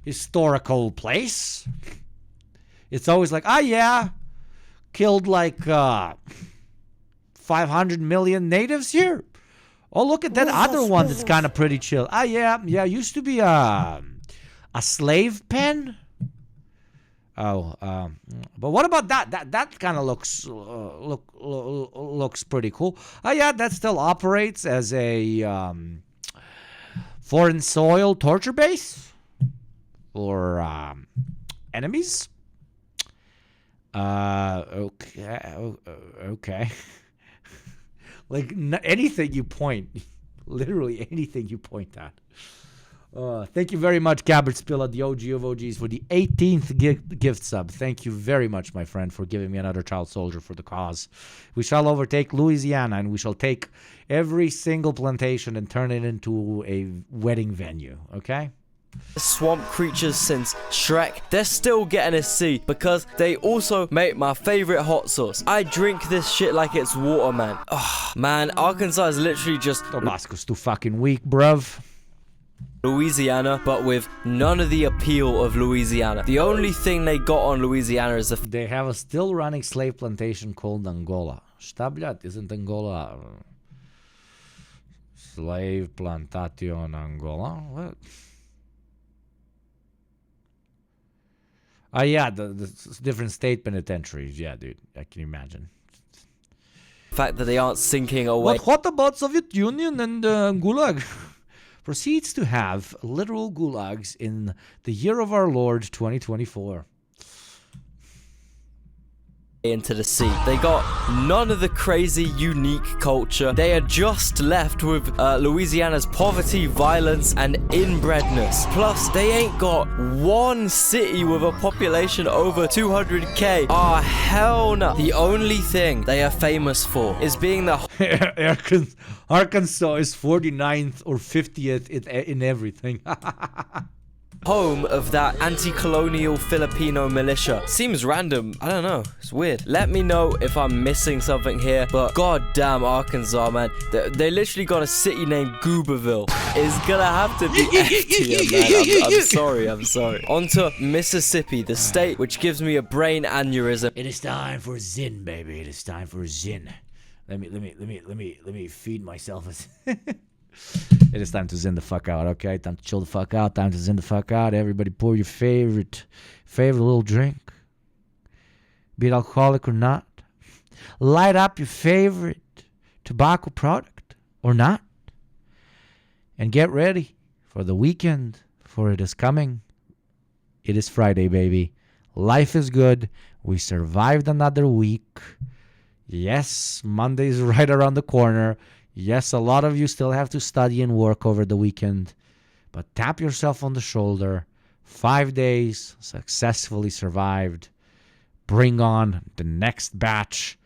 historical place. It's always like, yeah, killed like 500 million natives here. Oh, look at that other one that's kind of pretty chill. Yeah, used to be a slave pen. But what about that? That kind of looks pretty cool. Yeah, that still operates as a foreign soil torture base for enemies. Okay. Like anything you point, literally anything you point at. Thank you very much, Gabbard Spilla, the OG of OGs, for the 18th gift sub. Thank you very much, my friend, for giving me another child soldier for the cause. We shall overtake Louisiana, and we shall take every single plantation and turn it into a wedding venue, okay? Swamp creatures since Shrek, they're still getting a C because they also make my favorite hot sauce. I drink this shit like it's water, man. Oh, man, Arkansas is literally just... Tabasco's too fucking weak, bruv. Louisiana, but with none of the appeal of Louisiana. The only thing they got on Louisiana is they have a still running slave plantation called Angola. Šta, blядь, isn't Angola slave plantation Angola? What? Yeah, the different state penitentiaries. Yeah, dude, I can imagine. The fact that they aren't sinking away. But what about Soviet Union and Gulag? Proceeds to have literal gulags in the year of our Lord 2024. into the sea. They got none of the crazy, unique culture. They are just left with Louisiana's poverty, violence, and inbredness. Plus, they ain't got one city with a population over 200k. Ah, hell no. The only thing they are famous for is being the Arkansas is 49th or 50th in everything. home of that anti-colonial Filipino militia. Seems random. I don't know. It's weird. Let me know if I'm missing something here, but goddamn Arkansas, man. They literally got a city named Gooberville. It's gonna have to be F tier, man. I'm sorry. On to Mississippi, the state which gives me a brain aneurysm. It is time for Zin, baby. It is time for Zin. Let me feed myself. It is time to zen the fuck out, okay? Time to chill the fuck out. Time to zen the fuck out. Everybody pour your favorite little drink. Be it alcoholic or not. Light up your favorite tobacco product or not. And get ready for the weekend, for it is coming. It is Friday, baby. Life is good. We survived another week. Yes, Monday is right around the corner. Yes, a lot of you still have to study and work over the weekend, but tap yourself on the shoulder. 5 days, successfully survived. Bring on the next batch,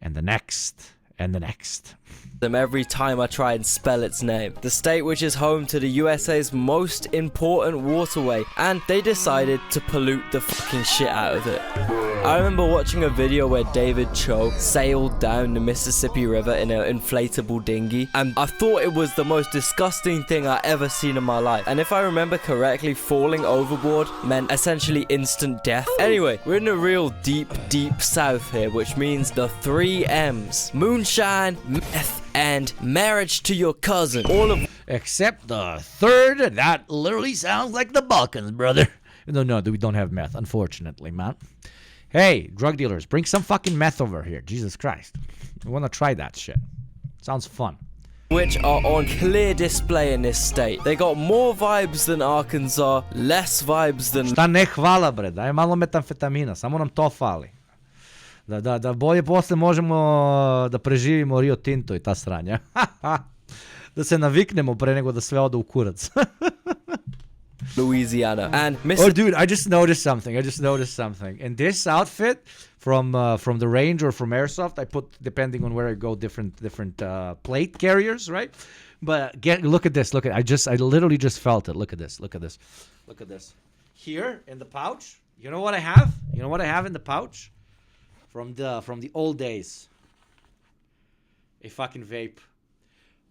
and the next, and the next. Them every time I try and spell its name. The state which is home to the USA's most important waterway, and they decided to pollute the fucking shit out of it. I remember watching a video where David Cho sailed down the Mississippi River in an inflatable dinghy, and I thought it was the most disgusting thing I ever seen in my life. And if I remember correctly, falling overboard meant essentially instant death. Anyway, we're in the real deep south here, which means the 3 M's. Moonshine, meth, and marriage to your cousin. All of except the third, that literally sounds like the Balkans, brother. No, we don't have meth, unfortunately, man. Hey, drug dealers, bring some fucking meth over here. Jesus Christ. We want to try that shit. Sounds fun. Which are on clear display in this state. They got more vibes than Arkansas, less vibes than... Šta ne hvala, bre, daj malo metamfetamina, samo nam to fali. Da bolje posle možemo da preživimo Rio Tinto I ta sranja. Da se naviknemo pre nego da sve ode u kurac. Louisiana. And Oh, dude, I just noticed something. In this outfit from the range or from Airsoft, I put, depending on where I go, different plate carriers, right? But look at this. I literally just felt it. Look at this. Here in the pouch, you know what I have? You know what I have in the pouch? From the old days. A fucking vape.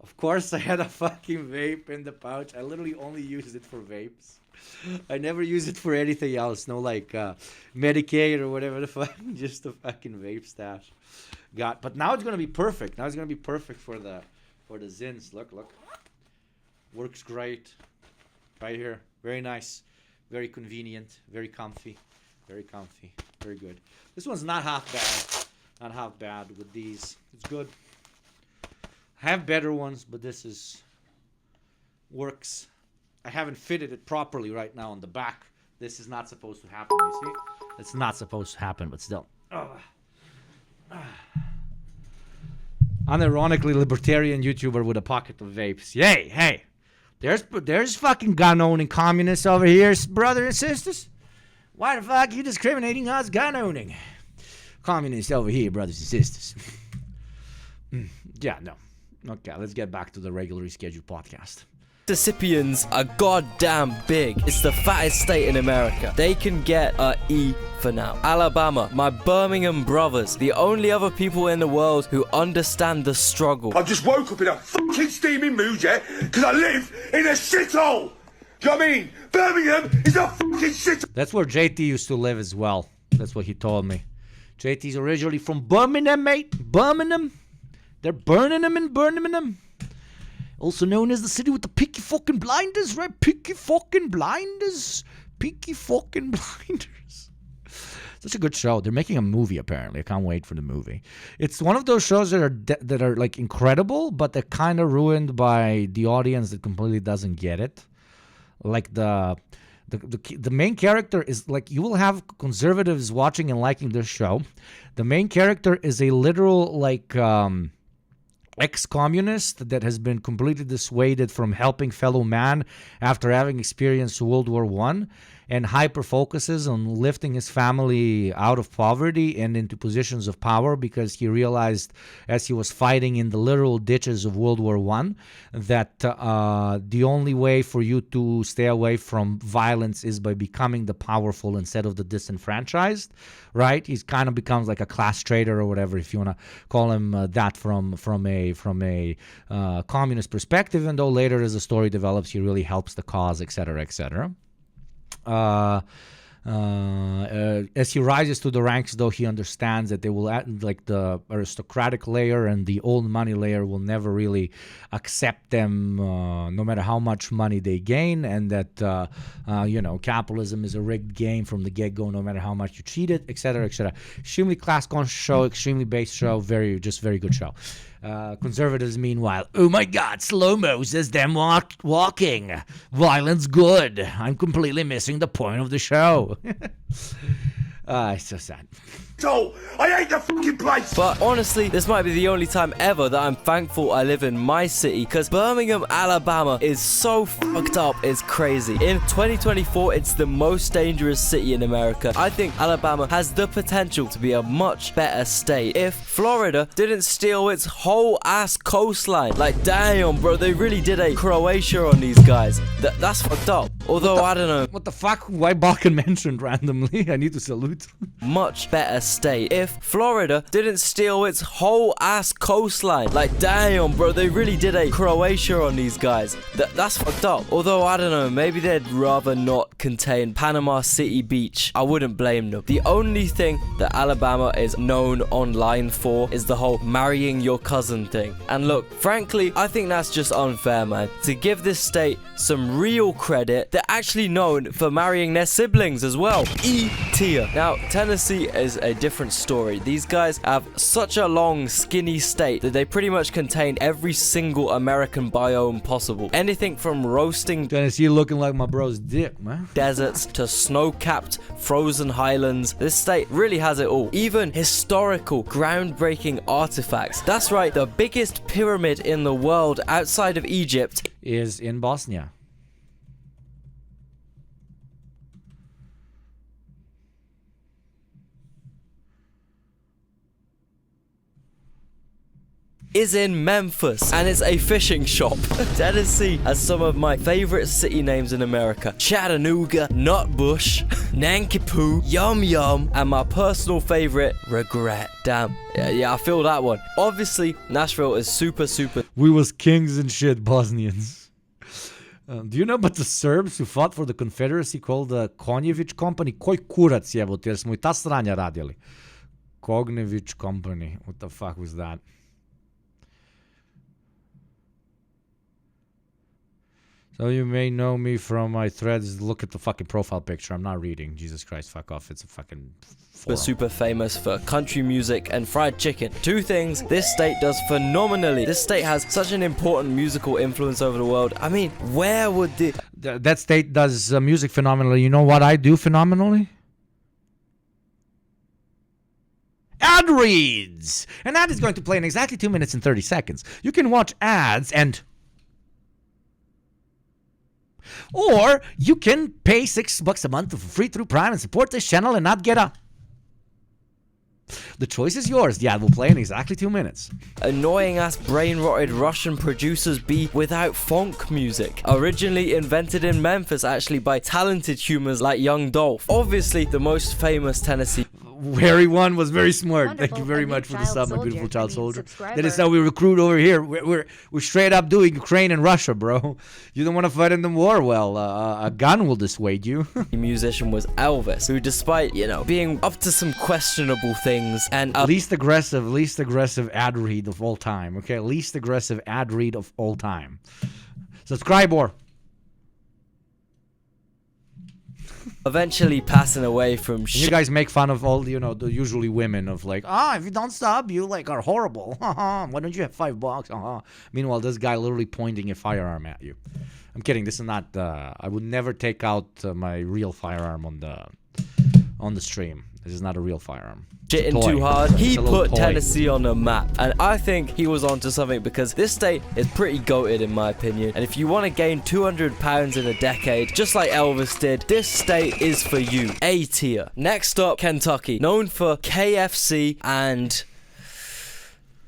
Of course I had a fucking vape in the pouch. I literally only used it for vapes. I never use it for anything else. No like Medicaid or whatever the fuck. Just a fucking vape stash. But now it's gonna be perfect. Now it's gonna be perfect for the Zins. Look. Works great. Right here. Very nice. Very convenient. Very comfy. Very good. This one's not half bad with these. It's good. I have better ones, but this works. I haven't fitted it properly right now on the back. This is not supposed to happen, you see? It's not supposed to happen, but still. Unironically, libertarian YouTuber with a pocket of vapes. Yay, hey. There's fucking gun-owning communists over here, brothers and sisters. Why the fuck are you discriminating us gun-owning communists over here, brothers and sisters? Yeah, no. Okay, let's get back to the regularly scheduled podcast. Mississippians are goddamn big. It's the fattest state in America. They can get a E for now. Alabama, my Birmingham brothers, the only other people in the world who understand the struggle. I just woke up in a fucking steaming mood, yeah? Because I live in a shithole! Do you know what I mean? Birmingham is a fucking shithole! That's where JT used to live as well. That's what he told me. JT's originally from Birmingham, mate. Birmingham. They're burning them in Birmingham. Also known as the city with the picky fucking blinders, right? Picky fucking blinders. Such a good show. They're making a movie, apparently. I can't wait for the movie. It's one of those shows that are like incredible, but they're kind of ruined by the audience that completely doesn't get it. Like the The main character is like, you will have conservatives watching and liking this show. The main character is a literal like ex-communist that has been completely dissuaded from helping fellow man after having experienced World War I, and hyper focuses on lifting his family out of poverty and into positions of power, because he realized as he was fighting in the literal ditches of World War I that the only way for you to stay away from violence is by becoming the powerful instead of the disenfranchised, right? He kind of becomes like a class traitor or whatever, if you want to call him that from a communist perspective, even though later as the story develops he really helps the cause, etc., etc. As he rises to the ranks, though, he understands that they will, like the aristocratic layer and the old money layer will never really accept them, no matter how much money they gain, and that capitalism is a rigged game from the get-go, no matter how much you cheat it, etc., etc. Extremely class-conscious show, extremely base show, very good show. Conservatives, meanwhile, oh my God, slow-mo says them walking. Violence good. I'm completely missing the point of the show. It's so sad. So, I hate the fucking place! But honestly, this might be the only time ever that I'm thankful I live in my city, because Birmingham, Alabama is so fucked up, it's crazy. In 2024, it's the most dangerous city in America. I think Alabama has the potential to be a much better state if Florida didn't steal its whole ass coastline. Like, damn, bro, they really did a Croatia on these guys. That's fucked up. Although, I don't know. What the fuck? Why Balkan mentioned randomly? I need to salute. Much better state if Florida didn't steal its whole ass coastline. Like, damn, bro, they really did a Croatia on these guys. That's fucked up. Although, I don't know, maybe they'd rather not contain Panama City Beach. I wouldn't blame them. The only thing that Alabama is known online for is the whole marrying your cousin thing. And look, frankly, I think that's just unfair, man. To give this state some real credit, they're actually known for marrying their siblings as well. E-tier. Now, Tennessee is a different story. These guys have such a long, skinny state that they pretty much contain every single American biome possible. Anything from roasting Tennessee looking like my bro's dick, man. Deserts to snow-capped frozen highlands. This state really has it all. Even historical, groundbreaking artifacts. That's right, the biggest pyramid in the world outside of Egypt is in Bosnia. is in Memphis, and it's a fishing shop. Tennessee has some of my favorite city names in America: Chattanooga, Nutbush, Nankippoo, Yum Yum, and my personal favorite, Regret. Damn, yeah, I feel that one. Obviously, Nashville is super. We was kings and shit, Bosnians. Do you know about the Serbs who fought for the Confederacy called the Konjević Company? Koj kurac jebote, jer smo i ta sranja radili. Konjević Company. What the fuck was that? So you may know me from my threads. Look at the fucking profile picture. I'm not reading. Jesus Christ, fuck off. It's a fucking forum. Super famous for country music and fried chicken. Two things this state does phenomenally. This state has such an important musical influence over the world. I mean, where would that state does music phenomenally. You know what I do phenomenally? Ad reads! An ad is going to play in exactly 2 minutes and 30 seconds. You can watch ads and... Or you can pay $6 a month for free through Prime and support this channel and not get a... The choice is yours. The ad will play in exactly 2 minutes. Annoying ass brain-rotted Russian producers be without funk music. Originally invented in Memphis actually by talented humans like Young Dolph. Obviously the most famous Tennessee... Harry one was very smart. Wonderful. Thank you very much for the sub, my beautiful child soldier. That is how we recruit over here. We're straight up doing Ukraine and Russia, bro. You don't want to fight in the war? Well, a gun will dissuade you. The musician was Elvis, who despite, being up to some questionable things and... least aggressive ad read of all time, okay? Least aggressive ad read of all time. Subscribe or... Eventually passing away from you guys make fun of all, the usually women of like, if you don't sub, you are horrible. Why don't you have $5? Meanwhile, this guy literally pointing a firearm at you. I'm kidding. This is not. I would never take out my real firearm on the stream. This is not a real firearm. Shitting too hard, he put Tennessee on the map, and I think he was onto something because this state is pretty goated in my opinion, and if you want to gain 200 pounds in a decade, just like Elvis did, this state is for you. A tier. Next up, Kentucky, known for KFC and...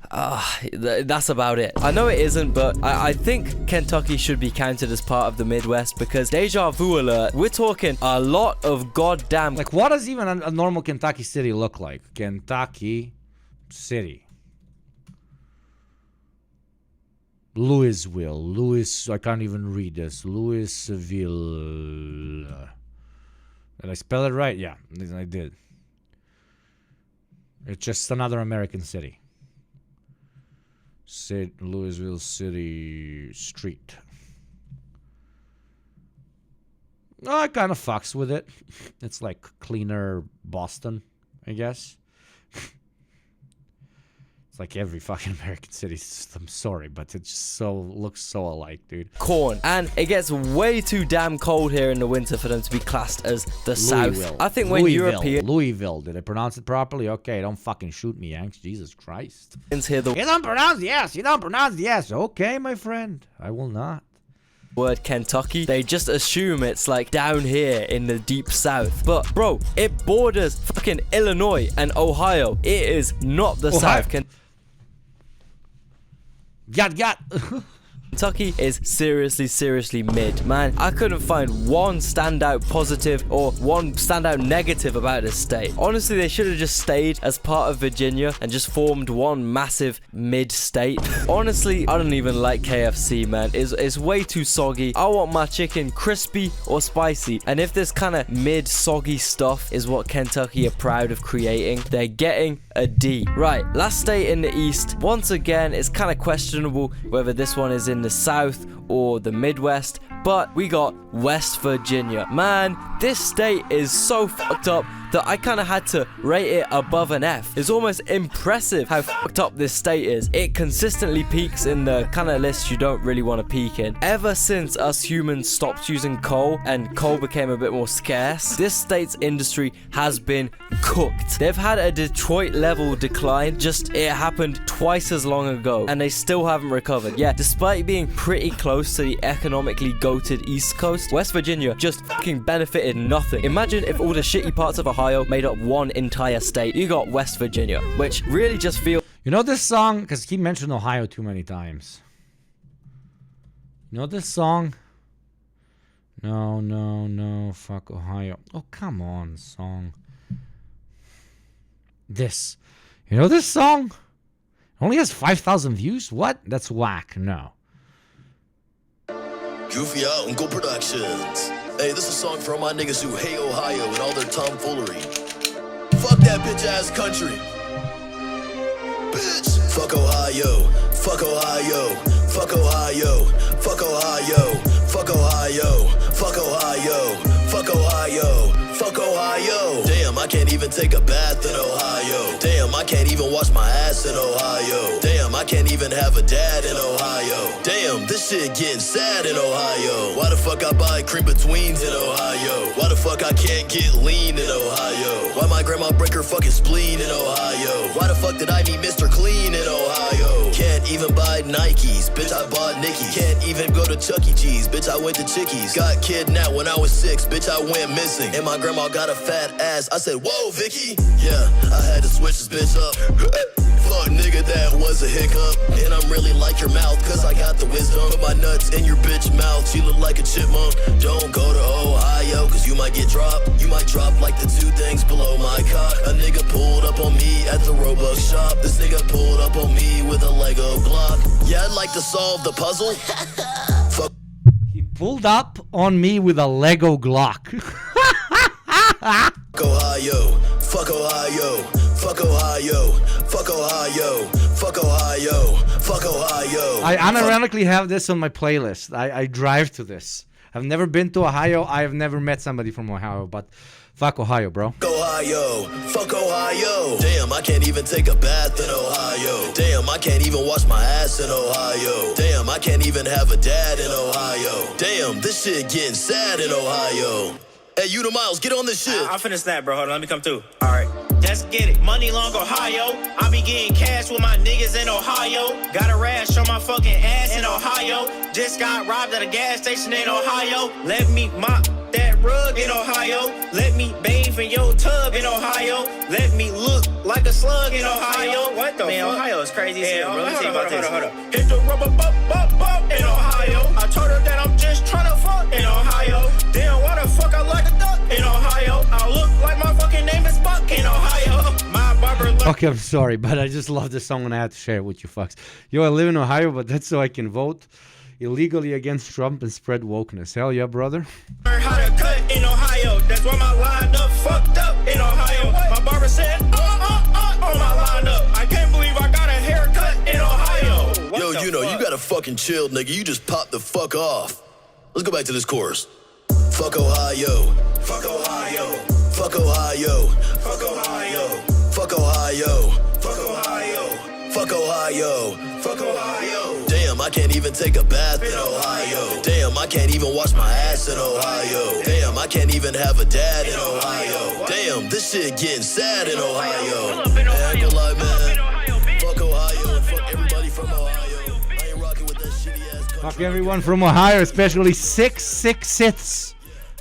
that's about it. I know it isn't, but I think Kentucky should be counted as part of the Midwest because deja vu alert, we're talking a lot of goddamn... Like, what does even a normal Kentucky city look like? Kentucky City. Louisville. I can't even read this. Louisville. Did I spell it right? Yeah, I did. It's just another American city. Louisville City Street. Oh, I kind of fucks with it. It's like cleaner Boston, I guess. It's like every fucking American city. I'm sorry, but it just looks so alike, dude. Corn. And it gets way too damn cold here in the winter for them to be classed as the South. I think when Louisville. Did I pronounce it properly? Okay, don't fucking shoot me, Yanks. Jesus Christ. Hear the You don't pronounce the S. You don't pronounce the S. Okay, my friend. I will not. Word Kentucky, they just assume it's like down here in the deep south, but bro, it borders fucking Illinois and Ohio. It is not the South. Kentucky is seriously mid. Man, I couldn't find one standout positive or one standout negative about this state. Honestly, they should have just stayed as part of Virginia and just formed one massive mid state. Honestly, I don't even like KFC, man. It's way too soggy. I want my chicken crispy or spicy, and if this kind of mid soggy stuff is what Kentucky are proud of creating, they're getting a D. Right, last state in the East. Once again, it's kind of questionable whether this one is in the South or the Midwest, but we got West Virginia. Man, this state is so fucked up that I kind of had to rate it above an F. It's almost impressive how fucked up this state is. It consistently peaks in the kind of list you don't really want to peak in. Ever since us humans stopped using coal and coal became a bit more scarce, this state's industry has been cooked. They've had a Detroit level decline, just it happened twice as long ago, and they still haven't recovered. Yeah, despite being pretty close to the economically goated East Coast, West Virginia just fucking benefited nothing. Imagine if all the shitty parts of Ohio made up one entire state. You got West Virginia, which really just feels... You know this song? Because he mentioned Ohio too many times. You know this song? No, fuck Ohio. Oh, come on, song. This. You know this song? Only has 5,000 views? What? That's whack. No. Goofy out and Go Productions. Hey, this is a song for all my niggas who hate Ohio and all their tomfoolery. Fuck that bitch ass country. Bitch. Fuck Ohio. Fuck Ohio. Fuck Ohio. Fuck Ohio. Fuck Ohio. Fuck Ohio. Fuck Ohio. Fuck Ohio. Damn, I can't even take a bath in Ohio. Damn, I can't even wash my ass in Ohio. Damn, I can't even have a dad in Ohio. Damn, this shit getting sad in Ohio. Why the fuck I buy cream betweens in Ohio? Why the fuck I can't get lean in Ohio? Why my grandma break her fucking spleen in Ohio? Why the fuck did I need Mr. Clean in Ohio? Can't even buy Nikes, bitch I bought Nickies. Can't even go to Chuck E. Cheese, bitch I went to Chickies. Got kidnapped when I was 6, bitch I went missing. And my grandma got a fat ass, I said whoa Vicky. Yeah, I had to switch this bitch up. Fuck nigga, that was a hiccup. And I'm really like your mouth, cause I got the wisdom. Put my nuts in your bitch mouth, she look like a chipmunk. Don't go to Ohio, cause you might get dropped. You might drop like the 2 things below my cock. A nigga pulled up on me at the Robux shop. This nigga pulled up on me with a Lego Glock. Yeah, I'd like to solve the puzzle. Fuck. He pulled up on me with a Lego Glock. Ohio, fuck Ohio, fuck Ohio, fuck Ohio, fuck Ohio, fuck Ohio. I unironically have this on my playlist. I drive to this. I've never been to Ohio. I have never met somebody from Ohio, but fuck Ohio, bro. Ohio, fuck Ohio. Damn, I can't even take a bath in Ohio. Damn, I can't even wash my ass in Ohio. Damn, I can't even have a dad in Ohio. Damn, this shit getting sad in Ohio. Hey, you the Miles, get on this shit. I'm finna snap, bro. Hold on, let me come through. All right. Let's get it. Money long Ohio. I be getting cash with my niggas in Ohio. Got a rash on my fucking ass in Ohio. Just got robbed at a gas station in Ohio. Let me mop that rug in Ohio. Let me bathe in your tub in Ohio. Let me look like a slug in Ohio. What the fuck? Ohio is crazy as hell, bro. Let me tell you about this. Hold on. Hit the rubber bump in Ohio. I told her that I'm just trying to fuck in Ohio. Damn, why the fuck I like a duck in Ohio? I look like my fucking name is Buck in Ohio. My barber. Okay, I'm sorry, but I just love this song and I had to share it with you fucks. Yo, I live in Ohio, but that's so I can vote illegally against Trump and spread wokeness. Hell yeah, brother. Learn how to cut in Ohio. That's why my lineup fucked up in Ohio. My barber said, on my lineup. I can't believe I got a haircut in Ohio. Yo, you know, you gotta fucking chill, nigga. You just popped the fuck off. Let's go back to this chorus. Fuck Ohio. Fuck Ohio. Fuck Ohio. Fuck Ohio. Fuck Ohio. Fuck Ohio. Fuck Ohio. Fuck Ohio. Damn, I can't even take a bath in Ohio. Damn, I can't even wash my ass in Ohio. Damn, I can't even have a dad in Ohio. Damn, this shit getting sad in Ohio. Man, I ain't gonna lie, man. Fuck Ohio and fuck everybody from Ohio. I ain't rocking with that shitty ass country. Fuck everyone from Ohio, especially 666.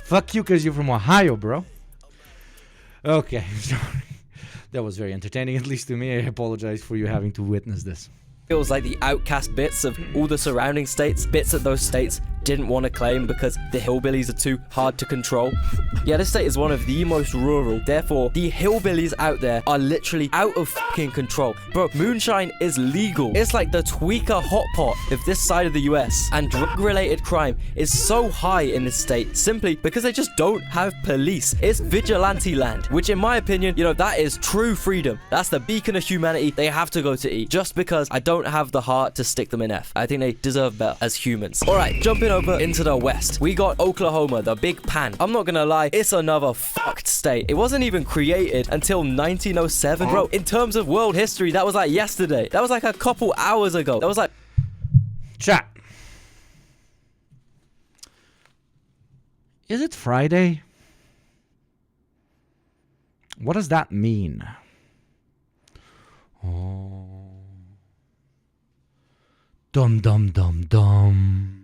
Fuck you because you're from Ohio, bro. Okay, sorry. That was very entertaining, at least to me. I apologize for you having to witness this. Feels like the outcast bits of all the surrounding states, bits that those states didn't want to claim because the hillbillies are too hard to control. Yeah, this state is one of the most rural, therefore the hillbillies out there are literally out of fucking control. Bro, moonshine is legal. It's like the tweaker hotpot of this side of the US, and drug-related crime is so high in this state simply because they just don't have police. It's vigilante land, which in my opinion, you know, that is true freedom. That's the beacon of humanity. They have to go to E. Just because I don't have the heart to stick them in F. I think they deserve better as humans. Alright, jumping over into the west. We got Oklahoma, the big pan. I'm not gonna lie, it's another fucked state. It wasn't even created until 1907, bro. In terms of world history, that was like yesterday. That was like a couple hours ago. That was like... Chat. Is it Friday? What does that mean? Oh. Dum dum dum dum.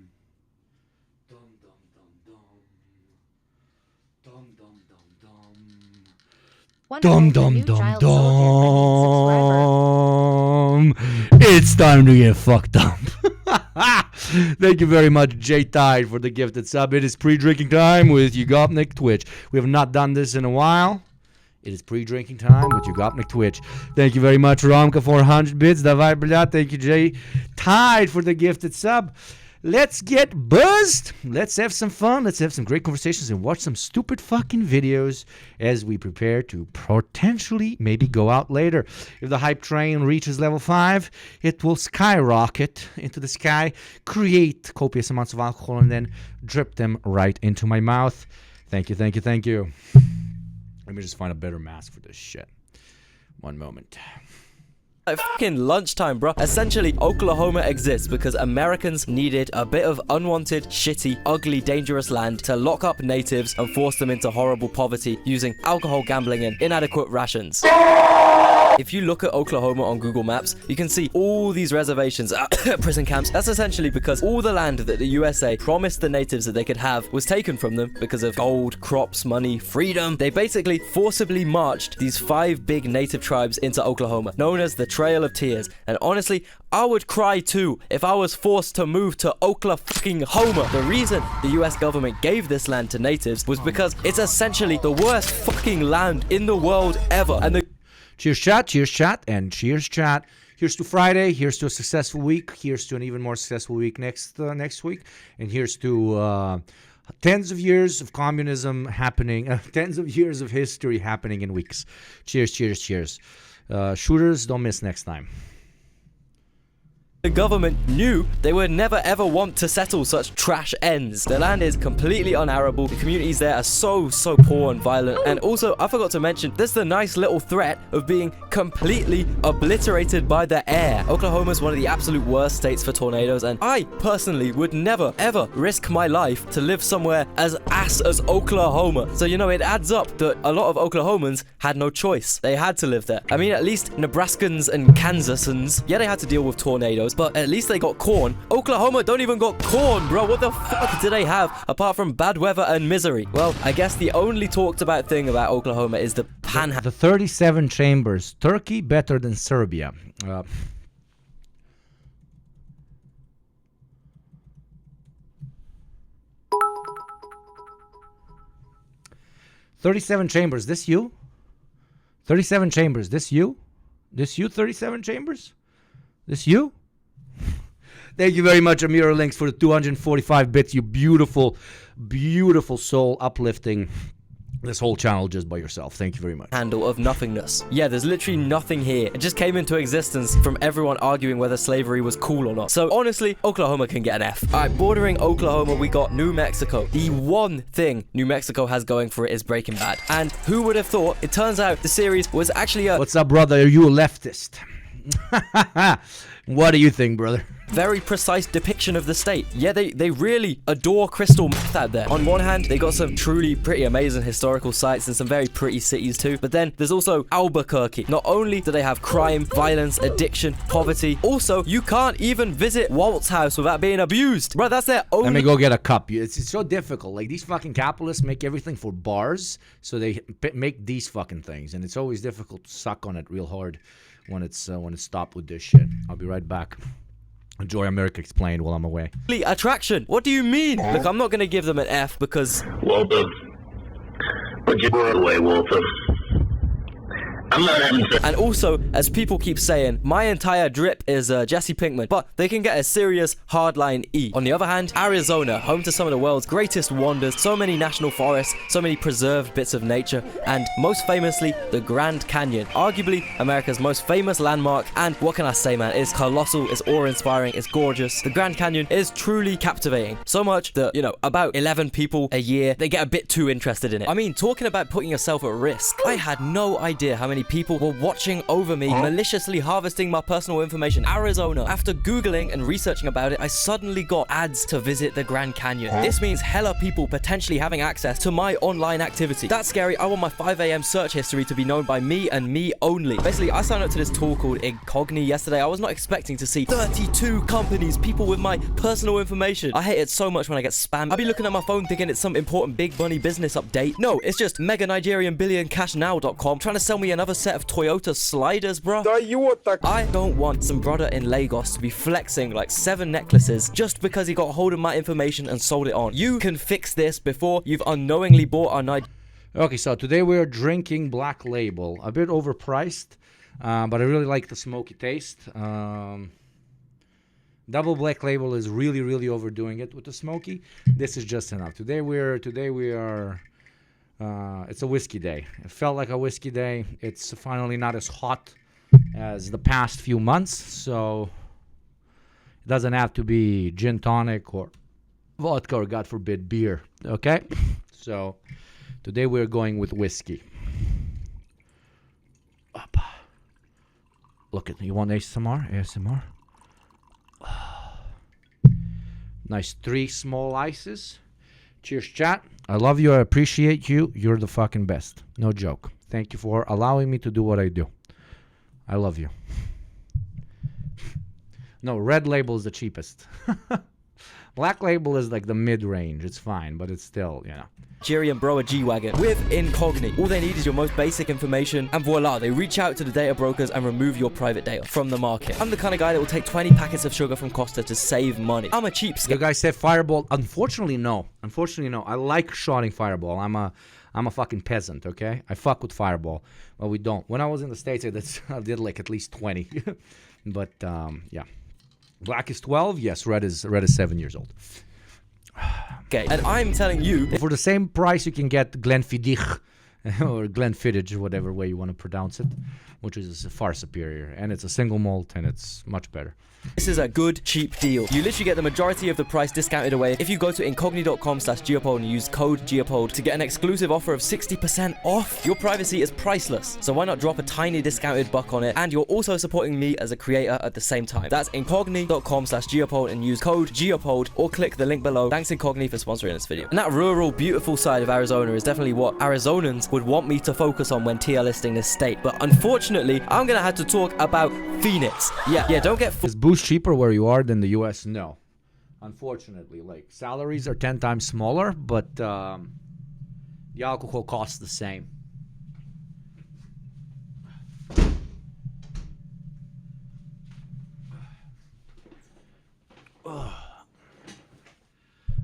Dum dum dum dum. It's time to get fucked up. Thank you very much, J Tide, for the gifted sub. It is pre-drinking time with YugopnikTwitch. We have not done this in a while. It is pre-drinking time with YugopnikTwitch. Thank you very much, Romka, for 100 bits. Davai, bля. Thank you, J Tide, for the gifted sub. Let's get buzzed. Let's have some fun. Let's have some great conversations and watch some stupid fucking videos as we prepare to potentially maybe go out later. If the hype train reaches level 5, it will skyrocket into the sky, create copious amounts of alcohol, and then drip them right into my mouth. Thank you, thank you, thank you. Let me just find a better mask for this shit. One moment. Like fucking lunchtime, bro. Essentially, Oklahoma exists because Americans needed a bit of unwanted, shitty, ugly, dangerous land to lock up natives and force them into horrible poverty using alcohol, gambling, and inadequate rations. If you look at Oklahoma on Google Maps, you can see all these reservations, prison camps. That's essentially because all the land that the USA promised the natives that they could have was taken from them because of gold, crops, money, freedom. They basically forcibly marched these 5 big native tribes into Oklahoma, known as the Trail of Tears. And honestly, I would cry too if I was forced to move to Oklahoma. The reason the US government gave this land to natives was because it's essentially the worst fucking land in the world ever. And the cheers chat, and cheers chat. Here's to Friday. Here's to a successful week. Here's to an even more successful week next week. And here's to tens of years of communism happening, tens of years of history happening in weeks. Cheers, cheers, cheers. Shooters, don't miss next time. The government knew they would never ever want to settle such trash ends. The land is completely unarable. The communities there are so poor and violent. And also, I forgot to mention, there's the nice little threat of being completely obliterated by the air. Oklahoma is one of the absolute worst states for tornadoes, and I personally would never ever risk my life to live somewhere as ass as Oklahoma. So, you know, it adds up that a lot of Oklahomans had no choice. They had to live there. I mean, at least Nebraskans and Kansasans, yeah, they had to deal with tornadoes, but at least they got corn. Oklahoma don't even got corn, bro. What the fuck do they have apart from bad weather and misery? Well, I guess the only talked about thing about Oklahoma is the panhandle. The 37 chambers. Turkey better than Serbia. 37 chambers. This you? 37 chambers. This you? This you? 37 chambers? This you? Thank you very much, Amira Links, for the 245 bits. You beautiful, beautiful soul, uplifting this whole channel just by yourself. Thank you very much. Handle of nothingness. Yeah, there's literally nothing here. It just came into existence from everyone arguing whether slavery was cool or not. So honestly, Oklahoma can get an F. Alright, bordering Oklahoma, we got New Mexico. The one thing New Mexico has going for it is Breaking Bad. And who would have thought? It turns out the series was actually a... What's up, brother? Are you a leftist? What do you think, brother? Very precise depiction of the state. Yeah, they really adore crystal meth out there. On one hand, they got some truly pretty amazing historical sites and some very pretty cities too. But then there's also Albuquerque. Not only do they have crime, violence, addiction, poverty, also you can't even visit Walt's house without being abused. Bro, that's their only... Let me go get a cup. It's so difficult. Like, these fucking capitalists make everything for bars, so they make these fucking things. And it's always difficult to suck on it real hard when it's stopped with this shit. I'll be right back. Enjoy America Explained while I'm away. Attraction. What do you mean? Look, I'm not going to give them an F because... Walter. Put your word away, Walter. I'm not having sex. And also, as people keep saying, my entire drip is Jesse Pinkman, but they can get a serious hardline E. On the other hand, Arizona, home to some of the world's greatest wonders, so many national forests, so many preserved bits of nature, and most famously, the Grand Canyon, arguably America's most famous landmark. And what can I say, man? It's colossal, it's awe-inspiring, it's gorgeous. The Grand Canyon is truly captivating. So much that, you know, about 11 people a year, they get a bit too interested in it. I mean, talking about putting yourself at risk, I had no idea how many people were watching over me, maliciously harvesting my personal information. Arizona. After Googling and researching about it, I suddenly got ads to visit the Grand Canyon. This means hella people potentially having access to my online activity. That's scary. I want my 5 a.m. search history to be known by me and me only. Basically, I signed up to this tool called Incogni yesterday. I was not expecting to see 32 companies, people with my personal information. I hate it so much when I get spammed. I'll be looking at my phone thinking it's some important big money business update. No, it's just mega Nigerian billion cashnow.com trying to sell me another set of Toyota sliders, bro. I don't want some brother in Lagos to be flexing like 7 necklaces just because he got hold of my information and sold it on. You can fix this before you've unknowingly bought a night. Okay, so today we're drinking Black Label. A bit overpriced, but I really like the smoky taste. Double Black Label is really overdoing it with the smoky. This is just enough. Today we are it's a whiskey day. It felt like a whiskey day. It's finally not as hot as the past few months, so it doesn't have to be gin tonic or vodka or, God forbid, beer. Okay? So today we're going with whiskey. Up. Look at, you want ASMR? ASMR? Nice 3 small ices. Cheers, chat. I love you. I appreciate you. You're the fucking best. No joke. Thank you for allowing me to do what I do. I love you. No, Red Label is the cheapest. Black Label is like the mid-range. It's fine, but it's still, you know. Nigerian bro a G-Wagon with Incogni. All they need is your most basic information, and voila, they reach out to the data brokers and remove your private data from the market. I'm the kind of guy that will take 20 packets of sugar from Costa to save money. I'm a cheapskate. You guys said Fireball. Unfortunately, no. I like shotting Fireball. I'm a fucking peasant, okay? I fuck with Fireball. Well, we don't. When I was in the States, I did like at least 20. But, yeah. Black is 12. Yes, red is 7 years old. Okay, and I'm telling you, for the same price you can get Glenfiddich or Glenfiddich, whatever way you want to pronounce it, which is far superior. And it's a single malt, and it's much better. This is a good, cheap deal. You literally get the majority of the price discounted away if you go to incogni.com/geopod and use code geopod to get an exclusive offer of 60% off. Your privacy is priceless, so why not drop a tiny discounted buck on it? And you're also supporting me as a creator at the same time. That's incogni.com/geopod and use code geopod or click the link below. Thanks Incogni for sponsoring this video. And that rural, beautiful side of Arizona is definitely what Arizonans would want me to focus on when tier listing this state. But unfortunately, I'm gonna have to talk about Phoenix. Yeah, don't get Is booze cheaper where you are than the US? No. Unfortunately, like salaries are 10 times smaller, but the alcohol costs the same.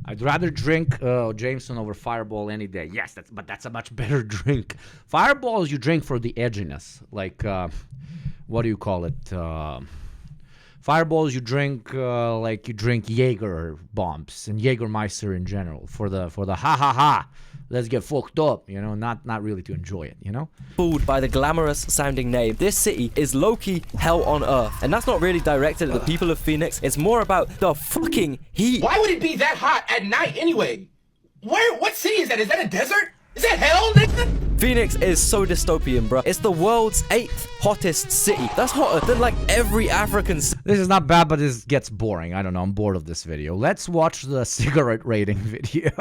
I'd rather drink Jameson over Fireball any day. Yes, but that's a much better drink. Fireballs you drink for the edginess. Like, what do you call it? Fireballs you drink like you drink Jaeger bombs and Jägermeister in general for the ha ha ha. Let's get fucked up, you know, not really to enjoy it, you know? Fooled by the glamorous sounding name. This city is low-key hell on earth. And that's not really directed at the people of Phoenix. It's more about the fucking heat. Why would it be that hot at night anyway? What city is that? Is that a desert? Is that hell, nigga? Phoenix is so dystopian, bro. It's the world's 8th hottest city. That's hotter than like every African city. This is not bad, but this gets boring. I don't know. I'm bored of this video. Let's watch the cigarette rating video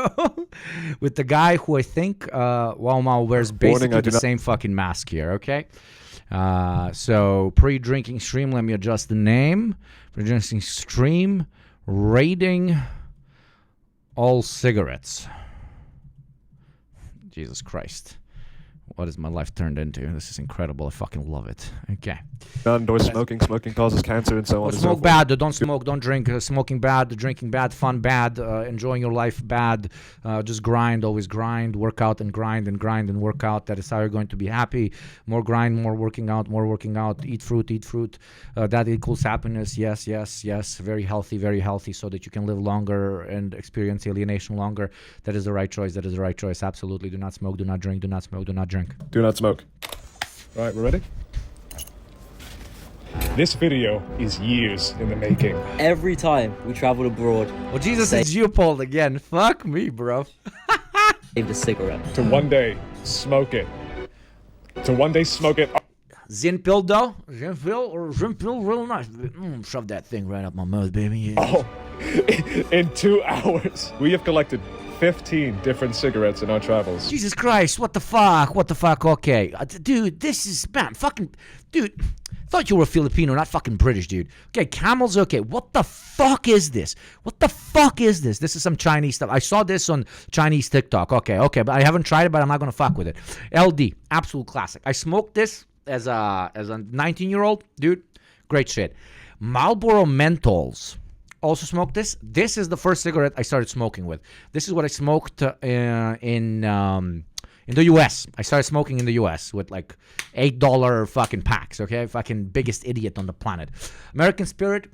with the guy who I think Wow wears basically the same fucking mask here, okay? So pre-drinking stream, let me adjust the name. Pre-drinking stream, rating all cigarettes. Jesus Christ. What has my life turned into? This is incredible. I fucking love it. Okay. Endorse smoking. Smoking causes cancer and so on. Smoke bad. Don't smoke. Don't drink. Smoking bad. Drinking bad. Fun bad. Enjoying your life bad. Just grind. Always grind. Work out and grind and grind and work out. That is how you're going to be happy. More grind. More working out. More working out. Eat fruit. Eat fruit. That equals happiness. Yes. Yes. Yes. Very healthy. Very healthy. So that you can live longer and experience alienation longer. That is the right choice. That is the right choice. Absolutely. Do not smoke. Do not drink. Do not smoke. Do not drink. Do not smoke. All right, we're ready? This video is years in the making. Every time we travel abroad. Well, Jesus, it's you, Paul, again. Fuck me, bro. Save the cigarette. To one day smoke it. To one day smoke it. Zinpil, though? Zinpil, real nice. Shove that thing right up my mouth, baby. Yeah. Oh, in 2 hours, we have collected 15 different cigarettes in our travels. Jesus Christ, what the fuck? What the fuck? Okay. Dude, this is, man, fucking, dude, thought you were Filipino, not fucking British, dude. Okay, Camels, okay. What the fuck is this? What the fuck is this? This is some Chinese stuff. I saw this on Chinese TikTok. Okay, but I haven't tried it, but I'm not going to fuck with it. LD, absolute classic. I smoked this as a 19-year-old, dude. Great shit. Marlboro Menthols. Also smoked this. This is the first cigarette I started smoking with. This is what I smoked in the U.S. I started smoking in the U.S. with like $8 fucking packs, okay? Fucking biggest idiot on the planet. American Spirit,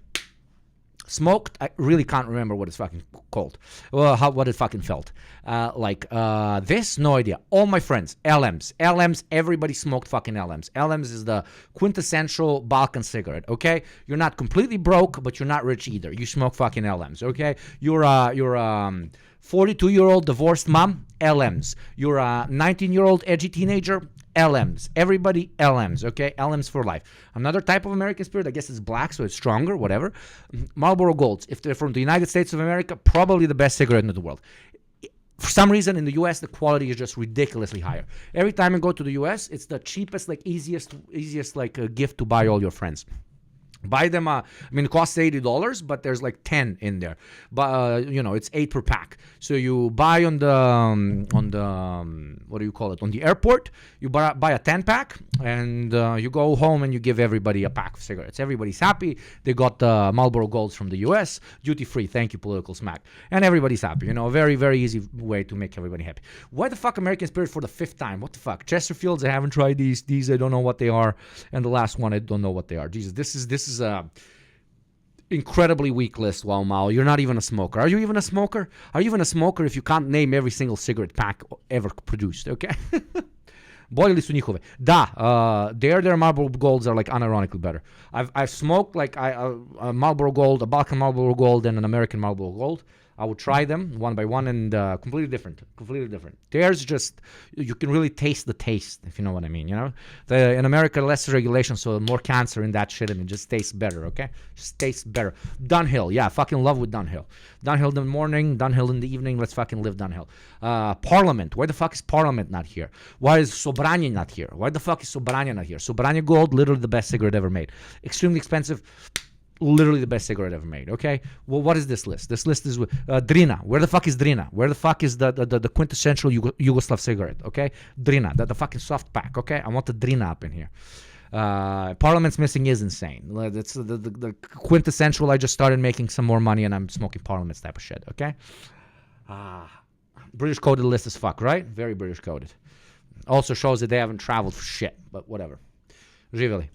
smoked. I really can't remember what it's fucking called. Well, what it fucking felt. This, no idea. All my friends, LMs, everybody smoked fucking LMs. LMs is the quintessential Balkan cigarette, okay? You're not completely broke, but you're not rich either. You smoke fucking LMs, okay? You're 42-year-old divorced mom, LMs. You're a 19-year-old edgy teenager, LMs. Everybody, LMs, okay? LMs for life. Another type of American Spirit, I guess it's black, so it's stronger, whatever. Marlboro Golds. If they're from the United States of America, probably the best cigarette in the world. For some reason, in the U.S., the quality is just ridiculously higher. Every time I go to the U.S., it's the cheapest, like, easiest gift to buy all your friends. Buy them, it costs $80, but there's like 10 in there. But, it's 8 per pack. So you buy on the what do you call it? On the airport, you buy a 10-pack, and you go home and you give everybody a pack of cigarettes. Everybody's happy. They got the Marlboro Golds from the U.S. Duty-free. Thank you, Political Smack. And everybody's happy. A very, very easy way to make everybody happy. Why the fuck American Spirit for the 5th time? What the fuck? Chesterfields, I haven't tried these. These, I don't know what they are. And the last one, I don't know what they are. Jesus, this is a incredibly weak list, Wow Mao. You're not even a smoker. Are you even a smoker? Are you even a smoker if you can't name every single cigarette pack ever produced, okay? Bolje li su njihove. Da, their Marlboro Golds are like unironically better. I've smoked like a Marlboro Gold, a Balkan Marlboro Gold, and an American Marlboro Gold. I would try them one by one, and completely different. Theirs just, you can really taste the taste, if you know what I mean, you know? In America, less regulation, so more cancer in that shit, and it just tastes better, okay? Just tastes better. Dunhill, yeah, fucking love with Dunhill. Dunhill in the morning, Dunhill in the evening, let's fucking live Dunhill. Parliament, why the fuck is Parliament not here? Why is Sobranie not here? Why the fuck is Sobranie not here? Sobranie Gold, literally the best cigarette ever made. Extremely expensive. Literally the best cigarette ever made, okay? Well, what is this list? This list is Drina. Where the fuck is Drina? Where the fuck is the quintessential Yugoslav cigarette, okay? Drina, the fucking soft pack, okay? I want the Drina up in here. Parliament's missing is insane. That's the quintessential. I just started making some more money and I'm smoking Parliament's type of shit, okay? British coded list as fuck, right? Very British coded. Also shows that they haven't traveled for shit, but whatever. Živjeli.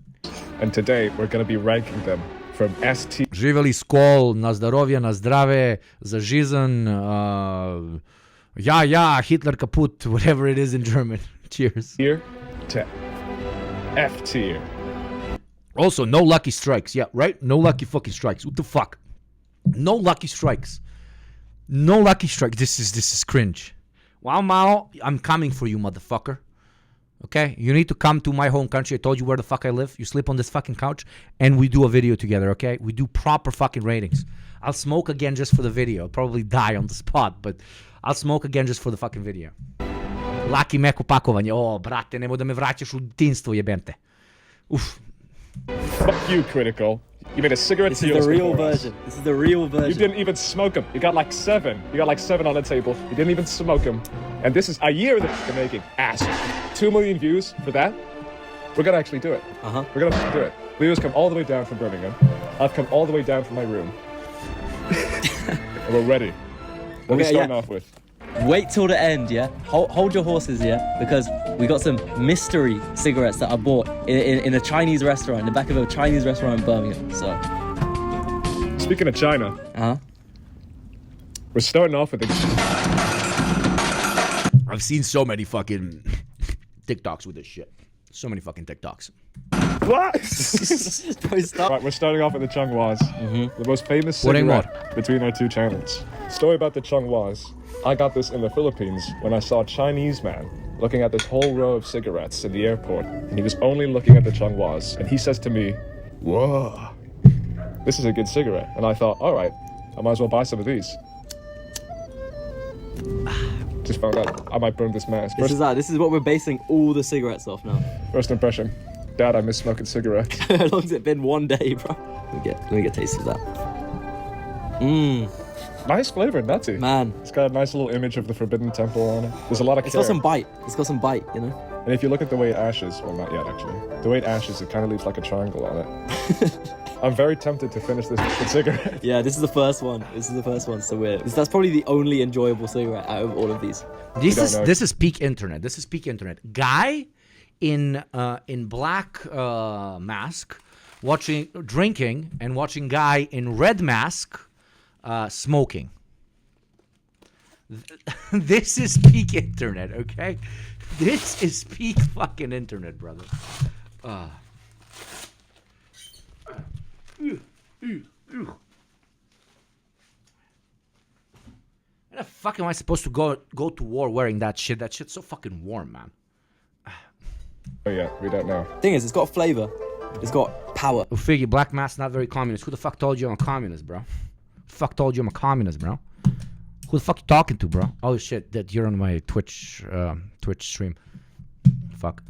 And today we're going to be ranking them from ST. Živjeli, skol, na zdravje, na zdrave, za žizen, ja, Hitler kaput, whatever it is in German. Cheers. Tier to F tier. Also, no lucky strikes. Yeah, right? No lucky fucking strikes. What the fuck? No lucky strikes. No lucky strikes. This is cringe. Wow, Mao, I'm coming for you, motherfucker. Okay? You need to come to my home country. I told you where the fuck I live. You sleep on this fucking couch, and we do a video together, okay? We do proper fucking ratings. I'll smoke again just for the video. I'll probably die on the spot, but I'll smoke again just for the fucking video. Laki meko pakovanje. O, brate, nemoj da me vraćaš u detinjstvo, jebente. Uf. Fuck you, Critical. You made a cigarette This is the real version. This is the real version. You didn't even smoke them. You got like 7. You got like 7 on the table. You didn't even smoke them. And this is a year that you're making. Ass. 2 million views for that? We're gonna actually do it. We're gonna do it. Leo's come all the way down from Birmingham. I've come all the way down from my room. And we're ready. What are we starting off with? Wait till the end, yeah? Hold your horses, yeah? Because we got some mystery cigarettes that I bought in a Chinese restaurant, in the back of a Chinese restaurant in Birmingham, so. Speaking of China, we're starting off with I've seen so many fucking TikToks with this shit. So many fucking TikToks. What? Right, we're starting off with the Chonghuas. The most famous cigarette between our two channels. Story about the Chonghuas. I got this in the Philippines when I saw a Chinese man looking at this whole row of cigarettes in the airport, and he was only looking at the Chonghuas, and he says to me, "Whoa, this is a good cigarette." And I thought, all right, I might as well buy some of these. Just found out I might burn this mask. This is what we're basing all the cigarettes off now. First impression, Dad, I miss smoking cigarettes. How long's it been? 1 day, bro. Let me get a taste of that. Nice flavor, nutty. Man. It's got a nice little image of the Forbidden Temple on it. There's a lot of It's care. got some bite. It's got some bite, you know? And if you look at the way it ashes, well, not yet actually. The way it ashes, it kind of leaves like a triangle on it. I'm very tempted to finish this cigarette. Yeah, this is the first one. So that's probably the only enjoyable cigarette out of all of these. This is peak internet. Guy in black mask drinking and watching guy in red mask smoking. This is peak internet, okay? This is peak fucking internet, brother. How the fuck am I supposed to go to war wearing that shit? That shit's so fucking warm, man. Oh yeah, we don't know. Thing is, it's got flavor. It's got power. Figgy, black mass, not very communist. Who the fuck told you I'm a communist, bro? Who the fuck told you I'm a communist, bro? Who the fuck you talking to, bro? Oh shit, that you're on my Twitch stream. Fuck.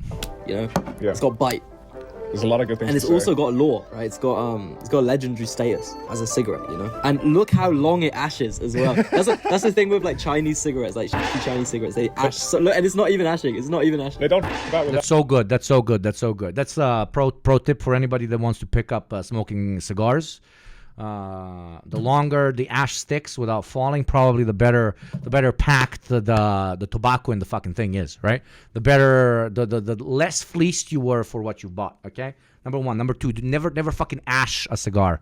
You know, it's got bite. There's a lot of good things. And it's also got lore, right? It's got legendary status as a cigarette, you know. And look how long it ashes as well. That's the thing with like Chinese cigarettes, like Chinese cigarettes. They ash. So, look, and it's not even ashing. They don't. That's so good. That's a pro tip for anybody that wants to pick up smoking cigars. The longer the ash sticks without falling, probably the better packed the tobacco in the fucking thing is, right? The better, the less fleeced you were for what you bought, okay? Number one. Number two, never fucking ash a cigar.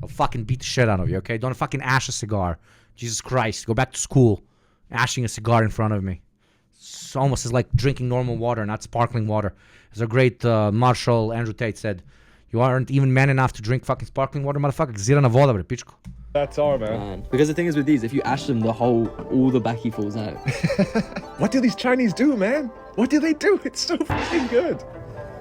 I'll fucking beat the shit out of you, okay? Don't fucking ash a cigar. Jesus Christ, go back to school. Ashing a cigar in front of me. It's almost as like drinking normal water, not sparkling water. As a great Marshal Andrew Tate said, you aren't even man enough to drink fucking sparkling water, motherfucker. Zirana voda, bre, pičko. That's all, man. Because the thing is with these, if you ash them, all the backy falls out. What do these Chinese do, man? What do they do? It's so fucking good.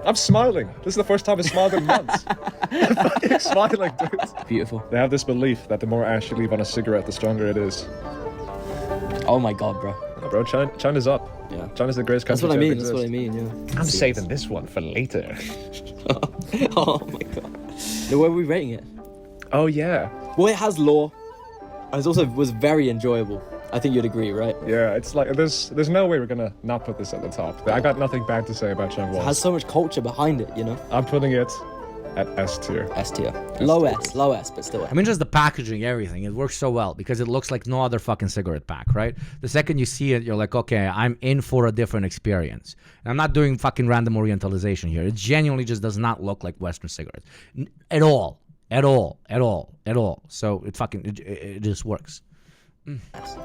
I'm smiling. This is the first time I smiled in months. I'm fucking smiling, dude. Beautiful. They have this belief that the more ash you leave on a cigarette, the stronger it is. Oh my god, bro. Oh, bro, China's up. Yeah. China's the greatest country. That's what I mean, yeah. I'm saving this one for later. Oh my god. No, where are we rating it? Oh, yeah. Well, it has lore. It also was very enjoyable. I think you'd agree, right? Yeah, it's like, there's no way we're gonna not put this at the top. I got nothing bad to say about Changwon. It has so much culture behind it, you know? I'm putting it at S tier. S tier. Low S, but still. I mean, just the packaging, everything. It works so well because it looks like no other fucking cigarette pack, right? The second you see it, you're like, okay, I'm in for a different experience. And I'm not doing fucking random orientalization here. It genuinely just does not look like Western cigarettes. At all. So it just works.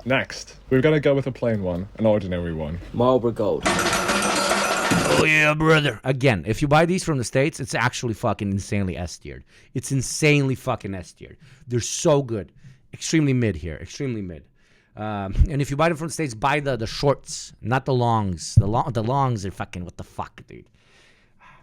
Next, we're gonna go with a plain one, an ordinary one. Marlboro Gold. Oh yeah, brother. Again, if you buy these from the States, it's actually fucking insanely S-tiered. It's insanely fucking S-tiered. They're so good. Extremely mid here. Extremely mid. And if you buy them from the States, buy the shorts, not the longs. The longs are fucking, what the fuck, dude?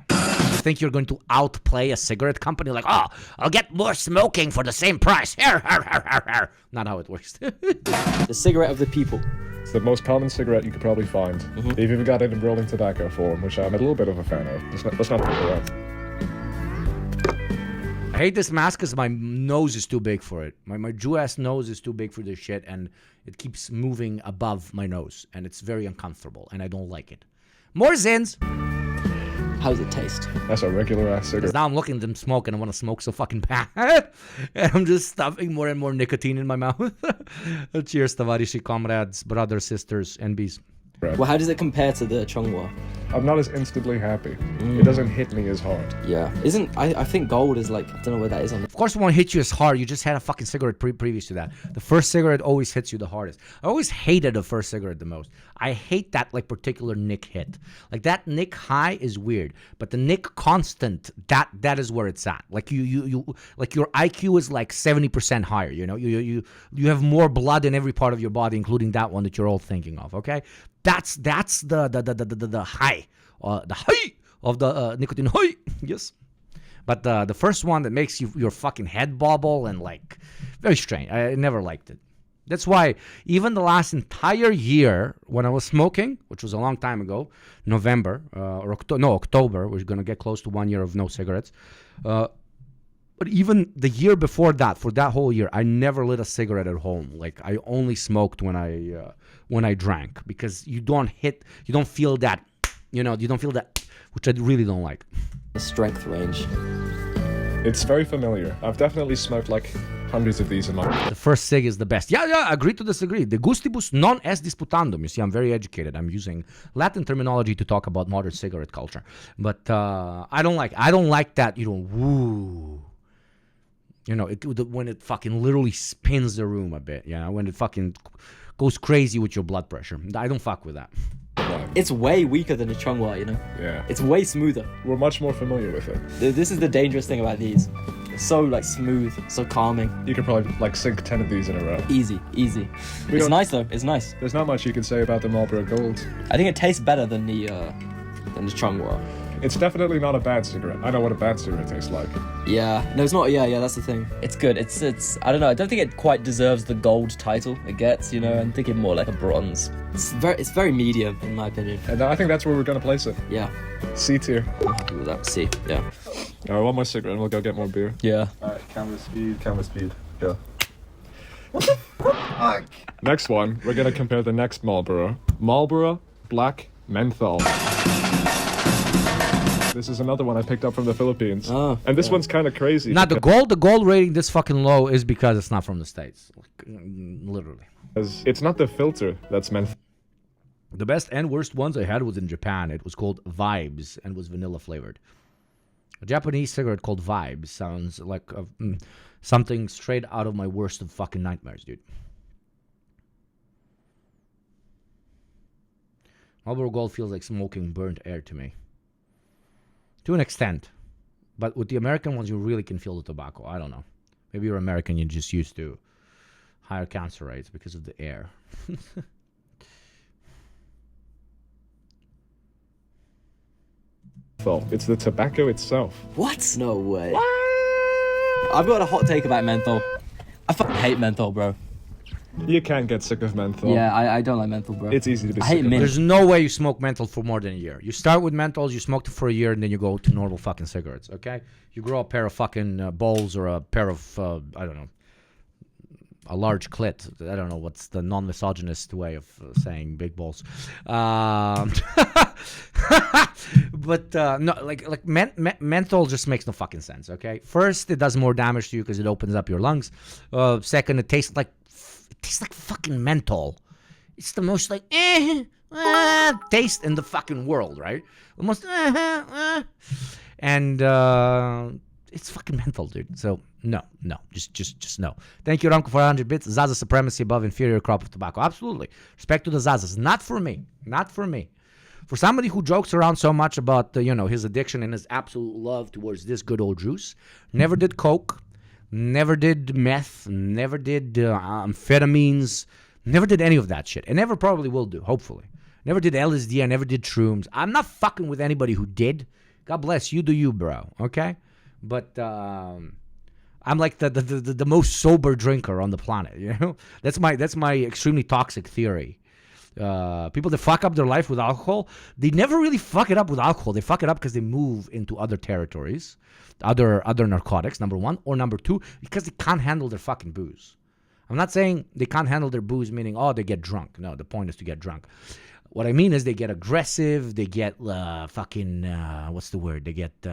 You think you're going to outplay a cigarette company? Like, oh, I'll get more smoking for the same price. Not how it works. The cigarette of the people. It's the most common cigarette you could probably find. They've even got it in rolling tobacco form, which I'm a little bit of a fan of. Let's not put it around. I hate this mask because my nose is too big for it. My Jew-ass nose is too big for this shit, and it keeps moving above my nose, and it's very uncomfortable, and I don't like it. More Zins! How does it taste? That's a regular ass cigarette. Now I'm looking at them smoke and I want to smoke so fucking bad. And I'm just stuffing more and more nicotine in my mouth. Cheers, tavarishi, comrades, brothers, sisters, NBs. Well, how does it compare to the Chonghua? I'm not as instantly happy. It doesn't hit me as hard. Yeah. I think gold is like, I don't know where that is on. Of course it won't hit you as hard. You just had a fucking cigarette previous to that. The first cigarette always hits you the hardest. I always hated the first cigarette the most. I hate that like particular nick hit. Like that nick high is weird, but the nick constant, that is where it's at. Like you like your IQ is like 70% higher, you know? You have more blood in every part of your body, including that one that you're all thinking of, okay? That's the high, the high of the nicotine high, yes. But the first one that makes your fucking head bobble and like very strange. I never liked it. That's why even the last entire year when I was smoking, which was a long time ago, November or October, we're gonna get close to 1 year of no cigarettes. But even the year before that, for that whole year, I never lit a cigarette at home. Like I only smoked when I drank because you don't feel that, you don't feel that, which I really don't like. The strength range. It's very familiar. I've definitely smoked like hundreds of these in my life. The first cig is the best. Yeah, agree to disagree. De gustibus non est disputandum. You see, I'm very educated. I'm using Latin terminology to talk about modern cigarette culture. But I don't like that, woo. When it fucking literally spins the room a bit, when it fucking goes crazy with your blood pressure. I don't fuck with that. It's way weaker than a Chonghua, Yeah. It's way smoother. We're much more familiar with it. This is the dangerous thing about these. It's so like smooth, so calming. You could probably like sink 10 of these in a row. Easy. It's nice though. It's nice. There's not much you can say about the Marlboro Gold. I think it tastes better than the Chonghua. It's definitely not a bad cigarette. I know what a bad cigarette tastes like. Yeah. No, it's not. Yeah, that's the thing. It's good. It's I don't know. I don't think it quite deserves the gold title it gets, I'm thinking more like a bronze. It's very medium, in my opinion. And I think that's where we're going to place it. Yeah. C tier. I'm happy with that. C, yeah. Alright, one more cigarette and we'll go get more beer. Yeah. Alright, camera speed, go. What the fuck? Next one, we're going to compare the next Marlboro. Marlboro Black Menthol. This is another one I picked up from the Philippines. Oh, and this one's kind of crazy. Now, the gold rating this fucking low is because it's not from the States. Literally. It's not the filter that's menthol. The best and worst ones I had was in Japan. It was called Vibes and was vanilla flavored. A Japanese cigarette called Vibes sounds like something straight out of my worst of fucking nightmares, dude. Marlboro Gold feels like smoking burnt air to me. To an extent. But with the American ones, you really can feel the tobacco. I don't know. Maybe you're American, you're just used to higher cancer rates because of the air. It's the tobacco itself. What? No way. I've got a hot take about menthol. I fucking hate menthol, bro. You can't get sick of menthol. Yeah, I don't like menthol, bro. It's easy to be I sick hate of mint. There's no way you smoke menthol for more than a year. You start with menthols, you smoke it for a year, and then you go to normal fucking cigarettes, okay? You grow a pair of fucking balls or a pair of, I don't know, a large clit. I don't know what's the non-misogynist way of saying big balls. But no, like menthol just makes no fucking sense. Okay, first it does more damage to you because it opens up your lungs. Second, it tastes like fucking menthol. It's the most like taste in the fucking world, right? Almost and it's fucking menthol, dude. So no, just no. Thank you, Ramko, for 100 bits. Zaza supremacy above inferior crop of tobacco. Absolutely. Respect to the Zazas. Not for me. For somebody who jokes around so much about his addiction and his absolute love towards this good old juice, never did coke, never did meth, never did amphetamines, never did any of that shit, and never probably will do, hopefully. Never did LSD, I never did shrooms. I'm not fucking with anybody who did. God bless you, do you, bro, okay? But I'm like the most sober drinker on the planet, you know? That's my extremely toxic theory. People that fuck up their life with alcohol, they never really fuck it up with alcohol. They fuck it up because they move into other territories, other narcotics, number one, or number two, because they can't handle their fucking booze. I'm not saying they can't handle their booze, meaning, they get drunk. No, the point is to get drunk. What I mean is they get aggressive, they get what's the word? They get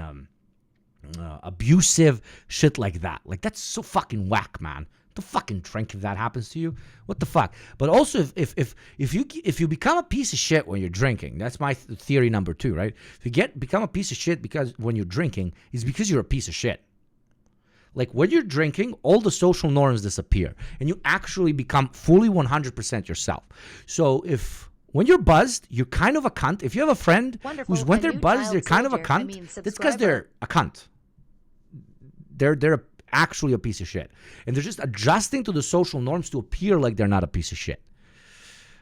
abusive, shit like that. Like, that's so fucking whack, man. The fucking drink if that happens to you. What the fuck? But also if you become a piece of shit when you're drinking, that's my theory number two, right? If you become a piece of shit because when you're drinking, it's because you're a piece of shit. Like, when you're drinking, all the social norms disappear and you actually become fully 100% yourself. So when you're buzzed, you're kind of a cunt. If you have a friend who's when they're buzzed, they're kind of a cunt, that's because they're a cunt. They're actually a piece of shit. And they're just adjusting to the social norms to appear like they're not a piece of shit.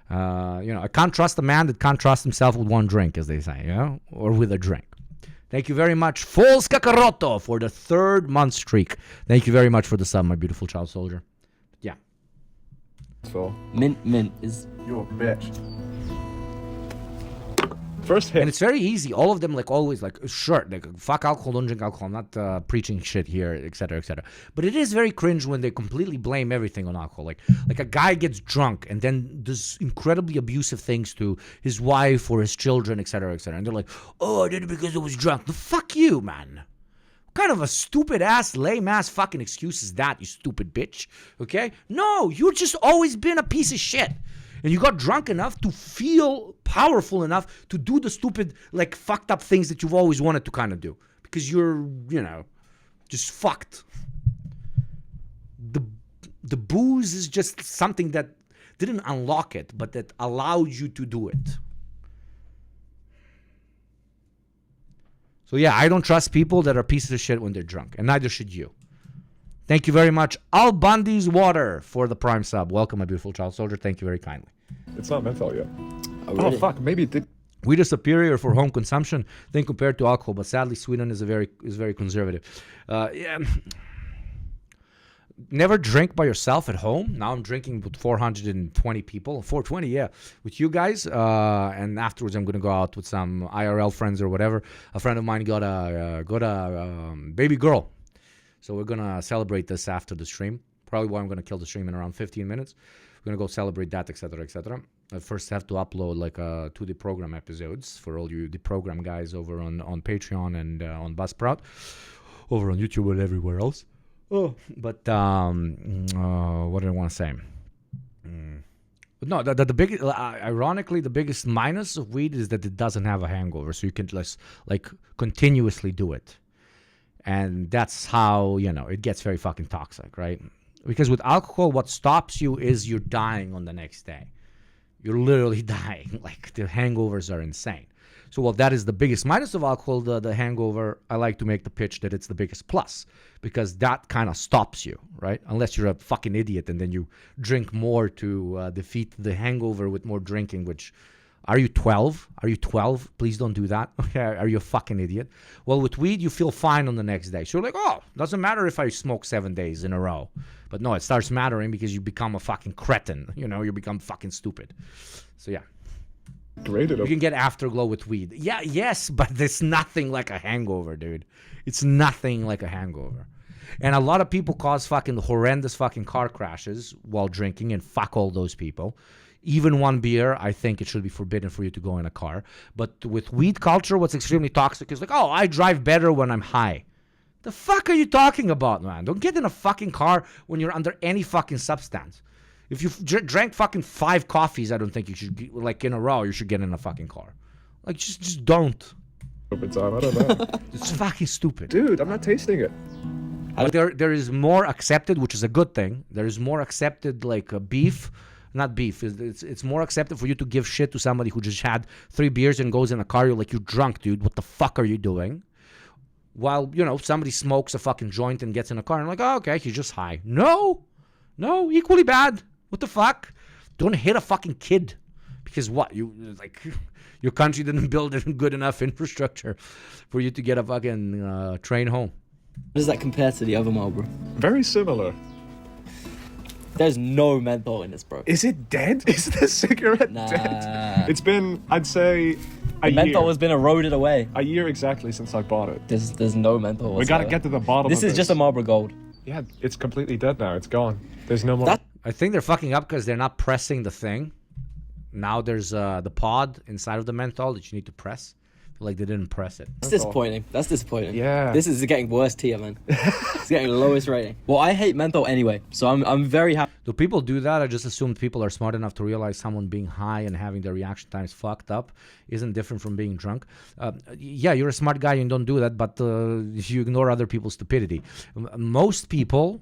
I can't trust a man that can't trust himself with one drink, as they say, or with a drink. Thank you very much, Fols Kakaroto, for the 3rd month streak. Thank you very much for the sub, my beautiful child soldier. Yeah. So mint is... You're a bitch. First hit. And it's very easy. All of them, like, always, like, sure, like, fuck alcohol, don't drink alcohol. I'm not preaching shit here, etc., etc. But it is very cringe when they completely blame everything on alcohol. Like a guy gets drunk and then does incredibly abusive things to his wife or his children, etc., etc. And they're like, I did it because I was drunk. The fuck you, man. What kind of a stupid-ass, lame-ass fucking excuse is that, you stupid bitch? Okay? No, you've just always been a piece of shit. And you got drunk enough to feel powerful enough to do the stupid, like, fucked up things that you've always wanted to kind of do. Because you're, just fucked. The booze is just something that didn't unlock it, but that allowed you to do it. So yeah, I don't trust people that are pieces of shit when they're drunk. And neither should you. Thank you very much, Al Bundy's Water, for the Prime sub. Welcome, my beautiful child soldier. Thank you very kindly. It's not menthol yet. Really? Oh, fuck. Maybe it did. Weed is superior for home consumption than compared to alcohol, but sadly, Sweden is very conservative. Yeah. Never drink by yourself at home. Now I'm drinking with 420 people. 420, yeah. With you guys. And afterwards, I'm going to go out with some IRL friends or whatever. A friend of mine got a baby girl. So we're going to celebrate this after the stream. Probably why I'm going to kill the stream in around 15 minutes. We're going to go celebrate that, etc., etc. I first have to upload like 2D program episodes for all you the program guys over on Patreon and on Buzzsprout, over on YouTube and everywhere else. Oh, but what did I want to say? But no, the biggest, ironically, the biggest minus of weed is that it doesn't have a hangover, so you can like continuously do it. And that's how, it gets very fucking toxic, right? Because with alcohol, what stops you is you're dying on the next day. you're literally dying. Like, the hangovers are insane. So while that is the biggest minus of alcohol, the hangover, I like to make the pitch that it's the biggest plus, because that kind of stops you, right? Unless you're a fucking idiot and then you drink more to defeat the hangover with more drinking, which, are you 12? Are you 12? Please don't do that. Okay, are you a fucking idiot? Well, with weed, you feel fine on the next day. So you're like, oh, doesn't matter if I smoke 7 days in a row. But no, it starts mattering because you become a fucking cretin. You know, you become fucking stupid. So yeah. You can get afterglow with weed. Yeah, yes, but there's nothing like a hangover, dude. It's nothing like a hangover. And a lot of people cause fucking horrendous fucking car crashes while drinking, and fuck all those people. Even one beer, I think it should be forbidden for you to go in a car. But with weed culture, what's extremely toxic is like, oh, I drive better when I'm high. The fuck are you talking about, man? Don't get in a fucking car when you're under any fucking substance. If you drank fucking 5 coffees, I don't think you should, like, in a row, you should get in a fucking car. Like, just don't. Over time, I don't know. It's fucking stupid. Dude, I'm not tasting it. But there is more accepted, which is a good thing. There is more accepted, like, beef. Not beef. It's more accepted for you to give shit to somebody who just had 3 beers and goes in a car. You're like, you're drunk, dude. What the fuck are you doing? While, you know, somebody smokes a fucking joint and gets in a car and like, oh, okay, he's just high. No, equally bad. What the fuck? Don't hit a fucking kid. Because what? Your country didn't build a good enough infrastructure for you to get a fucking train home. How does that compare to the other Marlboro? Very similar. There's no menthol in this, bro. Is it dead? Is the cigarette dead? It's been, I'd say, a year. Menthol has been eroded away. A year exactly since I bought it. There's no menthol whatsoever. We gotta get to the bottom of this. This is just a Marlboro Gold. Yeah, it's completely dead now. It's gone. There's no more. I think they're fucking up because they're not pressing the thing. Now there's the pod inside of the menthol that you need to press. I feel like they didn't press it. That's disappointing. That's disappointing. Yeah. This is getting worst tier, man. It's getting lowest rating. Well, I hate menthol anyway, so I'm very happy. Do people do that? I just assumed people are smart enough to realize someone being high and having their reaction times fucked up isn't different from being drunk. Yeah, you're a smart guy and don't do that, but you ignore other people's stupidity. Most people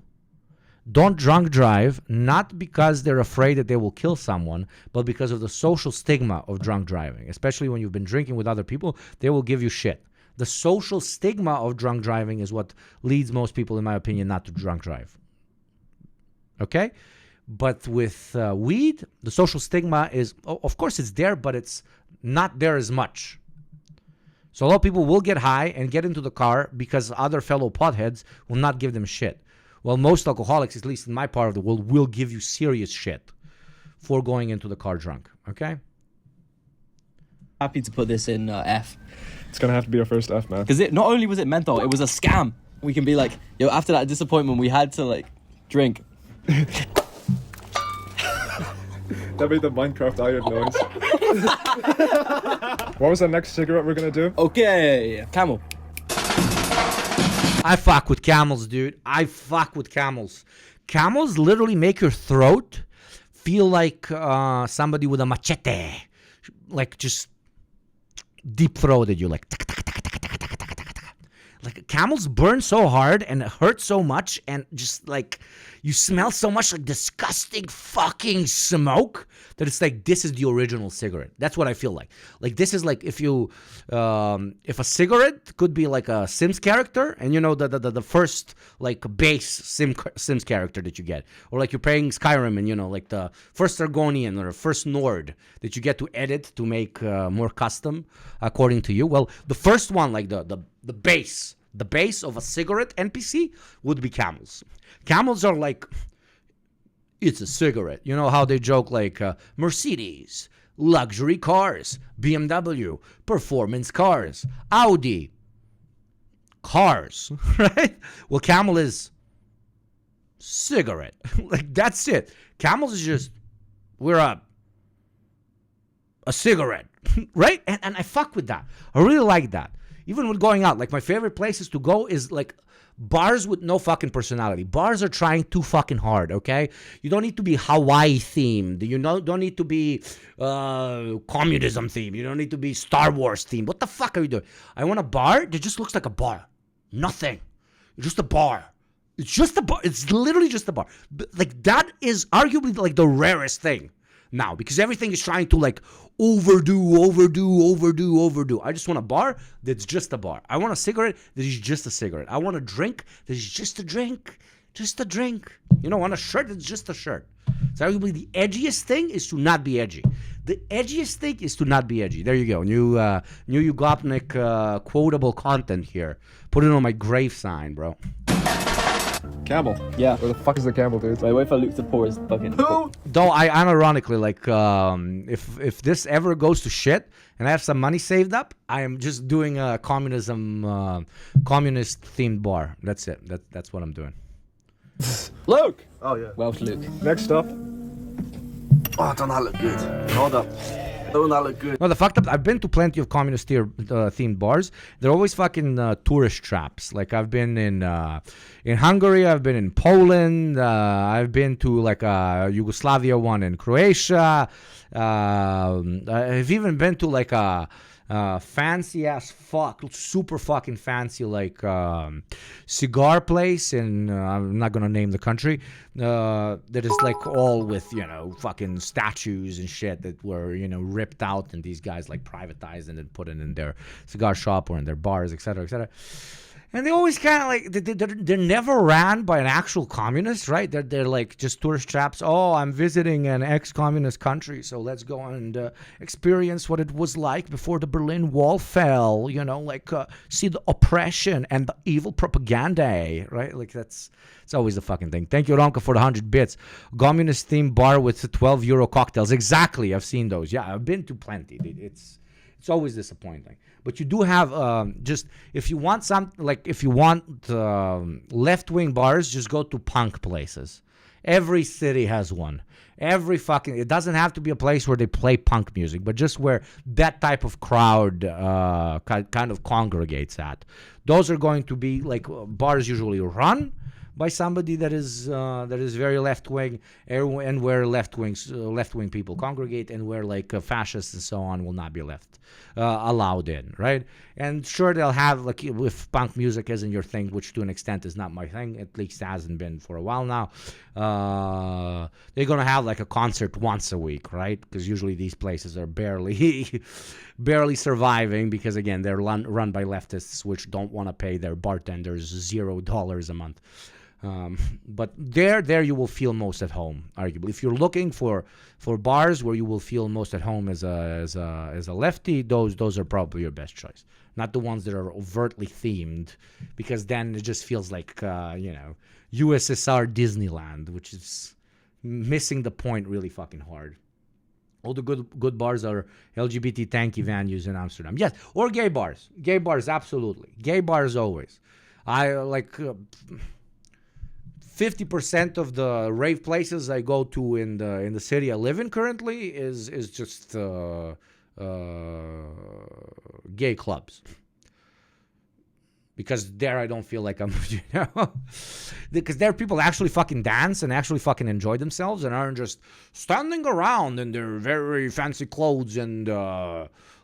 don't drunk drive, not because they're afraid that they will kill someone, but because of the social stigma of drunk driving. Especially when you've been drinking with other people, they will give you shit. The social stigma of drunk driving is what leads most people, in my opinion, not to drunk drive. Okay? But with weed, the social stigma is, of course it's there, but it's not there as much. So a lot of people will get high and get into the car because other fellow potheads will not give them shit. Well, most alcoholics, at least in my part of the world, will give you serious shit for going into the car drunk. Okay? Happy to put this in F. It's gonna have to be our first F, man. Because not only was it menthol, it was a scam. We can be like, yo, after that disappointment, we had to like drink. That made the Minecraft iron noise. What was the next cigarette we're gonna do? Okay, Camel. I fuck with camels, dude. I fuck with camels. Camels literally make your throat feel like somebody with a machete. Like just deep-throated you. Like camels burn so hard and it hurts so much and just like you smell so much like disgusting fucking smoke that it's like this is the original cigarette. That's what I feel like. Like this is like if you if a cigarette could be like a Sims character and you know the first like base Sims character that you get, or like you're playing Skyrim and you know like the first Argonian or first Nord that you get to edit to make more custom according to you. Well, the first one, like the base of a cigarette NPC would be camels. Camels are like, it's a cigarette. You know how they joke like Mercedes, luxury cars, BMW, performance cars, Audi, cars, right? Well, camel is cigarette. Like that's it. Camels is just, we're a cigarette, right? And I fuck with that. I really like that. Even with going out, like my favorite places to go is like bars with no fucking personality. Bars are trying too fucking hard, okay? You don't need to be Hawaii themed. You don't need to be communism themed. You don't need to be Star Wars themed. What the fuck are you doing? I want a bar that just looks like a bar. Nothing. It's just a bar. It's just a bar. It's literally just a bar. Like that is arguably like the rarest thing. now, because everything is trying to like overdo. I just want a bar that's just a bar. I want a cigarette that is just a cigarette. I want a drink that is just a drink. Just a drink. You know, want a shirt that's just a shirt. So arguably the edgiest thing is to not be edgy. The edgiest thing is to not be edgy. There you go. New Yugopnik quotable content here. Put it on my grave sign, bro. Campbell. Yeah. Where the fuck is the Campbell, dude? Wait for Luke to pour his fucking... Though I unironically, like, if this ever goes to shit and I have some money saved up, I am just doing a communist themed bar. That's it. That's what I'm doing. Luke! Oh, yeah. Welsh Luke. Next up. Oh, don't that look good? Hold up. Don't that look good? No, the fucked up. I've been to plenty of communist themed bars. They're always fucking tourist traps. Like I've been in Hungary. I've been in Poland. I've been to like a Yugoslavia one in Croatia. I've even been to like a fancy ass super fucking fancy like cigar place in I'm not gonna name the country that is like all with, you know, fucking statues and shit that were, you know, ripped out and these guys like privatized and then put it in their cigar shop or in their bars, etc., etc. And they always kind of like they're never ran by an actual communist, right? They're like just tourist traps. Oh, I'm visiting an ex-communist country, so let's go and experience what it was like before the Berlin Wall fell. You know, like see the oppression and the evil propaganda, right? Like it's always the fucking thing. Thank you, Ronka, for the 100 bits. Communist themed bar with €12 cocktails. Exactly, I've seen those. Yeah, I've been to plenty. It's always disappointing. But you do have just if you want left-wing bars, just go to punk places. Every city has one. It doesn't have to be a place where they play punk music, but just where that type of crowd kind of congregates at. Those are going to be like bars usually run by somebody that is very left-wing, and where left-wing people congregate, and where like fascists and so on will not be allowed in, right? And sure, they'll have, like, if punk music isn't your thing, which to an extent is not my thing, at least hasn't been for a while now, they're gonna have like a concert once a week, right? Because usually these places are barely surviving, because again, they're run by leftists which don't want to pay their bartenders $0 a month. But there you will feel most at home, arguably. If you're looking for bars where you will feel most at home as a lefty, those are probably your best choice. Not the ones that are overtly themed, because then it just feels like USSR Disneyland, which is missing the point really fucking hard. All the good bars are LGBT tanky venues in Amsterdam. Yes, or gay bars. Gay bars, absolutely. Gay bars always. I like 50% of the rave places I go to in the city I live in currently is just gay clubs. Because there I don't feel like I'm, because there people actually fucking dance and actually fucking enjoy themselves and aren't just standing around in their very fancy clothes and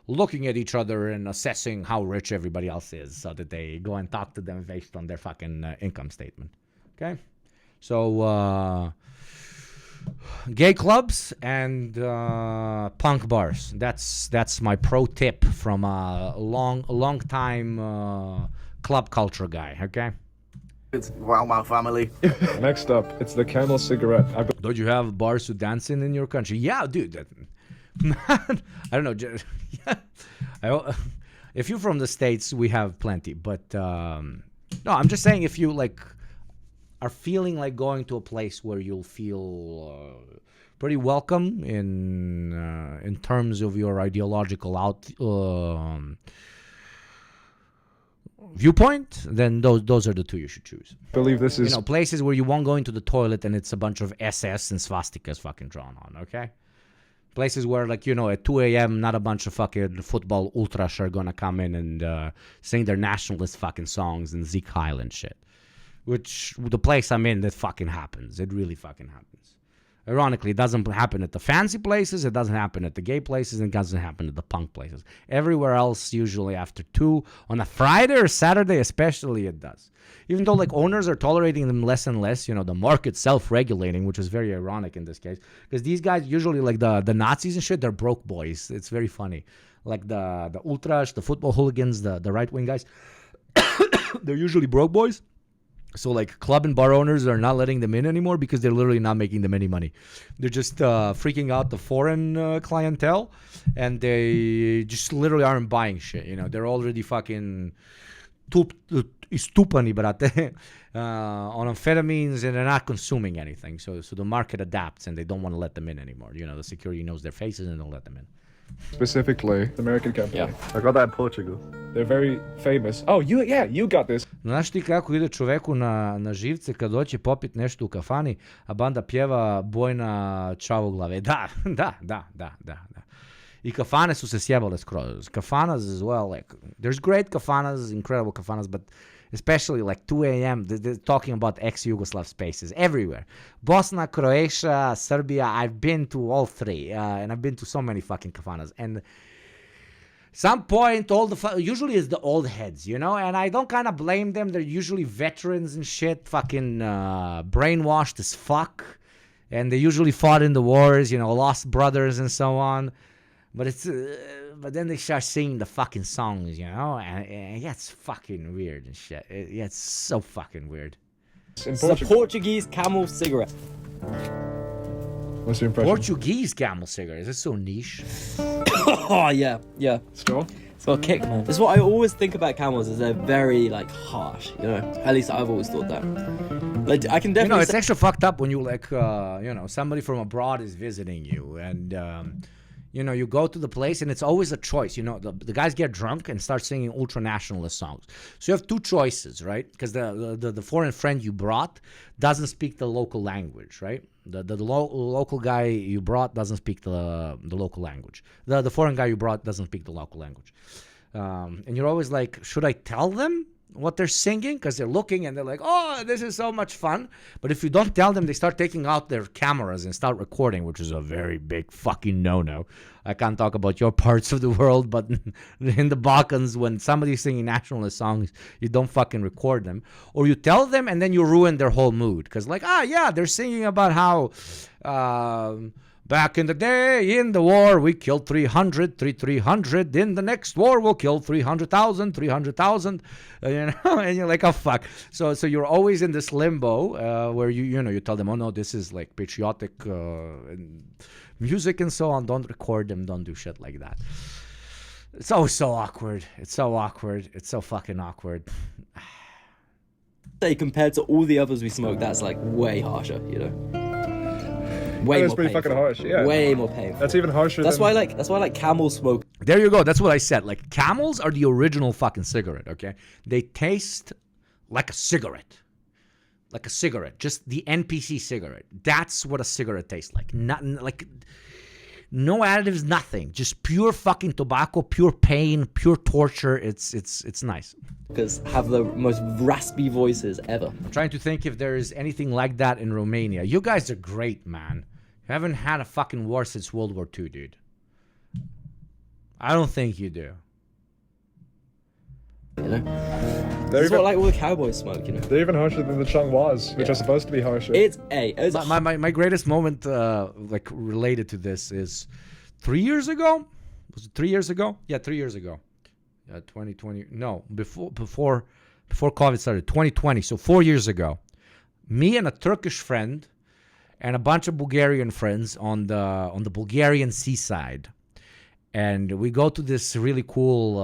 looking at each other and assessing how rich everybody else is, so that they go and talk to them based on their fucking income statement. Okay? So, gay clubs and punk bars. That's my pro tip from a long time club culture guy. Okay. It's wow family. Next up, it's the Camel cigarette. Don't you have bars to dance in your country? Yeah, dude. Man, I don't know. If you're from the States, we have plenty. But no, I'm just saying, if you like are feeling like going to a place where you'll feel pretty welcome in terms of your ideological viewpoint, then those are the two you should choose. I believe this is places where you won't go into the toilet and it's a bunch of SS and swastikas fucking drawn on. Okay, places where, like, at 2 a.m. not a bunch of fucking football ultras are gonna come in and sing their nationalist fucking songs and Zeke Highland shit. Which the place I'm in, that fucking happens. It really fucking happens. Ironically, it doesn't happen at the fancy places, it doesn't happen at the gay places, and it doesn't happen at the punk places. Everywhere else, usually after 2, on a Friday or Saturday especially, it does. Even though like owners are tolerating them less and less, the market's self-regulating, which is very ironic in this case. Because these guys, usually like the Nazis and shit, they're broke boys. It's very funny. Like the ultras, the football hooligans, the right-wing guys, they're usually broke boys. So like club and bar owners are not letting them in anymore because they're literally not making them any money. They're just freaking out the foreign clientele, and they just literally aren't buying shit. They're already fucking stupani, brate, on amphetamines, and they're not consuming anything. So the market adapts, and they don't want to let them in anymore. The security knows their faces and they'll let them in. Specifically, the American company. Yeah. I got that in Portugal. They're very famous. Oh, you got this. Znaš ti kako ide čoveku na živce kad hoće popit nešto u kafani, a banda pjeva Bojna Čavoglave. Da. I kafane su se sjebale skroz. Kafanas as well, like, there's great kafanas, incredible kafanas, but especially like 2 a.m., they're talking about ex-Yugoslav spaces everywhere. Bosnia, Croatia, Serbia, I've been to all 3, and I've been to so many fucking kafanas. And some point, usually it's the old heads, and I don't kind of blame them. They're usually veterans and shit, fucking brainwashed as fuck. And they usually fought in the wars, lost brothers and so on. But then they start singing the fucking songs, and it gets fucking weird and shit. It gets so fucking weird. It's a Portuguese Camel cigarette. What's your impression? Portuguese Camel cigarette. Is it so niche? Oh, yeah. Straw? It's got a kick, man. That's what I always think about Camels, is they're very, like, harsh, At least I've always thought that. Like, I can definitely... it's extra fucked up when you, like, somebody from abroad is visiting you, and... you go to the place and it's always a choice. The guys get drunk and start singing ultra-nationalist songs. So you have 2 choices, right? Because the foreign friend you brought doesn't speak the local language, right? The local guy you brought doesn't speak the local language. The foreign guy you brought doesn't speak the local language. And you're always like, should I tell them what they're singing? Because they're looking and they're like, oh, this is so much fun. But if you don't tell them, they start taking out their cameras and start recording, which is a very big fucking no-no. I can't talk about your parts of the world, but in the Balkans, when somebody's singing nationalist songs, you don't fucking record them. Or you tell them and then you ruin their whole mood. Because like, they're singing about how... back in the day, in the war, we killed 300. In the next war, we'll kill 300,000. And you're like, oh, fuck. So you're always in this limbo where you tell them, oh, no, this is like patriotic music and so on. Don't record them. Don't do shit like that. It's always so awkward. It's so fucking awkward. Say, compared to all the others we smoked, that's like way harsher, Way that's more pretty painful. fucking harsh, yeah. Way more painful. That's even harsher That's why I like Camel smoke. There you go. That's what I said. Like, Camels are the original fucking cigarette, okay? They taste like a cigarette. Like a cigarette. Just the NPC cigarette. That's what a cigarette tastes like. Nothing, like, no additives, nothing. Just pure fucking tobacco, pure pain, pure torture. It's nice. Because have the most raspy voices ever. I'm trying to think if there is anything like that in Romania. You guys are great, man. You haven't had a fucking war since World War II, dude. I don't think you do. That's what like all the cowboys smoke, They're even harsher than the Chongwas, which are supposed to be harsher. It's my greatest moment, like related to this, is 3 years ago. Was it 3 years ago? Yeah, 3 years ago. 2020. No, before COVID started. 2020. So 4 years ago, me and a Turkish friend and a bunch of Bulgarian friends on the Bulgarian seaside. And we go to this really cool,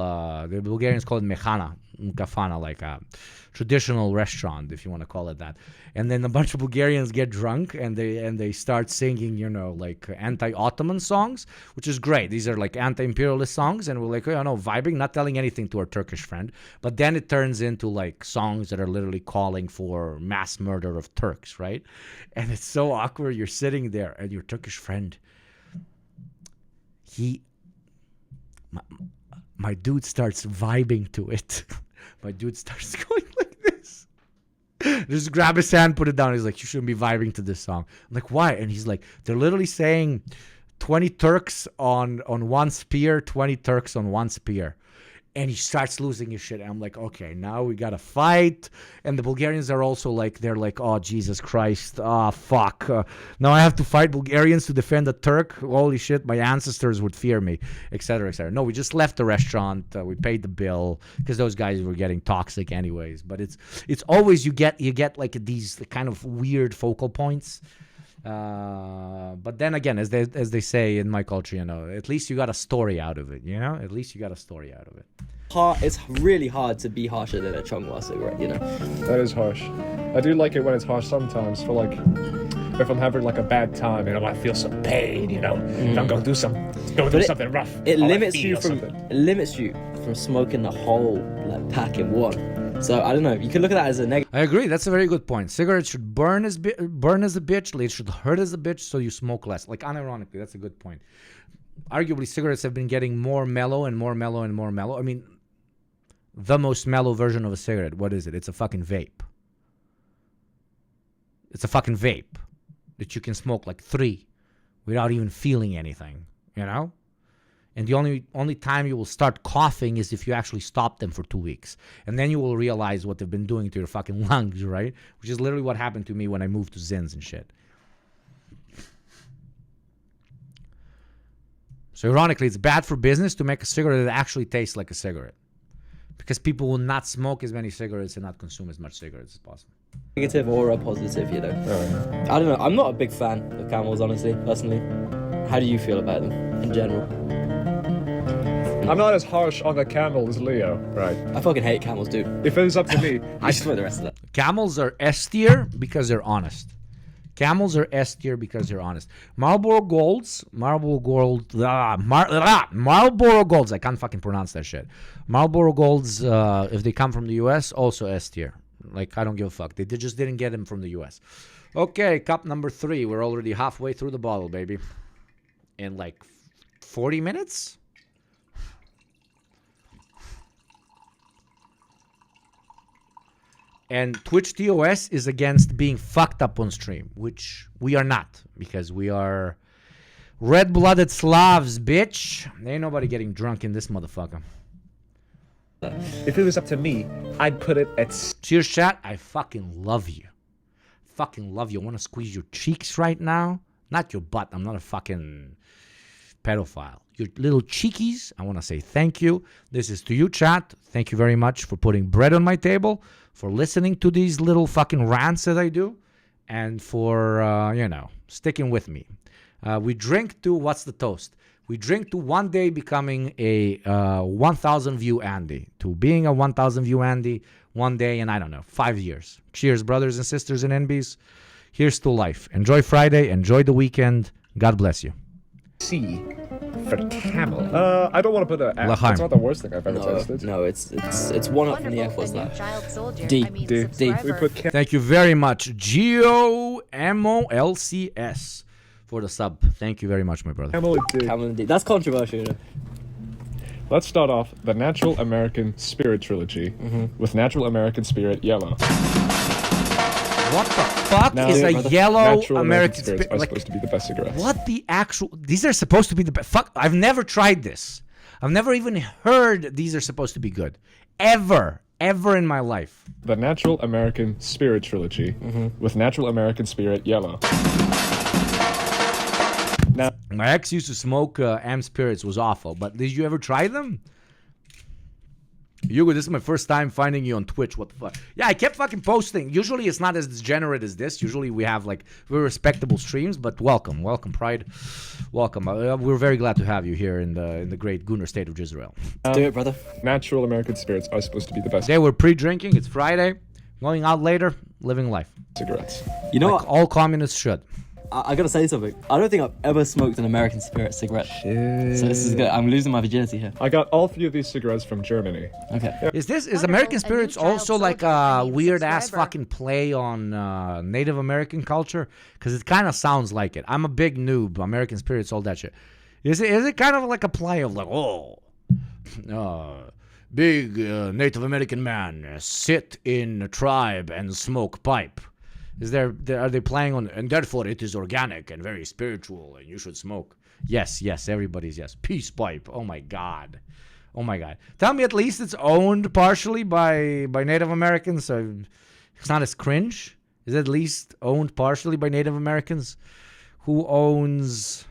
the Bulgarians call it kafana, like a traditional restaurant, if you want to call it that. And then a bunch of Bulgarians get drunk and they start singing, like anti-Ottoman songs, which is great. These are like anti-imperialist songs, and we're like, vibing, not telling anything to our Turkish friend. But then it turns into like songs that are literally calling for mass murder of Turks, right? And it's so awkward. You're sitting there and your Turkish friend, my dude starts vibing to it. My dude starts going like this. Just grab his hand, put it down. He's like, you shouldn't be vibing to this song. I'm like, why? And he's like, they're literally saying 20 Turks on one spear, 20 Turks on one spear. And he starts losing his shit. And I'm like, okay, now we got to fight. And the Bulgarians are also like, they're like, oh, Jesus Christ. Oh, fuck. Now I have to fight Bulgarians to defend a Turk. Holy shit, my ancestors would fear me, etc., etc. No, we just left the restaurant. We paid the bill because those guys were getting toxic anyways. But it's always you get like these kind of weird focal points. But then again, as they say in my culture, you know, at least you got a story out of it, you know? At least you got a story out of it. It's really hard to be harsher than a Chonghua cigarette, you know? That is harsh. I do like it when it's harsh sometimes for like, if I'm having like a bad time, you know, I feel some pain, you know? If I'm going through something rough. It limits you from smoking the whole like pack in one. So I don't know. You can look at that as a negative. I agree. That's a very good point. Cigarettes should burn as a bitch. It should hurt as a bitch, so you smoke less. Like unironically, that's a good point. Arguably, cigarettes have been getting more mellow and more mellow and more mellow. I mean, the most mellow version of a cigarette. What is it? It's a fucking vape. It's a fucking vape that you can smoke like 3 without even feeling anything. You know. And the only time you will start coughing is if you actually stop them for 2 weeks. And then you will realize what they've been doing to your fucking lungs, right? Which is literally what happened to me when I moved to Zins and shit. So ironically, it's bad for business to make a cigarette that actually tastes like a cigarette. Because people will not smoke as many cigarettes and not consume as much cigarettes as possible. Negative or a positive, you know? I don't know. I'm not a big fan of Camels, honestly, personally. How do you feel about them in general? I'm not as harsh on the Camel as Leo, right? I fucking hate Camels, dude. If it was up to me, I swear the rest of that. Camels are S tier because they're honest. Camels are S tier because they're honest. Marlboro Golds, Marlboro Golds, I can't fucking pronounce that shit. Marlboro Golds, if they come from the US, also S tier. Like, I don't give a fuck. They just didn't get them from the US. Okay, cup number 3. We're already halfway through the bottle, baby. In like 40 minutes? And Twitch TOS is against being fucked up on stream, which we are not, because we are red-blooded Slavs, bitch. Ain't nobody getting drunk in this motherfucker. If it was up to me, I'd put it at... Cheers, chat. I fucking love you. Fucking love you. I want to squeeze your cheeks right now. Not your butt. I'm not a fucking pedophile. Your little cheekies, I want to say thank you. This is to you, chat. Thank you very much for putting bread on my table, for listening to these little fucking rants that I do, and for, sticking with me. We drink to, what's the toast? We drink to one day becoming a 1,000 view Andy, to being a 1,000 view Andy one day in, 5 years. Cheers, brothers and sisters and NBs. Here's to life. Enjoy Friday. Enjoy the weekend. God bless you. C for camel. I don't want to put an F. That's not the worst thing I've ever tasted. No, it's one up from the F. What's that? D. Thank you very much, GOMOLCS, for the sub. Thank you very much, my brother. Camel and D. Camel and D. That's controversial, you know. Let's start off the Natural American Spirit trilogy with Natural American Spirit Yellow. What the fuck is a yellow American Spirits are supposed to be the best cigarettes. What the actual... These are supposed to be the best... Fuck, I've never tried this. I've never even heard these are supposed to be good. Ever in my life. The Natural American Spirit trilogy with Natural American Spirit Yellow. Now, my ex used to smoke Am Spirits. Was awful. But did you ever try them? Hugo, this is my first time finding you on Twitch. What the fuck? Yeah, I kept fucking posting. Usually it's not as degenerate as this. Usually we have like very respectable streams, but welcome, Pride. Welcome. We're very glad to have you here in the great Gunnar state of Israel. Do it, brother. Natural American Spirits are supposed to be the best. Today we're pre-drinking. It's Friday. Going out later. Living life. Cigarettes. You know like what? All communists should. I gotta say something. I don't think I've ever smoked an American Spirit cigarette. Shit. So this is good. I'm losing my virginity here. I got all 3 of these cigarettes from Germany. Okay. Yeah. Is American Spirits also like a weird ass fucking play on Native American culture? Because it kind of sounds like it. I'm a big noob. American Spirits, all that shit. Is it kind of like a play of like, big Native American man sit in a tribe and smoke pipe. Are they playing on, and therefore it is organic and very spiritual and you should smoke? Yes, everybody's yes. Peace pipe. Oh my God. Tell me at least it's owned partially by Native Americans, so it's not as cringe. Is it at least owned partially by Native Americans? Who owns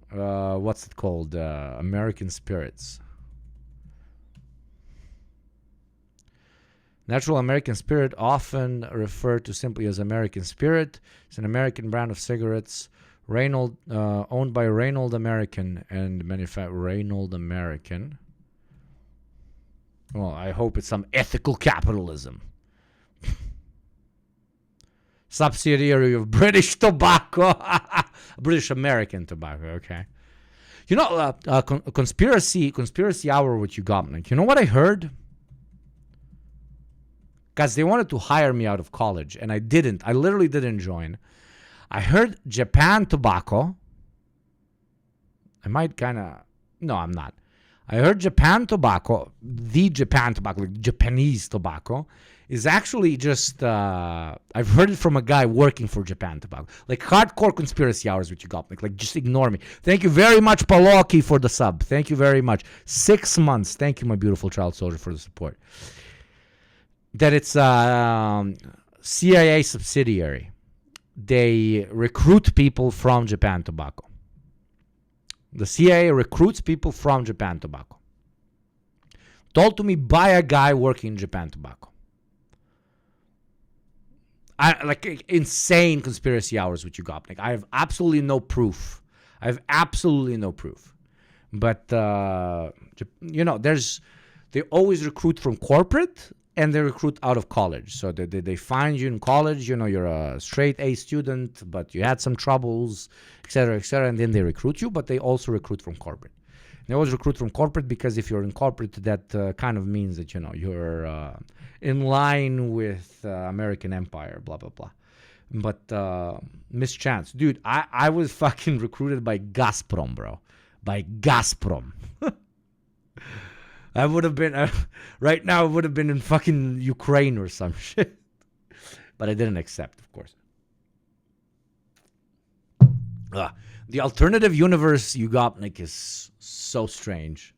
what's it called? American Spirits. Natural American Spirit, often referred to simply as American Spirit. It's an American brand of cigarettes, owned by Reynold American and manufactured Reynold American. Well, I hope it's some ethical capitalism. Subsidiary of British Tobacco. British American Tobacco, okay. You know, conspiracy hour with Yugopnik. You know what I heard? Guys, they wanted to hire me out of college, and I didn't. I literally didn't join. I heard Japan Tobacco. I might kind of... No, I'm not. I heard Japan Tobacco, the Japan Tobacco, like Japanese tobacco, is actually just... I've heard it from a guy working for Japan Tobacco. Like hardcore conspiracy hours with Yugopnik. Like, just ignore me. Thank you very much, Paloki, for the sub. Thank you very much. 6 months. Thank you, my beautiful child soldier, for the support. That it's a CIA subsidiary. They recruit people from Japan Tobacco. The CIA recruits people from Japan Tobacco. Told to me by a guy working in Japan Tobacco. Like insane conspiracy hours with Yugopnik. I have absolutely no proof. But, you know, they always recruit from corporate and they recruit out of college. So they find you in college, you know, you're a straight A student, but you had some troubles, etc., and then they recruit you, but they also recruit from corporate. They always recruit from corporate because if you're in corporate, that kind of means that, you know, you're in line with American empire, blah, blah, blah. But mischance. Dude, I was fucking recruited by Gazprom, bro. By Gazprom. I would have been, right now, I would have been in fucking Ukraine or some shit. But I didn't accept, of course. The alternative universe Yugopnik is so strange.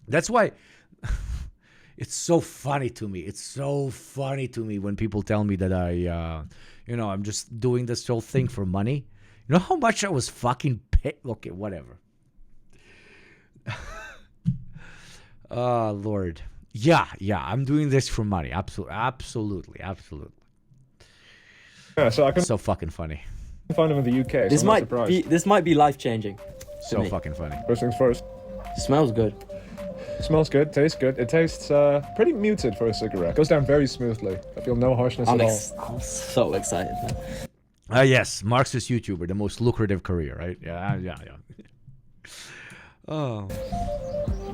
That's why it's so funny to me. It's so funny to me when people tell me that I'm just doing this whole thing for money. You know how much I was fucking paid? Okay, whatever. Lord. Yeah, I'm doing this for money. Absolutely. Yeah, so fucking funny. Find him in the UK. This might be life changing. So fucking funny. First things first. It smells good. It smells good. Tastes good. It tastes pretty muted for a cigarette. Goes down very smoothly. I feel no harshness at all. I'm so excited, man. Yes, Marxist YouTuber, the most lucrative career, right? Yeah. Oh.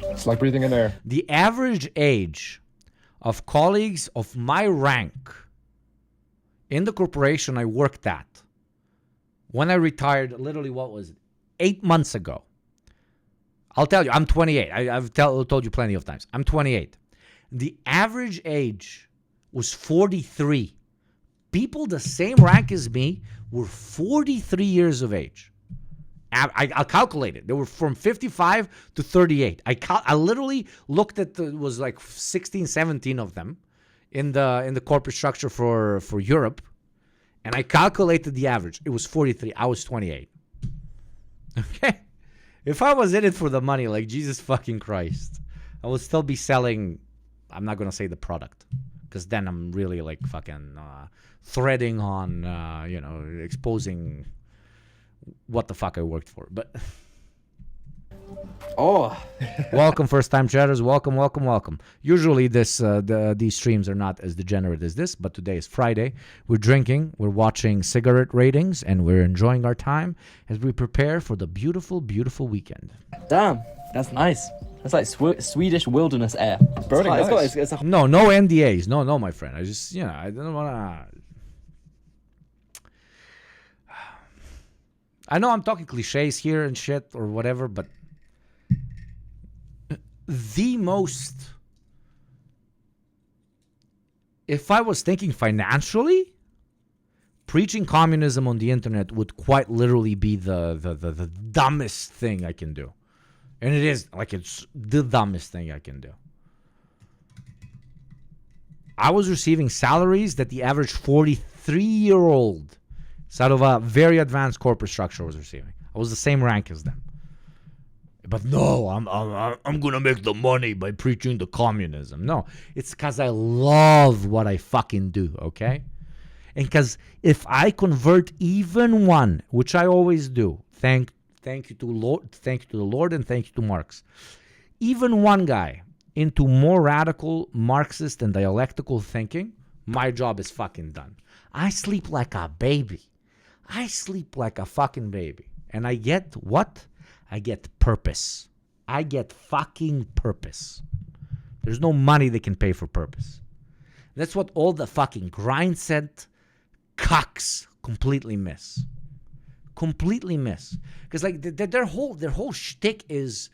It's like breathing in air. The average age of colleagues of my rank in the corporation I worked at when I retired, literally, what was it? 8 months ago. I'll tell you, I'm 28. I've told you plenty of times. I'm 28. The average age was 43. People the same rank as me were 43 years of age. I'll calculate it. They were from 55 to 38. I literally looked at it was like 16, 17 of them in the corporate structure for Europe, and I calculated the average. It was 43. I was 28. Okay, if I was in it for the money, like Jesus fucking Christ, I would still be selling. I'm not gonna say the product because then I'm really like fucking threading on exposing what the fuck I worked for. But welcome first time chatters, welcome. Usually these streams are not as degenerate as this, but today is Friday. We're drinking, we're watching cigarette ratings, and we're enjoying our time as we prepare for the beautiful weekend. Damn, that's nice. That's like Swedish wilderness air. Burning nice. No NDAs. No, my friend. I just, I don't want to. I know I'm talking cliches here and shit or whatever, but the most... If I was thinking financially, preaching communism on the internet would quite literally be the dumbest thing I can do. And it is, like, it's the dumbest thing I can do. I was receiving salaries that the average 43-year-old out of a very advanced corporate structure was receiving. I was the same rank as them. But no, I'm gonna make the money by preaching the communism. No, it's because I love what I fucking do, okay? And because if I convert even one, which I always do, thank you to the Lord, and thank you to Marx, even one guy into more radical Marxist and dialectical thinking, my job is fucking done. I sleep like a baby. I sleep like a fucking baby. And I get what? I get purpose. I get fucking purpose. There's no money that can pay for purpose. That's what all the fucking grind set cucks completely miss. Completely miss. Because like their whole shtick is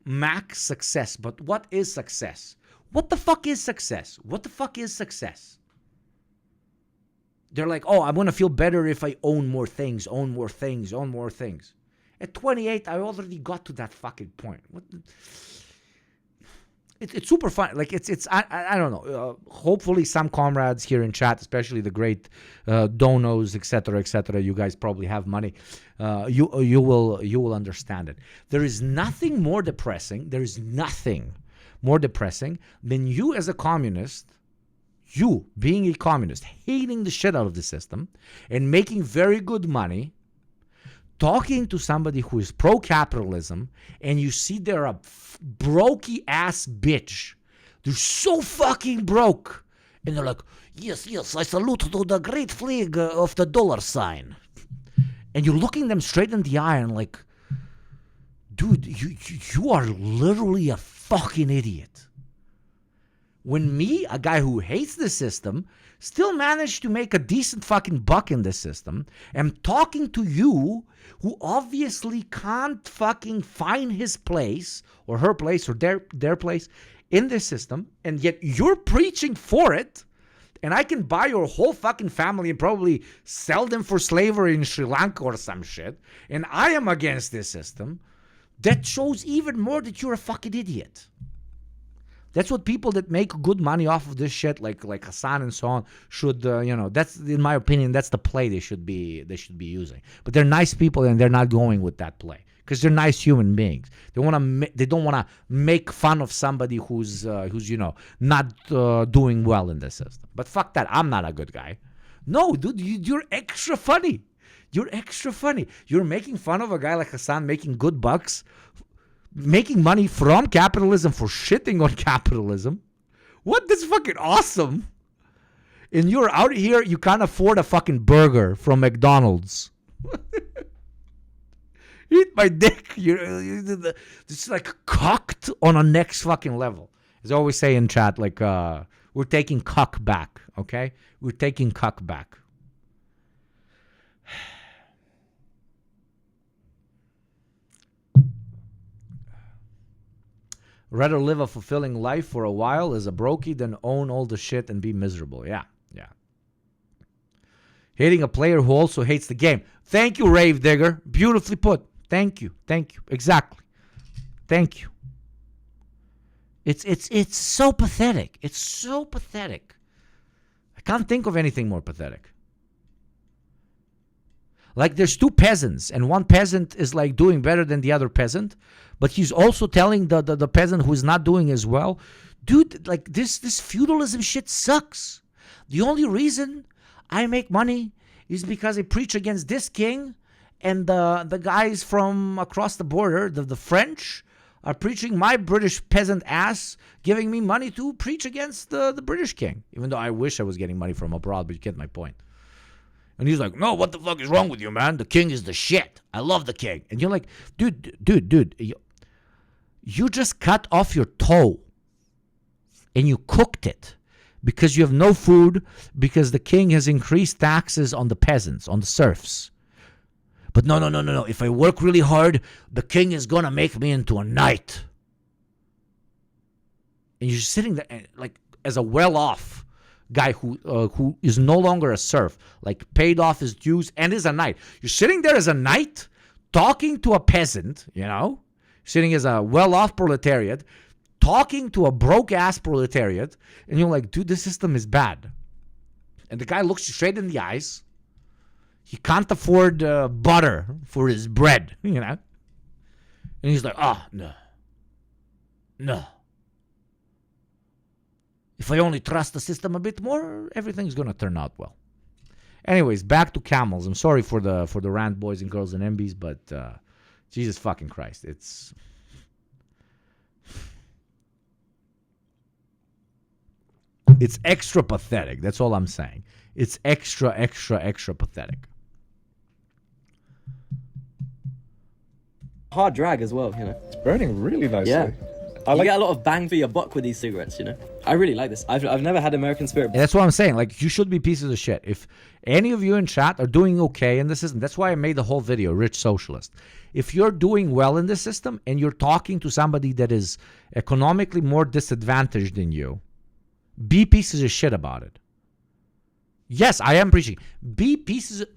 max success. But what is success? What the fuck is success? What the fuck is success? They're like, oh, I'm going to feel better if I own more things, own more things, own more things. At 28, I already got to that fucking point. It's super fun. Like I don't know. Hopefully, some comrades here in chat, especially the great donos, etc., you guys probably have money. You will understand it. There is nothing more depressing. There is nothing more depressing than you as a communist. You being a communist, hating the shit out of the system, and making very good money. Talking to somebody who is pro-capitalism, and you see they're a brokey ass bitch. They're so fucking broke. And they're like, yes, I salute to the great flag of the dollar sign. And you're looking them straight in the eye and like, dude, you are literally a fucking idiot. When me, a guy who hates the system, still managed to make a decent fucking buck in this system, am talking to you who obviously can't fucking find his place or her place or their place in this system, and yet you're preaching for it, and I can buy your whole fucking family and probably sell them for slavery in Sri Lanka or some shit, and I am against this system, that shows even more that you're a fucking idiot. That's what people that make good money off of this shit, like Hassan and so on, should that's, in my opinion, that's the play they should be using. But they're nice people and they're not going with that play because they're nice human beings. They don't want to make fun of somebody who's not doing well in the system. But fuck that, I'm not a good guy. No, dude, you're extra funny. You're extra funny. You're making fun of a guy like Hassan making good bucks, making money from capitalism for shitting on capitalism. What? That's fucking awesome. And you're out here, you can't afford a fucking burger from McDonald's. Eat my dick. It's like cocked on a next fucking level. As I always say in chat, like, we're taking cuck back, okay? We're taking cuck back. Rather live a fulfilling life for a while as a brokey than own all the shit and be miserable. Yeah. Hating a player who also hates the game. Thank you, Rave Digger. Beautifully put. Thank you. Exactly. Thank you. It's so pathetic. It's so pathetic. I can't think of anything more pathetic. Like there's two peasants, and one peasant is like doing better than the other peasant, but he's also telling the peasant who is not doing as well, dude, like this feudalism shit sucks. The only reason I make money is because I preach against this king, and the guys from across the border, the French, are preaching my British peasant ass, giving me money to preach against the British king. Even though I wish I was getting money from abroad, but you get my point. And he's like, no, what the fuck is wrong with you, man? The king is the shit. I love the king. And you're like, dude, you just cut off your toe and you cooked it because you have no food, because the king has increased taxes on the peasants, on the serfs. But no. If I work really hard, the king is gonna make me into a knight. And you're sitting there like as a well-off guy who is no longer a serf, like paid off his dues and is a knight. You're sitting there as a knight, talking to a peasant, sitting as a well-off proletariat, talking to a broke-ass proletariat, and you're like, dude, this system is bad. And the guy looks you straight in the eyes. He can't afford butter for his bread, And he's like, no. If I only trust the system a bit more, everything's going to turn out well. Anyways, back to camels. I'm sorry for the rant, boys and girls and MBs, but Jesus fucking Christ. It's extra pathetic. That's all I'm saying. It's extra pathetic. Hard drag as well, It's burning really nicely. Yeah. You get a lot of bang for your buck with these cigarettes, I really like this. I've never had American Spirit. And that's what I'm saying. Like, you should be pieces of shit. If any of you in chat are doing okay in the system, that's why I made the whole video, Rich Socialist. If you're doing well in the system and you're talking to somebody that is economically more disadvantaged than you, be pieces of shit about it. Yes, I am preaching. Be pieces of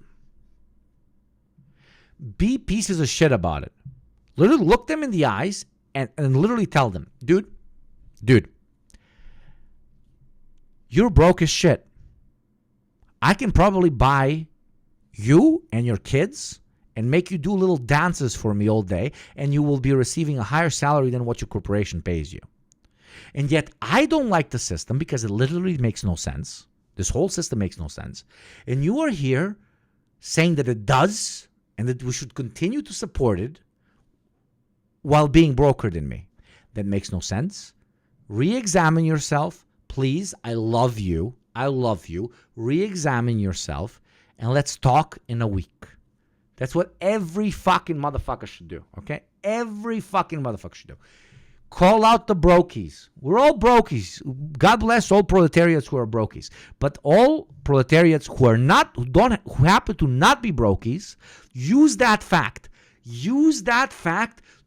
shit about it. Literally look them in the eyes and literally tell them, dude, you're broke as shit. I can probably buy you and your kids and make you do little dances for me all day, and you will be receiving a higher salary than what your corporation pays you. And yet I don't like the system because it literally makes no sense. This whole system makes no sense. And you are here saying that it does and that we should continue to support it while being brokered in me. That makes no sense. Re-examine yourself. Please, I love you. Re-examine yourself and let's talk in a week. That's what every fucking motherfucker should do, okay? Every fucking motherfucker should do. Call out the brokies. We're all brokies. God bless all proletariats who are brokies. But all proletariats who happen to not be brokies, use that fact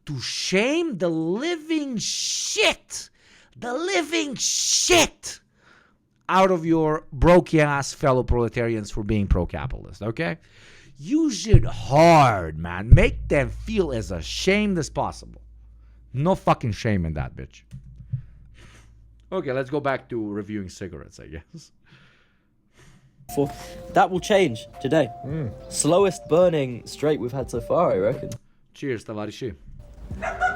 to shame the living shit out of your broke-ass fellow proletarians for being pro-capitalist, okay? Use it hard, man. Make them feel as ashamed as possible. No fucking shame in that, bitch. Okay, let's go back to reviewing cigarettes, I guess. That will change today. Slowest burning straight we've had so far, I reckon. Cheers, Tavarishi.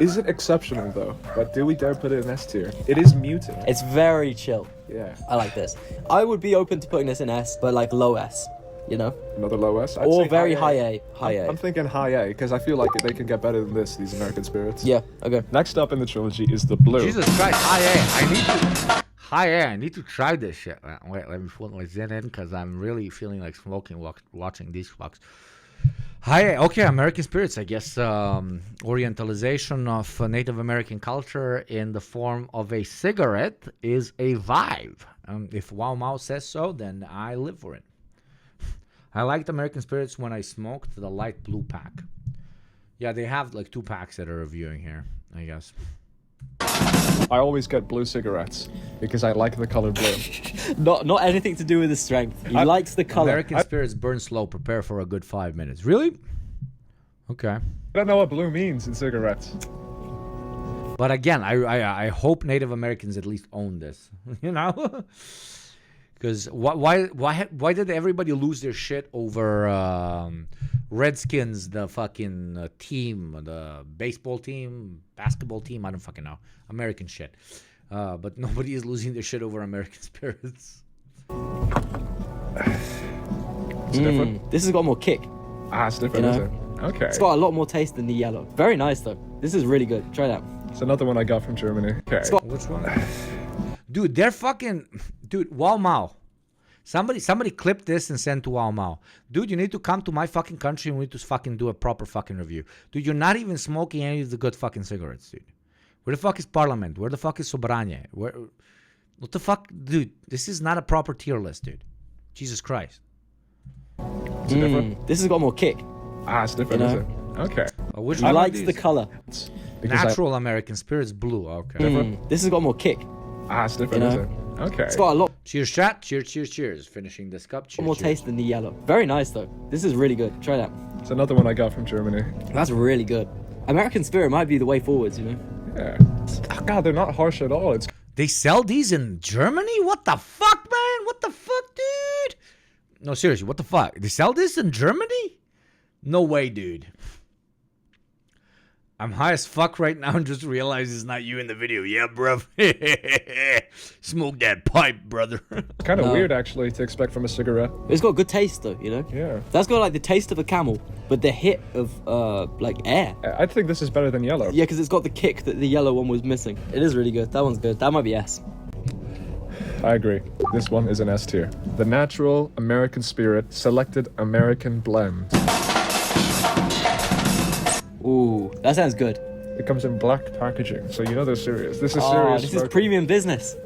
Is it exceptional though? But do we dare put it in S tier? It is mutant. It's very chill. Yeah. I like this. I would be open to putting this in S, but like low S. Another low S? Or very high A. I'm thinking high A, because I feel like they can get better than this, these American Spirits. Yeah, okay. Next up in the trilogy is the blue. Jesus Christ, high A. I need to try this shit. Wait, let me put my Zen in, because I'm really feeling like smoking watching these fucks. High A. Okay, American Spirits, I guess. Orientalization of Native American culture in the form of a cigarette is a vibe. If Wow Mao says so, then I live for it. I liked American Spirits when I smoked the light blue pack. Yeah, they have like 2 packs that are reviewing here, I guess. I always get blue cigarettes because I like the color blue. Not anything to do with the strength. He likes the color. American Spirits burn slow. Prepare for a good 5 minutes. Really? Okay. I don't know what blue means in cigarettes. But again, I hope Native Americans at least own this. Because why did everybody lose their shit over Redskins, the fucking team, the baseball team, basketball team? I don't fucking know. American shit. But nobody is losing their shit over American Spirits. It's different. This has got more kick. It's different, is it? Okay. It's got a lot more taste than the yellow. Very nice, though. This is really good. Try that. It's another one I got from Germany. Okay. Which one? Dude, they're fucking... Dude, Wow Mao. Somebody clip this and send to Wow Mao. Dude, you need to come to my fucking country and we need to fucking do a proper fucking review. Dude, you're not even smoking any of the good fucking cigarettes, dude. Where the fuck is Parliament? Where the fuck is Sobranie? What the fuck? Dude, this is not a proper tier list, dude. Jesus Christ. This has got more kick. Ah, it's different, You is know? it? Okay. Which He one of likes these? the color. Natural American Spirit's blue. Okay. This has got more kick. Ah, it's different, You is know? it? Okay. It's got a lot Cheers, chat. Cheers, cheers, cheers. Finishing this cup. Cheers, more cheers. taste than the yellow. Very nice though. This is really good. Try that. It's another one I got from Germany. That's really good. American Spirit might be the way forwards, you know? Yeah. Oh, God, they're not harsh at all. It's They sell these in Germany? What the fuck, man? What the fuck, dude? No, seriously, what the fuck? They sell this in Germany? No way, dude. I'm high as fuck right now and just realized it's not you in the video. Yeah, bruv. Smoke that pipe, brother. It's kind of weird, actually, to expect from a cigarette. It's got good taste though, you know? Yeah. That's got like the taste of a camel, but the hit of like air. I think this is better than yellow. Yeah, because it's got the kick that the yellow one was missing. It is really good. That one's good. That might be S. I agree. This one is an S tier. The Natural American Spirit Selected American Blend. Ooh, that sounds good. It comes in black packaging, so you know they're serious. This is Oh, serious. this is premium business.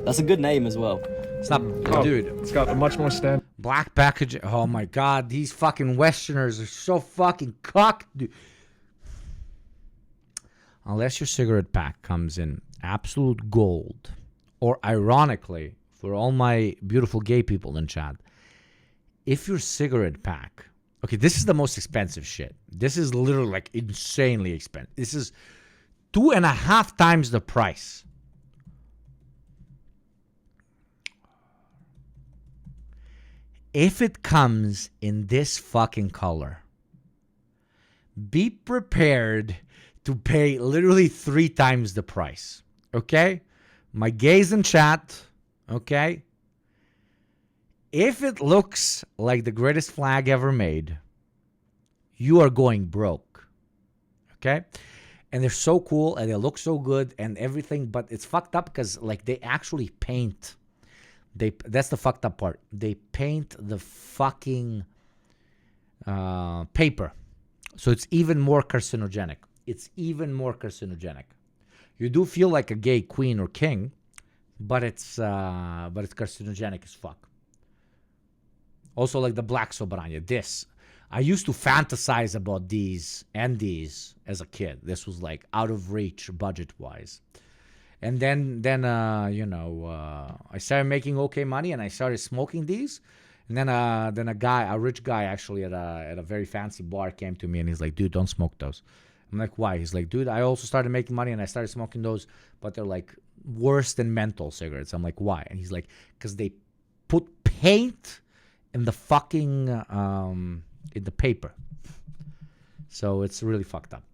That's a good name as well. It's not, dude. It's got a much more stand. Black packaging. Oh my god, these fucking Westerners are so fucking cocked, dude. Unless your cigarette pack comes in absolute gold, or ironically, for all my beautiful gay people in chat, if your cigarette pack, okay, this is the most expensive shit. This is literally like insanely expensive. This is 2.5 times the price. If it comes in this fucking color, be prepared to pay literally 3 times the price. Okay? My gays in chat, okay? If it looks like the greatest flag ever made, you are going broke. Okay? And they're so cool and they look so good and everything, but it's fucked up because like they actually paint. That's the fucked up part. They paint the fucking paper. So it's even more carcinogenic. It's even more carcinogenic. You do feel like a gay queen or king, but it's carcinogenic as fuck. Also, like the black Sobrania. This, I used to fantasize about these and these as a kid. This was like out of reach budget-wise. And then I started making okay money, and I started smoking these. And then a rich guy actually at a very fancy bar came to me, and he's like, "Dude, don't smoke those." I'm like, "Why?" He's like, "Dude, I also started making money, and I started smoking those, but they're like worse than menthol cigarettes." I'm like, "Why?" And he's like, "Because they put paint in the fucking in the paper, so it's really fucked up."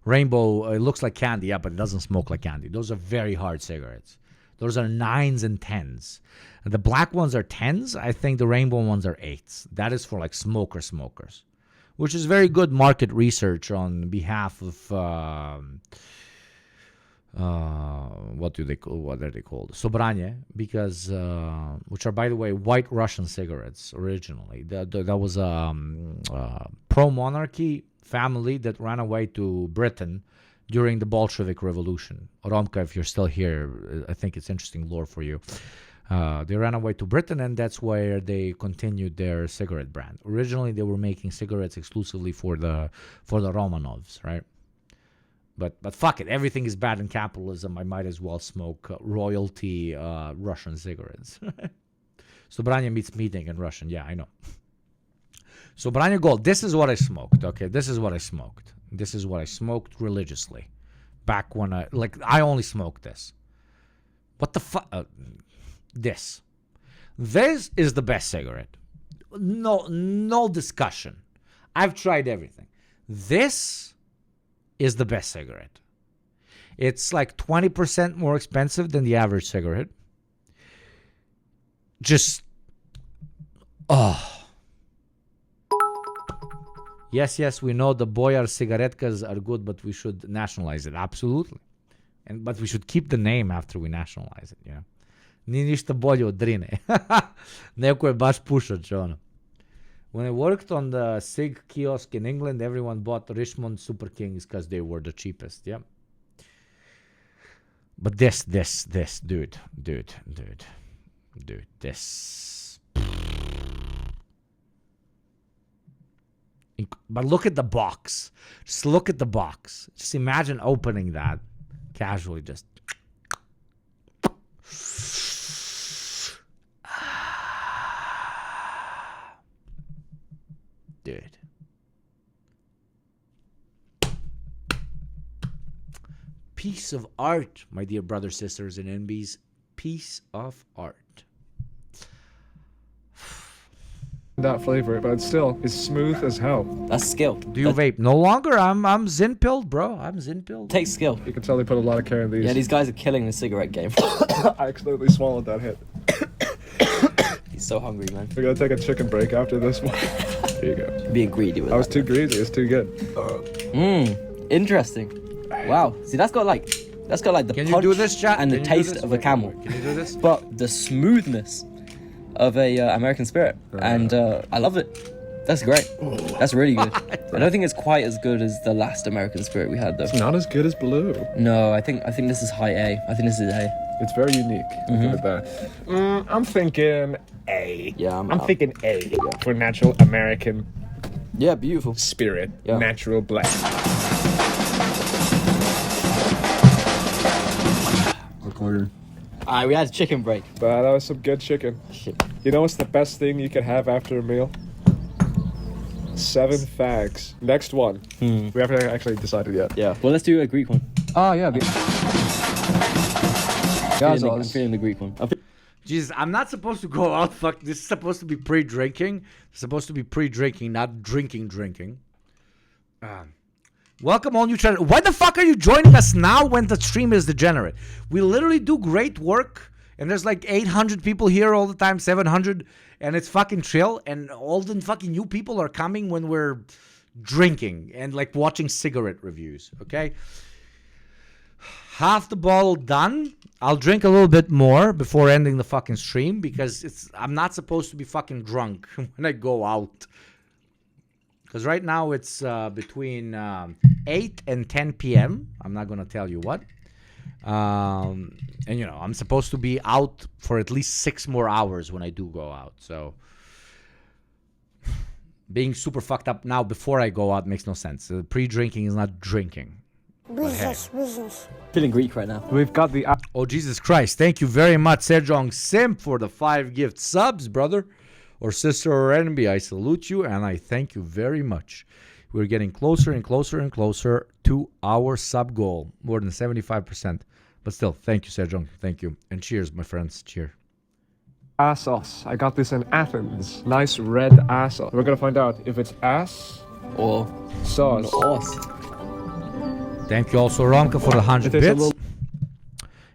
Rainbow, it looks like candy, yeah, but it doesn't smoke like candy. Those are very hard cigarettes. Those are 9s and 10s. The black ones are 10s. I think the rainbow ones are 8s. That is for like smokers, which is very good market research on behalf of what are they called? Sobranie, because which are, by the way, white Russian cigarettes originally. That was a pro-monarchy family that ran away to Britain during the Bolshevik Revolution. Romka, if you're still here, I think it's interesting lore for you. They ran away to Britain, and that's where they continued their cigarette brand. Originally, they were making cigarettes exclusively for the Romanovs, right? But fuck it, everything is bad in capitalism. I might as well smoke royalty Russian cigarettes. Sobranie meets meeting in Russian. Yeah, I know. Sobranie Gold. This is what I smoked. Okay, this is what I smoked. This is what I smoked religiously. Back when I only smoked this. What the fuck? This is the best cigarette. No discussion. I've tried everything. This is the best cigarette. It's like 20% more expensive than the average cigarette. Just, Yes, we know the boyar cigaretkas are good, but we should nationalize it. Absolutely. But we should keep the name after we nationalize it, you know. Nije ništa bolje od drine. Neko je baš pušač, ono. When I worked on the cig kiosk in England, everyone bought Richmond Super Kings because they were the cheapest, yeah. But this, dude, this. But look at the box. Just look at the box. Just imagine opening that casually. Just. Dude. Piece of art, my dear brothers, sisters, and NBs. Piece of art. That flavor, but still, it's smooth as hell. That's skill. Do you vape? No longer. I'm Zin pilled, bro. I'm Zin pilled. Takes skill. You can tell they put a lot of care in these. Yeah, these guys are killing the cigarette game. I accidentally swallowed that hit. He's so hungry, man. We're gonna take a chicken break after this one. Here you go. Being greedy with I was too greedy. It's too good. Interesting. Wow. See, that's got like the Can you punch do this, chat? and the Can you do taste this? of a camel. Can you do this? But the smoothness of a American Spirit, and I love it. That's great. That's really good. I don't think it's quite as good as the last American Spirit we had, though. It's not as good as Blue. No, I think this is high A. I think this is A. It's very unique. Look at that. I'm thinking A. Yeah, I'm thinking A for natural American. Yeah, beautiful. Spirit. Yeah. Natural black. Recording. Alright, we had a chicken break. But that was some good chicken. Shit. You know what's the best thing you could have after a meal? 7 fags. Next one. We haven't actually decided yet. Yeah. Well, let's do a Greek one. Oh, yeah. I'm feeling the Greek one. Jesus, I'm not supposed to go out. Fuck, this is supposed to be pre-drinking. It's supposed to be pre-drinking, not drinking. Welcome all new channel. Why the fuck are you joining us now when the stream is degenerate? We literally do great work, and there's like 800 people here all the time, 700, and it's fucking chill, and all the fucking new people are coming when we're drinking and like watching cigarette reviews, okay? Half the bottle done. I'll drink a little bit more before ending the fucking stream because I'm not supposed to be fucking drunk when I go out. Because right now it's between 8 and 10 p.m. I'm not going to tell you what. And, you know, I'm supposed to be out for at least 6 more hours when I do go out. So being super fucked up now before I go out makes no sense. Pre-drinking is not drinking. Business. Feeling Greek right now. We've got the... Oh, Jesus Christ. Thank you very much, Sejong Sim, for the 5 gift subs, brother. Or sister or enemy, I salute you and I thank you very much. We're getting closer and closer and closer to our sub goal, more than 75%. But still, thank you, Sejong. Thank you. And cheers, my friends. Cheers. Assos. I got this in Athens. Nice red assos. We're gonna find out if it's ass or sauce. Thank you also, Romka, for the 100 It is a bits. little-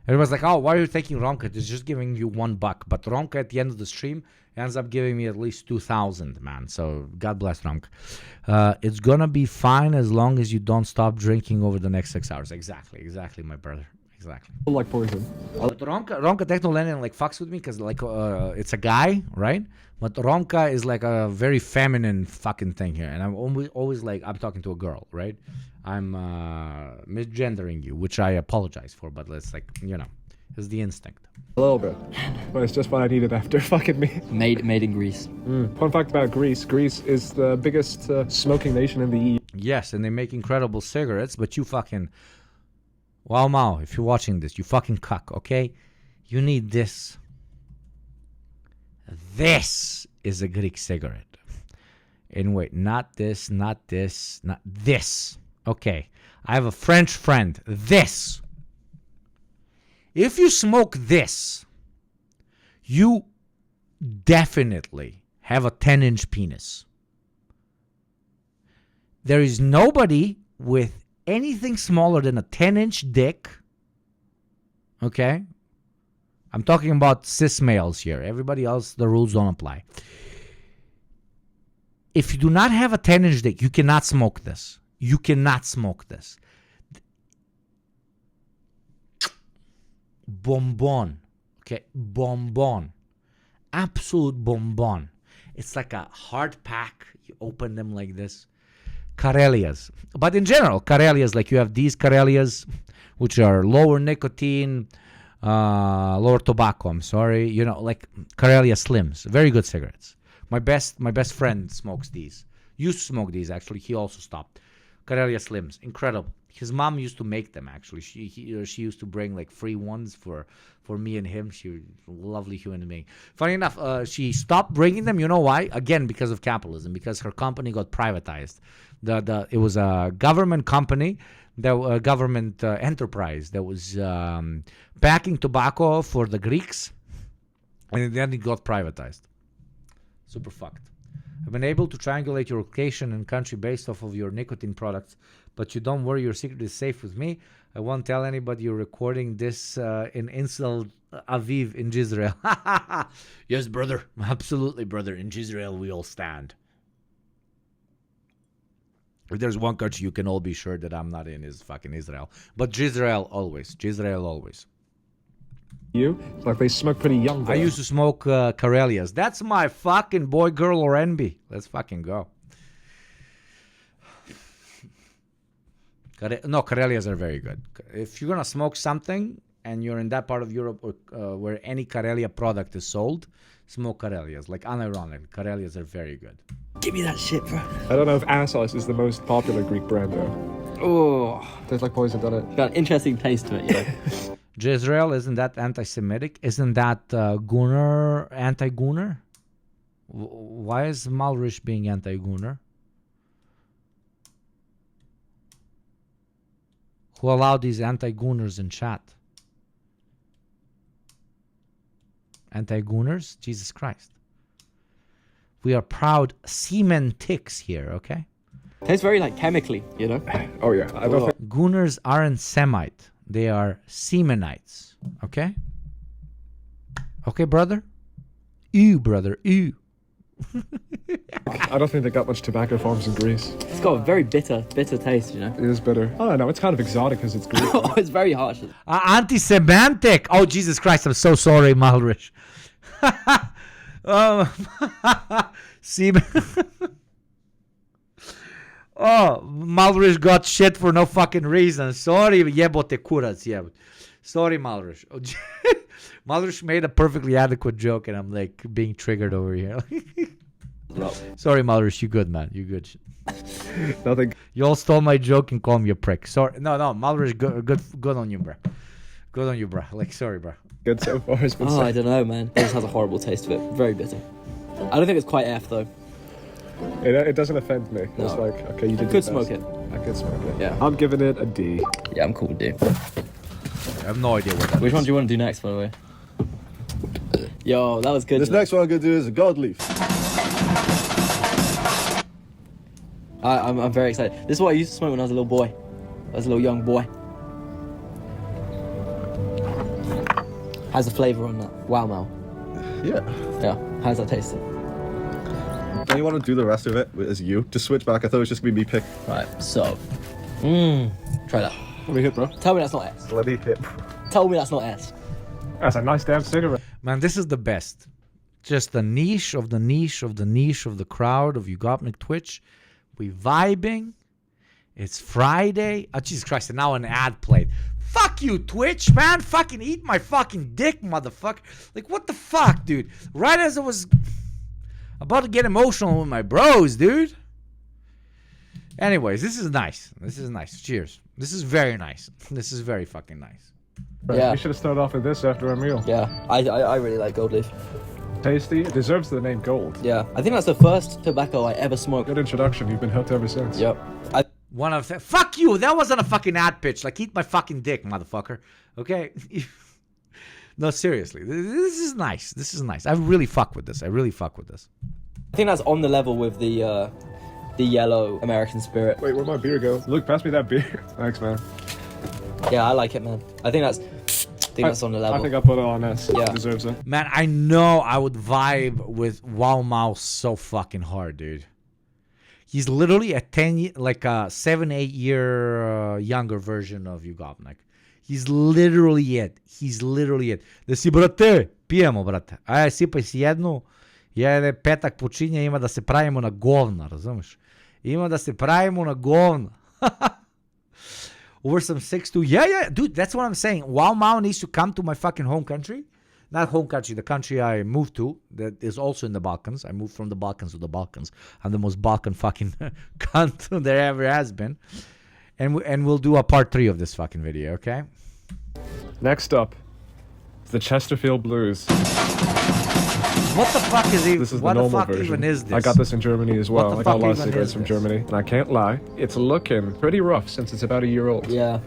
Everyone's like, oh, why are you taking Romka? It's just giving you $1. But Romka at the end of the stream ends up giving me at least 2,000, man. So God bless Romka. It's gonna be fine as long as you don't stop drinking over the next 6 hours. Exactly, my brother. Exactly. Like poison. But Romka Techno-Lenin like fucks with me because like it's a guy, right? But Romka is like a very feminine fucking thing here, and I'm always like I'm talking to a girl, right? I'm misgendering you, which I apologize for, but it's like, you know, it's the instinct. A little bit, but it's just what I needed after fucking me. Made in Greece. Fun fact about Greece: Greece is the biggest smoking nation in the EU. Yes, and they make incredible cigarettes, but you fucking wow, Mao, if you're watching this, you fucking cuck, okay? You need this. This is a Greek cigarette. And wait, not this, not this, not this. Okay, I have a French friend. This. If you smoke this, you definitely have a 10-inch penis. There is nobody with anything smaller than a 10-inch dick. Okay? I'm talking about cis males here. Everybody else, the rules don't apply. If you do not have a 10-inch dick, you cannot smoke this. You cannot smoke this. Bonbon. Okay? Bonbon. Absolute bonbon. It's like a hard pack. You open them like this. Karelias. But in general, Karelias, like you have these Karelias, which are lower nicotine, lower tobacco, I'm sorry. You know, like Karelia Slims. Very good cigarettes. My best friend smokes these. used to smoke these actually. He also stopped. Karelia Slims, incredible. His mom used to make them actually. She used to bring like free ones for me and him. She was a lovely human being. Funny enough, she stopped bringing them. You know why? Again, because of capitalism. Because her company got privatized. It was a government company, a government enterprise that was packing tobacco for the Greeks, and then it got privatized. Super fucked. I've been able to triangulate your location and country based off of your nicotine products, but you don't worry, your secret is safe with me. I won't tell anybody you're recording this in Tel Aviv in Israel. Yes, brother. Absolutely, brother. In Israel, we all stand. If there's one country you can all be sure that I'm not in is fucking Israel. But Israel always. Israel always. You? Like they smoke pretty young. I used to smoke Karelias. That's my fucking boy, girl, or envy. Let's fucking go. No, Karelias are very good. If you're gonna smoke something and you're in that part of Europe where any Karelia product is sold, smoke Karelias. Like unironically, Karelias are very good. Give me that shit, bro. I don't know if Assos is the most popular Greek brand though. Oh, tastes like poison, doesn't it? Got an interesting taste to it, you know. Jezreel, isn't that anti-Semitic? Isn't that Gunnar anti-Gunnar? Why is Malrich being anti-Gunnar? Who allowed these anti-Gunners in chat? Anti-Gunners? Jesus Christ. We are proud semantics here, okay? Tastes very like chemically, you know? Oh yeah. I don't think Gunners aren't Semite. They are Semenites, okay? Okay, brother? Ew, brother, ew. I don't think they got much tobacco farms in Greece. It's got a very bitter taste, you know? It is bitter. I don't know, it's kind of exotic because it's Greek. Oh, it's very harsh. Anti-semantic. Oh, Jesus Christ, I'm so sorry, Malrich. Oh, Malrich got shit for no fucking reason. Sorry, jebote kurac, jebote. Sorry, Malrich. Malrich made a perfectly adequate joke, and I'm like being triggered over here. Sorry, Malrich, you good, man. You good. Nothing. You all stole my joke and call me a prick. Sorry, no, Malrich, good on you, bro. Good on you, bro. Like, sorry, bro. Good so far. It's been I don't know, man. It just has a horrible taste to it. Very bitter. I don't think it's quite F though. It doesn't offend me. No. It's like, okay, you did I could smoke it. I could smoke it. Yeah. I'm giving it a D. Yeah, I'm cool with D. I have no idea what that is. Which one do you want to do next, by the way? Yo, that was good. This next one I'm gonna do is a gold leaf. I'm very excited. This is what I used to smoke when I was a little boy. I was a little young boy. How's the flavour on that? Wow, Mal. Yeah. Yeah. How's that tasting? Don't you want to do the rest of it as you? Just switch back. I thought it was just gonna be me pick. Right. So. Try that. Let me hit, bro. Tell me that's not S. Let me hit. Tell me that's not S. That's a nice damn cigarette. Man, this is the best. Just the niche of the niche of the niche of the crowd of YugopnikTwitch. We vibing. It's Friday. Oh, Jesus Christ, and now an ad played. Fuck you, Twitch, man. Fucking eat my fucking dick, motherfucker. Like, what the fuck, dude? Right as I was about to get emotional with my bros, dude. Anyways, this is nice. This is nice. Cheers. This is very nice. This is very fucking nice. Right, Yeah. we should have started off with this after our meal. Yeah. I really like Gold Leaf. Tasty. It deserves the name Gold. Yeah. I think that's the first tobacco I ever smoked. Good introduction. You've been hooked ever since. Yep. One of the fuck you. That wasn't a fucking ad pitch. Like, eat my fucking dick, motherfucker. Okay. No, seriously. This is nice. This is nice. I really fuck with this. I really fuck with this. I think that's on the level with the yellow American Spirit. Wait, where'd my beer go? Luke, pass me that beer. Thanks, man. Yeah, I like it, man. I think that's on the level. I think I put it on S. Yeah. It deserves it. Man, I know I would vibe with Wow Mouse so fucking hard, dude. He's literally a 7-8 year younger version of Yugopnik. He's literally it. He's literally it. Da si, brate, pijemo, brate. Aj, sipaj si jednu. Jede petak počinje, ima da se pravimo na govna, razumeš? Ima da se pravimo na govna. Over some 6'2". Yeah, dude, that's what I'm saying. Wow Mao needs to come to my fucking home country. not home country, the country I moved to that is also in the Balkans. I moved from the Balkans to the Balkans. I'm the most Balkan fucking cunt there ever has been. And we'll do a part 3 of this fucking video, okay? Next up, the Chesterfield Blues. What the fuck is even? This is What the the normal fuck version. even is this? I got this in Germany as well. I got a lot of even cigarettes is from this? Germany, and I can't lie, it's looking pretty rough since it's about a year old. Yeah.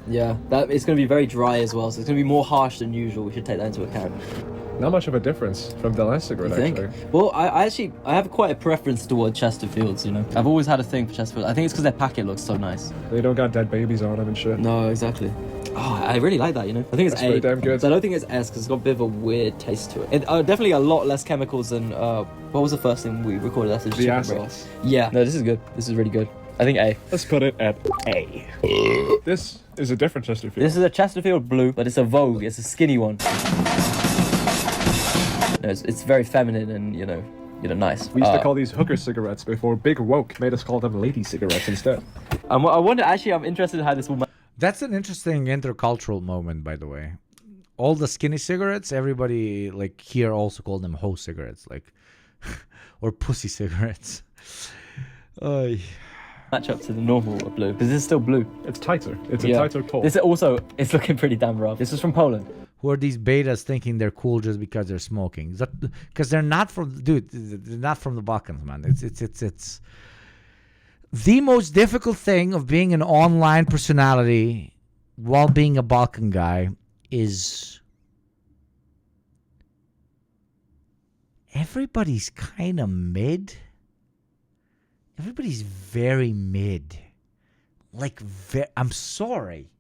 That it's going to be very dry as well, so it's going to be more harsh than usual. We should take that into account. Not much of a difference from the last cigarette, You think? actually. Well, I have quite a preference toward Chesterfields, you know. I've always had a thing for Chesterfields. I think it's because their packet looks so nice. They don't got dead babies on them and shit. No, exactly. Oh, I really like that, you know. I think it's That's A. pretty damn good. So I don't think it's S because it's got a bit of a weird taste to it. Definitely a lot less chemicals than, what was the first thing we recorded? That's The chicken ass breast. sauce. Yeah, no, this is good. This is really good. I think A. Let's put it at A. This is a different Chesterfield. This is a Chesterfield Blue, but it's a Vogue. It's a skinny one. No, it's very feminine and, you know, nice. We used to call these hooker cigarettes before Big Woke made us call them lady cigarettes instead. I wonder, actually, I'm interested in how this will... That's an interesting intercultural moment, by the way. All the skinny cigarettes, everybody like here also call them hoe cigarettes, like, or pussy cigarettes. Match up to the normal blue, because this is still blue. It's tighter. It's a tighter pull. This is also, it's looking pretty damn rough. This is from Poland. Who are these betas thinking they're cool just because they're smoking? Because they're not from, dude. They're not from the Balkans, man. It's the most difficult thing of being an online personality while being a Balkan guy is everybody's kind of mid. Everybody's very mid. Like, I'm sorry,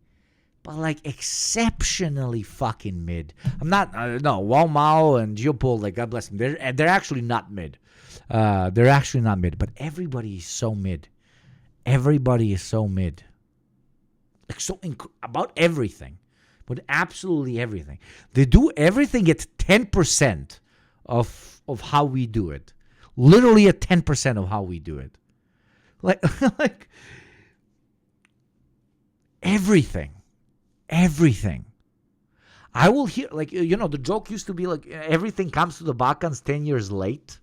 but like exceptionally fucking mid. I'm not, no, Walmau and Geopol, like, God bless them. They're actually not mid. They're actually not mid, but everybody is so mid. Everybody is so mid. Like, so about everything. But absolutely everything. They do everything at 10% of how we do it. Literally at 10% of how we do it. Like everything. Everything. I will hear, like, you know, the joke used to be like, everything comes to the Balkans 10 years late.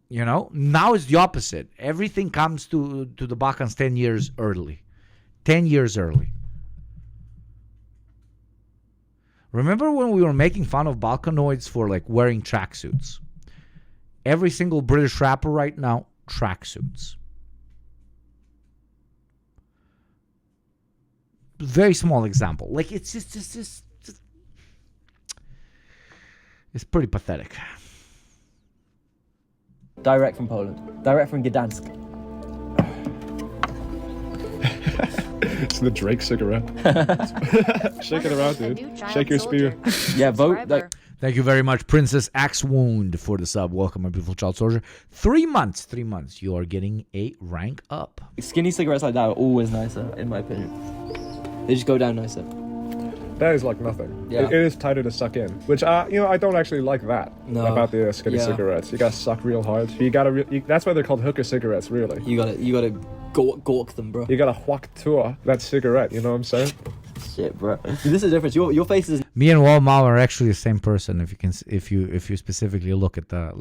You know, now it's the opposite. Everything comes to the Balkans 10 years early. 10 years early. Remember when we were making fun of Balkanoids for like wearing tracksuits? Every single British rapper right now, tracksuits. Very small example. Like, it's just it's pretty pathetic. Direct from Poland. Direct from Gdansk. It's the Drake cigarette. Shake it around, dude. Shake your spear. Yeah, vote. Like, thank you very much, Princess Axe Wound, for the sub. Welcome, my beautiful child soldier. 3 months. You are getting a rank up. skinny cigarettes like that are always nicer, in my opinion. They just go down nicer. That is like nothing. Yeah. It is tighter to suck in, which I don't actually like that about the skinny cigarettes. You gotta suck real hard. You gotta. That's why they're called hooker cigarettes, really. You gotta gawk them, bro. You gotta whack to that cigarette. You know what I'm saying? Shit, bro. See, this is the difference. Your face is. Me and Walmart are actually the same person. If you specifically look at the.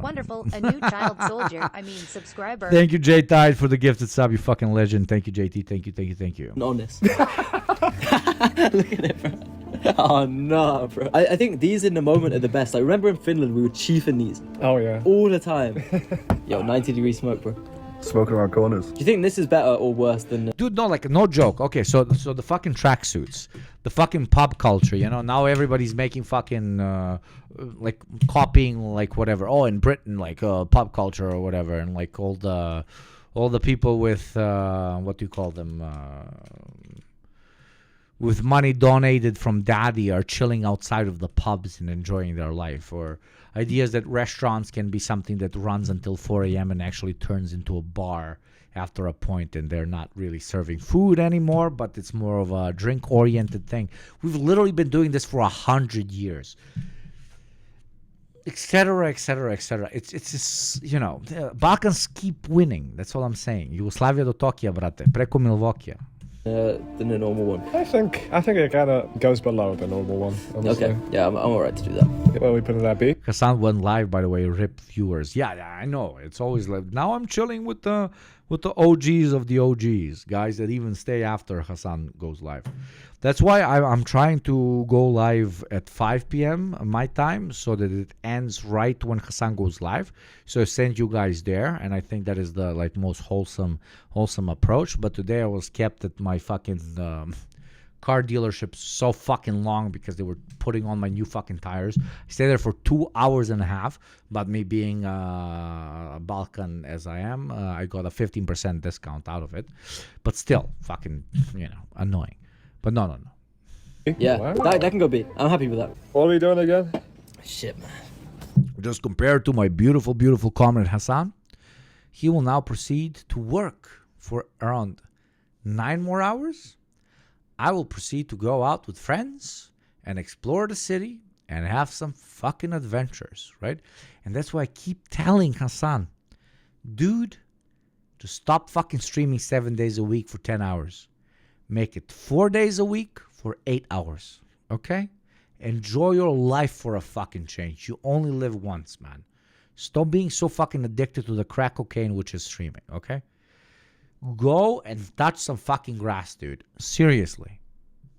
Wonderful, a new child soldier. I mean, subscriber. Thank you, J Tide, for the gifted sub. You fucking legend. Thank you, JT. Thank you. Honest. Look at it, bro. Oh no, bro. I think these in the moment are the best. Like, remember in Finland we were chiefing these. Oh yeah. All the time. Yo, 90-degree smoke, bro. Smoking around corners. Do you think this is better or worse than... Dude, no, like, no joke. Okay, so the fucking tracksuits, the fucking pub culture, you know, now everybody's making fucking, like, copying, like, whatever. Oh, in Britain, like, pub culture or whatever, and, like, all the people with, what do you call them, with money donated from daddy are chilling outside of the pubs and enjoying their life, or ideas that restaurants can be something that runs until 4 a.m. and actually turns into a bar after a point, and they're not really serving food anymore, but it's more of a drink-oriented thing. We've literally been doing this for 100 years. Etc., etc., etc. It's just, you know, Balkans keep winning. That's all I'm saying. Jugoslavia do Tokija, brate. Preko Milvokija. than a normal one. I think it kind of goes below the normal one. Honestly. Okay, yeah, I'm alright to do that. Well, we put it at B. Hassan went live, by the way. RIP viewers. Yeah, I know. It's always live. Now I'm chilling with the OGs of the OGs, guys that even stay after Hassan goes live. That's why I'm trying to go live at 5 p.m. my time so that it ends right when Hassan goes live. So I send you guys there, and I think that is the most wholesome approach. But today I was kept at my fucking car dealership so fucking long because they were putting on my new fucking tires. I stayed there for 2 hours and a half. But me being a Balkan as I am, I got a 15% discount out of it. But still, fucking, annoying. But no. Yeah, that can go B. I'm happy with that. What are we doing again? Shit, man. Just compared to my beautiful, beautiful comrade Hassan, he will now proceed to work for around 9 more hours. I will proceed to go out with friends and explore the city and have some fucking adventures, right? And that's why I keep telling Hassan, dude, to stop fucking streaming 7 days a week for 10 hours. Make it 4 days a week for 8 hours, okay? Enjoy your life for a fucking change. You only live once, man. Stop being so fucking addicted to the crack cocaine, which is streaming, okay? Go and touch some fucking grass, dude. Seriously.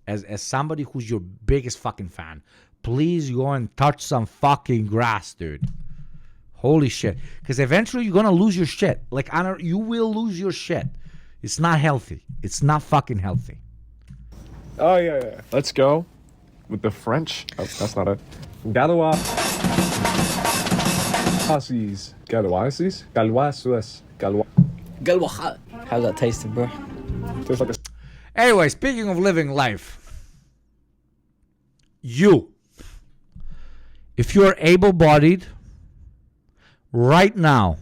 As somebody who's your biggest fucking fan, please go and touch some fucking grass, dude. Holy shit. Because eventually you're going to lose your shit. You will lose your shit. It's not healthy. It's not fucking healthy. Oh, yeah. Let's go with the French. Oh, that's not it. Galois. Galois. Galois. How's that tasting, bro? Tastes like a... Anyway, speaking of living life, if you are able-bodied right now,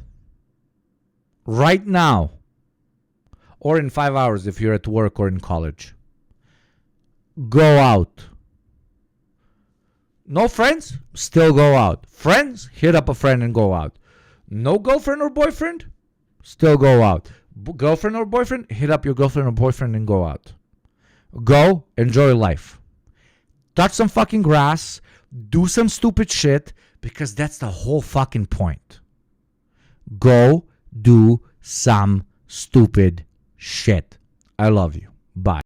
or in 5 hours if you're at work or in college, go out. No friends? Still go out. Friends? Hit up a friend and go out. No girlfriend or boyfriend? Still go out. Girlfriend or boyfriend? Hit up your girlfriend or boyfriend and go out. Go, enjoy life. Touch some fucking grass. Do some stupid shit, because that's the whole fucking point. Go do some stupid shit. I love you. Bye.